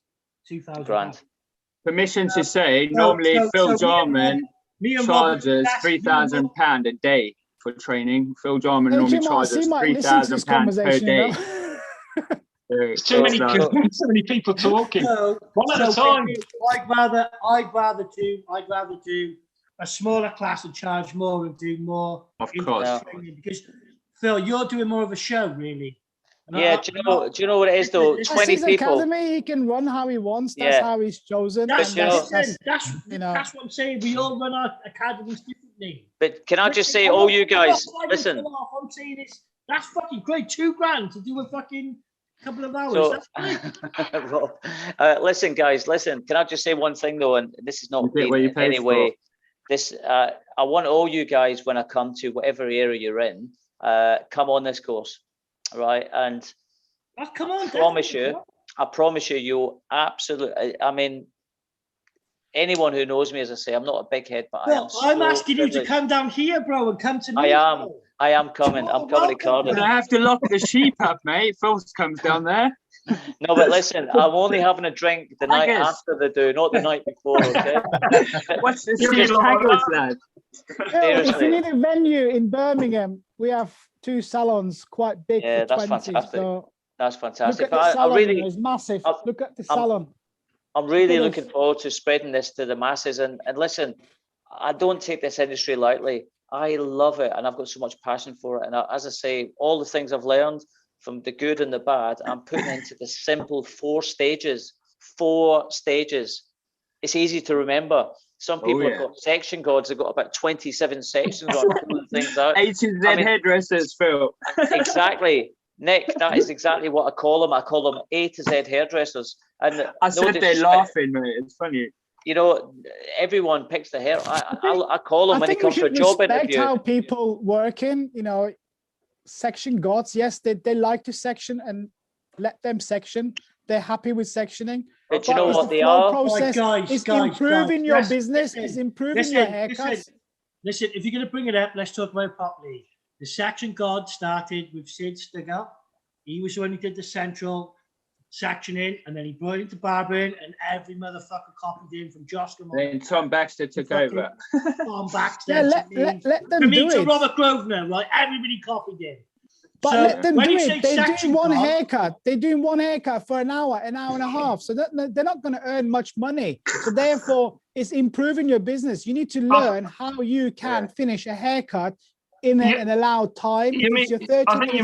2,000 Grand. pounds. Permission to say, normally Phil Jarman Me and Rob, charges that's- £3,000 a day for training. Phil Jarman Hey, normally Jim, charges he might listen to this £3,000 per conversation, you day. know. There's too many people talking. So, One at a time. I'd rather do a smaller class and charge more and do more. Of in- course. training, because Phil, you're doing more of a show, really. And Yeah, do you know what it is though? This is 20 his people. academy. He can run how he wants. That's Yeah. how he's chosen. That's, and you know- that's you know. what I'm saying. We all run our academies differently. But can I just say, I'm all not- you I'm guys, not listen. I'm saying that's fucking great. £2,000 to do a fucking couple of hours. So, That's great. well, listen, guys, listen. Can I just say one thing though? And this is not You get being what you in pay any for. way. This, I want all you guys, when I come to whatever area you're in, come on this course, right? And Oh, come on, I promise you, you'll absolutely. I mean, anyone who knows me, as I say, I'm not a big head, but Well, I'm so asking you to privileged. come down here, bro, and come to me. I am. bro. I am coming. I'm coming to welcome, Cardiff. I have to lock the sheep up, mate. Phil comes down there. No, but listen, I'm only having a drink the night Haggis. after they do, not the night before. Okay. What's this? Give me Sheep a lot of haggis, that. lad. Phil, if Seriously. you need a venue in Birmingham, we have 2 salons, quite big Yeah, for that's 20. fantastic. So That's look fantastic. at the But salon. I really, it's massive. Look at the I'm- salon. I'm really Look at looking forward to spreading this to the masses. And listen, I don't take this industry lightly. I love it, and I've got so much passion for it. And as I say, all the things I've learned, from the good and the bad, I'm putting into the simple 4 stages. 4 stages. It's easy to remember. Some people have got section guards. They've got about 27 sections on pulling things out. A to Z hairdressers, Phil. Exactly. Nick, that is exactly what I call them. I call them A to Z hairdressers. And I said they're laughing, mate. It's funny. You know, everyone picks the hair. I call them when it comes to a job interview. How people working, you know, section guards, yes, they like to section, and let them section. They're happy with sectioning. But you know what they are? Process is improving your business, is improving your haircuts. Listen, if you're going to bring it up, let's talk about it properly. The section guard started with Sid Stigger. He was the one who did the central sectioning, and then he brought it into barbering, and every motherfucker copied him from Josh. Then Tom Baxter took over. Tom Baxter. Yeah, let them do it. Robert Grosvenor, right? Everybody copied him. But so let them do it. They're doing one guard, haircut. They're doing one haircut for an hour and a half. So they're not going to earn much money. So therefore, it's improving your business. You need to learn how you can finish a haircut in an allowed time. I think you're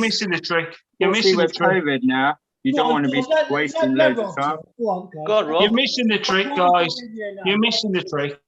missing the trick. You're missing the trick. COVID now. You don't want to be wasting loads of time. You're missing the trick, guys. You're missing the trick.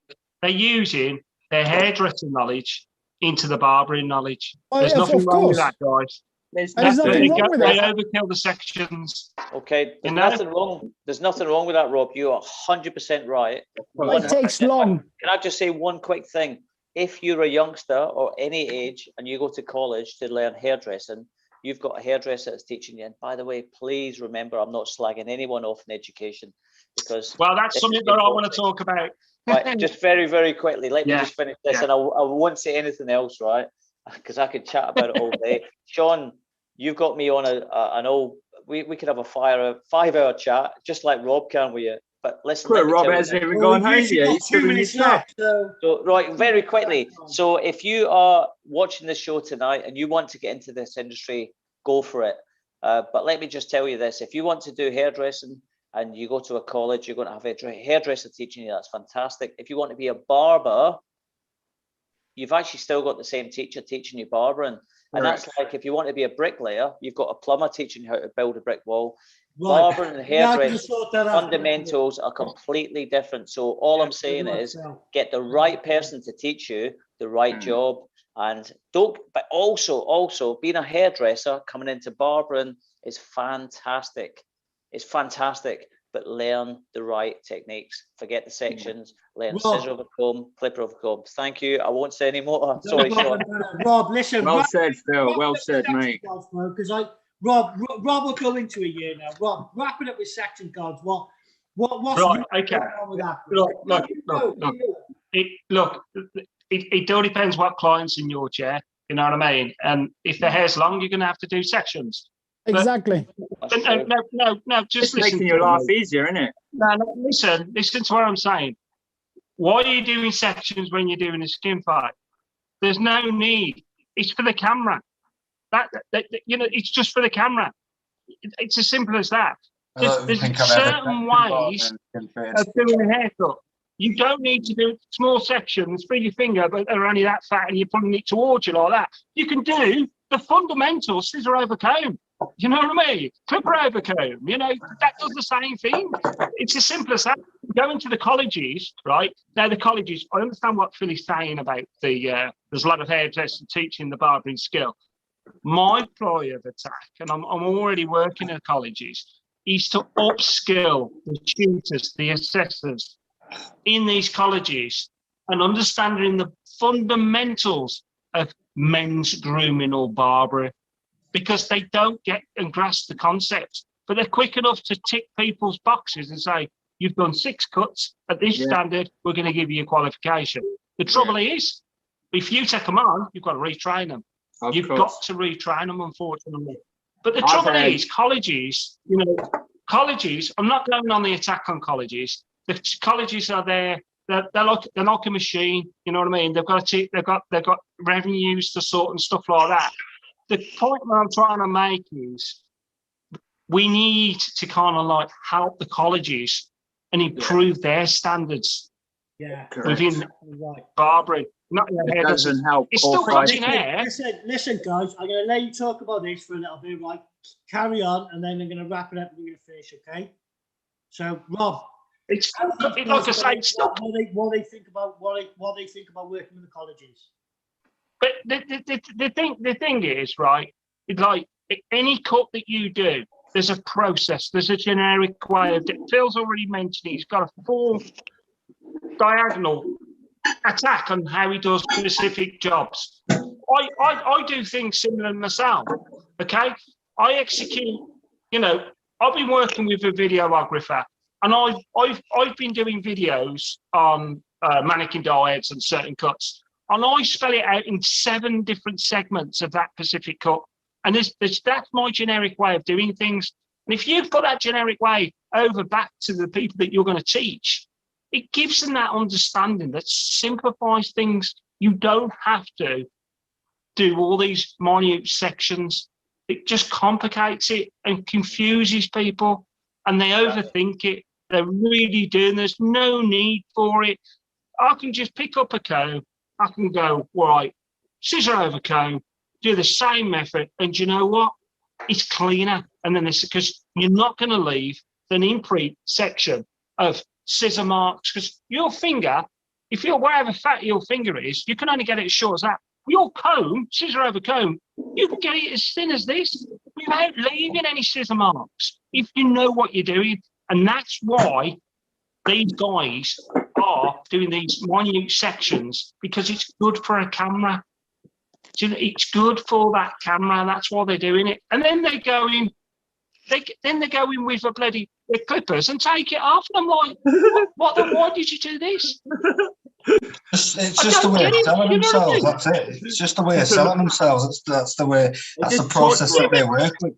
They're using their hairdressing knowledge into the barbering knowledge. There's nothing wrong with that, guys. There's nothing wrong with they that. overkill the sections. Okay, there's nothing wrong. There's nothing wrong with that, Rob. You are 100% right. It takes long. Can I just say one quick thing? If you're a youngster or any age and you go to college to learn hairdressing, you've got a hairdresser that's teaching you. And by the way, please remember, I'm not slagging anyone off in education, because that's something that I want to talk about. Right, just very, very quickly. Let me just finish this, and I won't say anything else, right? Because I could chat about it all day. Sean, you've got me on an old. We could have a 5-hour chat, just like Rob can with you. But listen, Rob hasn't even gone home yet. He's 2 minutes left. So, right, very quickly. So, if you are watching the show tonight and you want to get into this industry, go for it. But let me just tell you this: if you want to do hairdressing and you go to a college, you're going to have a hairdresser teaching you. That's fantastic. If you want to be a barber, you've actually still got the same teacher teaching you barbering. And that's like, if you want to be a bricklayer, you've got a plumber teaching you how to build a brick wall. Right. Barbering and hairdressing fundamentals are completely different. So all I'm saying is get the right person to teach you the right job, and don't. But also being a hairdresser coming into barbering is fantastic. It's fantastic, but learn the right techniques. Forget the sections. Learn scissor over comb, clipper over comb. Thank you. I won't say any more. Sorry, Sean. Rob, listen. Well said, Phil. Well said, mate. Because Rob will go into a year now. Rob, wrapping up with section guards. What's right? Okay. With that? Look. It all depends what client's in your chair. You know what I mean? And if the hair's long, you're going to have to do sections. Exactly. No. Just listen. Making your life easier, isn't it? No. Listen to what I'm saying. Why are you doing sections when you're doing a skin fight? There's no need. It's for the camera. That it's just for the camera. It's as simple as that. There's certain ways of doing a haircut. You don't need to do small sections for your finger, but they're only that fat, and you're putting it towards you like that. You can do the fundamental scissor over comb. You know what I mean? Clipper over comb. You know, that does the same thing. It's as simple as that. Going to the colleges, right? Now, the colleges, I understand what Phil is saying about there's a lot of hairdressers teaching the barbering skill. My ploy of attack, and I'm already working at colleges, is to upskill the tutors, the assessors in these colleges, and understanding the fundamentals of men's grooming or barbering, because they don't get and grasp the concept, but they're quick enough to tick people's boxes and say, you've done 6 cuts at this standard, we're going to give you a qualification. The trouble is, if you take them on, you've got to retrain them. You've got to retrain them, unfortunately. But the trouble is, colleges, I'm not going on the attack on colleges. The colleges are there. They're like a machine. You know what I mean? They've got revenues to sort and stuff like that. The point that I'm trying to make is we need to kind of like help the colleges and improve their standards. Yeah. within Right. barbering. Not your It hair doesn't help. It's still all five- cutting hair. Listen, guys, I'm going to let you talk about this for a little bit, right? Carry on, and then I'm going to wrap it up and we're going to finish, okay? So, Rob, It's like I say, it's still. what they think about working in the colleges. But the thing is, right? It's like any cut that you do, there's a process. There's a generic way of it. Phil's already mentioned it. He's got a full diagonal attack on how he does specific jobs. I do things similar myself. Okay, I execute. You know, I've been working with a videographer, and I've been doing videos on mannequin diets and certain cuts, and I spell it out in 7 different segments of that specific cut. And that's my generic way of doing things. And if you put that generic way over back to the people that you're going to teach, it gives them that understanding that simplifies things. You don't have to do all these minute sections. It just complicates it and confuses people, and they overthink it. They really do. And there's no need for it. I can just pick up a comb. I can go, right, scissor over comb, do the same method, and you know what? It's cleaner. And then it's because you're not going to leave an imprint section of scissor marks, because your finger, if you're wherever fat your finger is, you can only get it as short as that. Your comb, scissor over comb, you can get it as thin as this without leaving any scissor marks if you know what you're doing. And that's why these guys are doing these minute sections, because it's good for a camera. It's good for that camera. That's why they're doing it. And then they go in. They go in with a bloody clippers and take it off. And I'm like, why did you do this? It's just the way of selling themselves. That's it. It's just the way of selling themselves. That's the way. That's the process that they work with.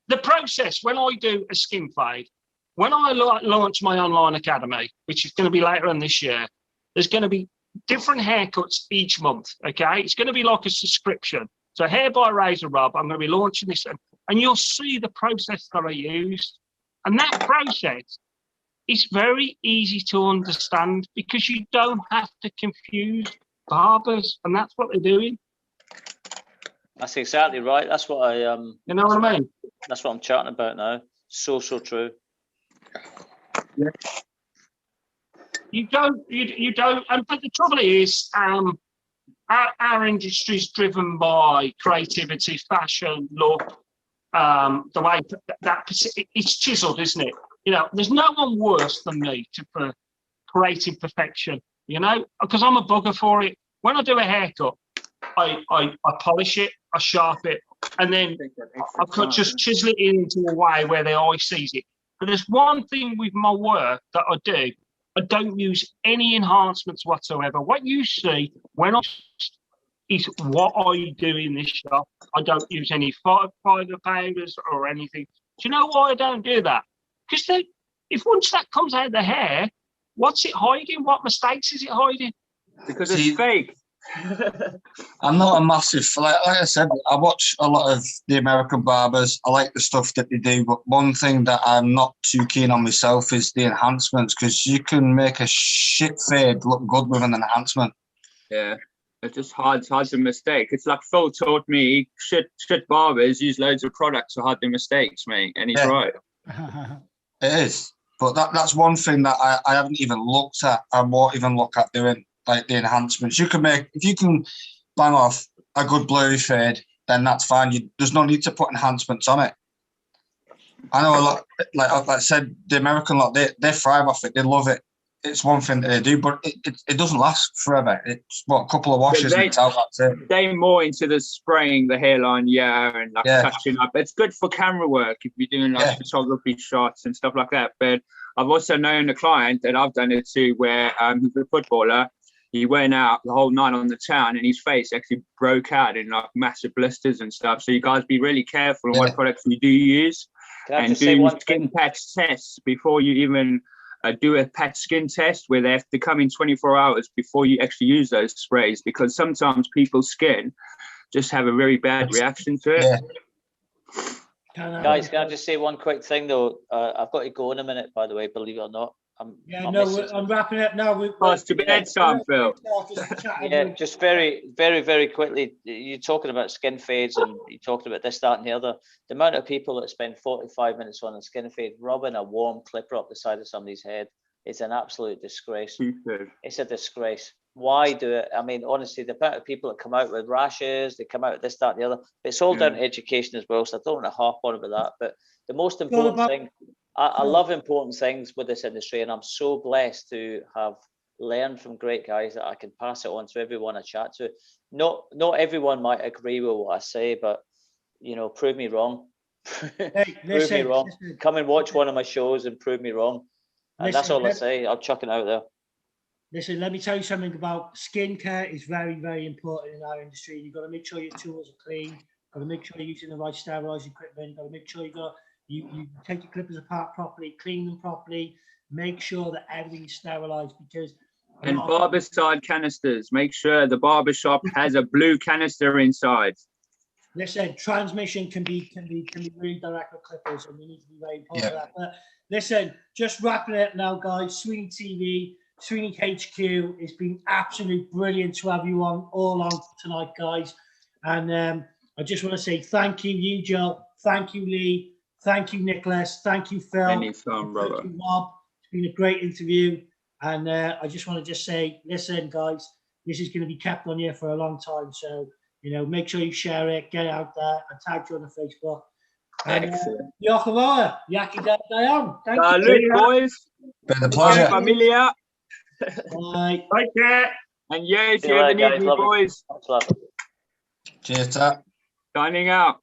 The process when I do a skin fade, when I launch my online academy, which is going to be later on this year, there's going to be different haircuts each month. Okay, it's going to be like a subscription. So Hair by Razor Rob, I'm going to be launching this, and you'll see the process that I use, and that process is very easy to understand because you don't have to confuse barbers, and that's what they're doing. That's exactly right. That's what I You know what I mean? That's what I'm chatting about now. So true. Yeah. You don't, but the trouble is, our industry is driven by creativity, fashion, look, the way that it's chiseled, isn't it? You know, there's no one worse than me for creating perfection, you know, because I'm a bugger for it. When I do a haircut, I polish it, I sharpen it, and then I could just chisel it into a way where the eye sees it. But there's one thing with my work that I do. I don't use any enhancements whatsoever. What you see when I is what I do in this shop. I don't use any fiber powders or anything. Do you know why I don't do that? Because if once that comes out of the hair, what's it hiding? What mistakes is it hiding? Because it's fake. I'm not a massive, like I said, I watch a lot of the American barbers. I like the stuff that they do, but one thing that I'm not too keen on myself is the enhancements, because you can make a shit fade look good with an enhancement. Yeah, it's just hard to mistake. It's like Phil taught me, shit barbers use loads of products to hide their mistakes, mate, and he's right. It is, but that's one thing that I haven't even looked at. I won't even look at doing, like the enhancements. You can make, if you can bang off a good blurry fade, then that's fine. There's no need to put enhancements on it. I know a lot, like I said, the American lot, they thrive off it. They love it. It's one thing that they do, but it doesn't last forever. It's what, a couple of washes and it's out. That's it. They're more into the spraying the hairline, and like touching up. It's good for camera work if you're doing like photography shots and stuff like that. But I've also known a client, and I've done it too, where he's a footballer. He went out the whole night on the town and his face actually broke out in like massive blisters and stuff. So you guys be really careful on what products you do use, and do skin patch tests before you even do a patch skin test, where they have to come in 24 hours before you actually use those sprays, because sometimes people's skin just have a very bad reaction to it. Guys, can I just say one quick thing though? I've got to go in a minute, by the way, believe it or not. I'm wrapping up now. It's to bedtime, Phil. Yeah, just very quickly. You're talking about skin fades, and you talked about this, that, and the other. The amount of people that spend 45 minutes on a skin fade, rubbing a warm clipper up the side of somebody's head, is an absolute disgrace. It's a disgrace. Why do it? I mean, honestly, the amount of people that come out with rashes, they come out with this, that, and the other. But it's all down to education as well. So I don't want to harp on about that. But the most important thing, I love important things with this industry, and I'm so blessed to have learned from great guys that I can pass it on to everyone I chat to. Not everyone might agree with what I say, but prove me wrong. Prove me wrong. Come and watch one of my shows and prove me wrong. And that's all I say. I'll chuck it out there. Listen, let me tell you something about skincare. Is very, very important in our industry. You've got to make sure your tools are clean. You've got to make sure you're using the right sterilizing equipment. You've got to make sure you take your clippers apart properly, clean them properly, make sure that everything's sterilized, because and barbicide canisters. Make sure the barber shop has a blue canister inside. Listen, transmission can be really direct with clippers, and we need to be very important of that. But listen, just wrapping it up now, guys. SweeneyTV, Sweeney HQ. It's been absolutely brilliant to have you all on tonight, guys. And I just want to say thank you, Joe. Thank you, Lee. Thank you, Nicholas. Thank you, Phil. Anytime, brother. Thank you, Rob. It's been a great interview. And I just want to say, listen, guys, this is going to be kept on here for a long time. So, make sure you share it, get it out there. I tagged you on the Facebook. Excellent. Yokohama, Yaki Dayan. Thank you. Salute, boys. Been a pleasure. Familia. Bye. Take care. And yeah, if you ever need me, boys. Much love. Cheers, Tat. Signing out.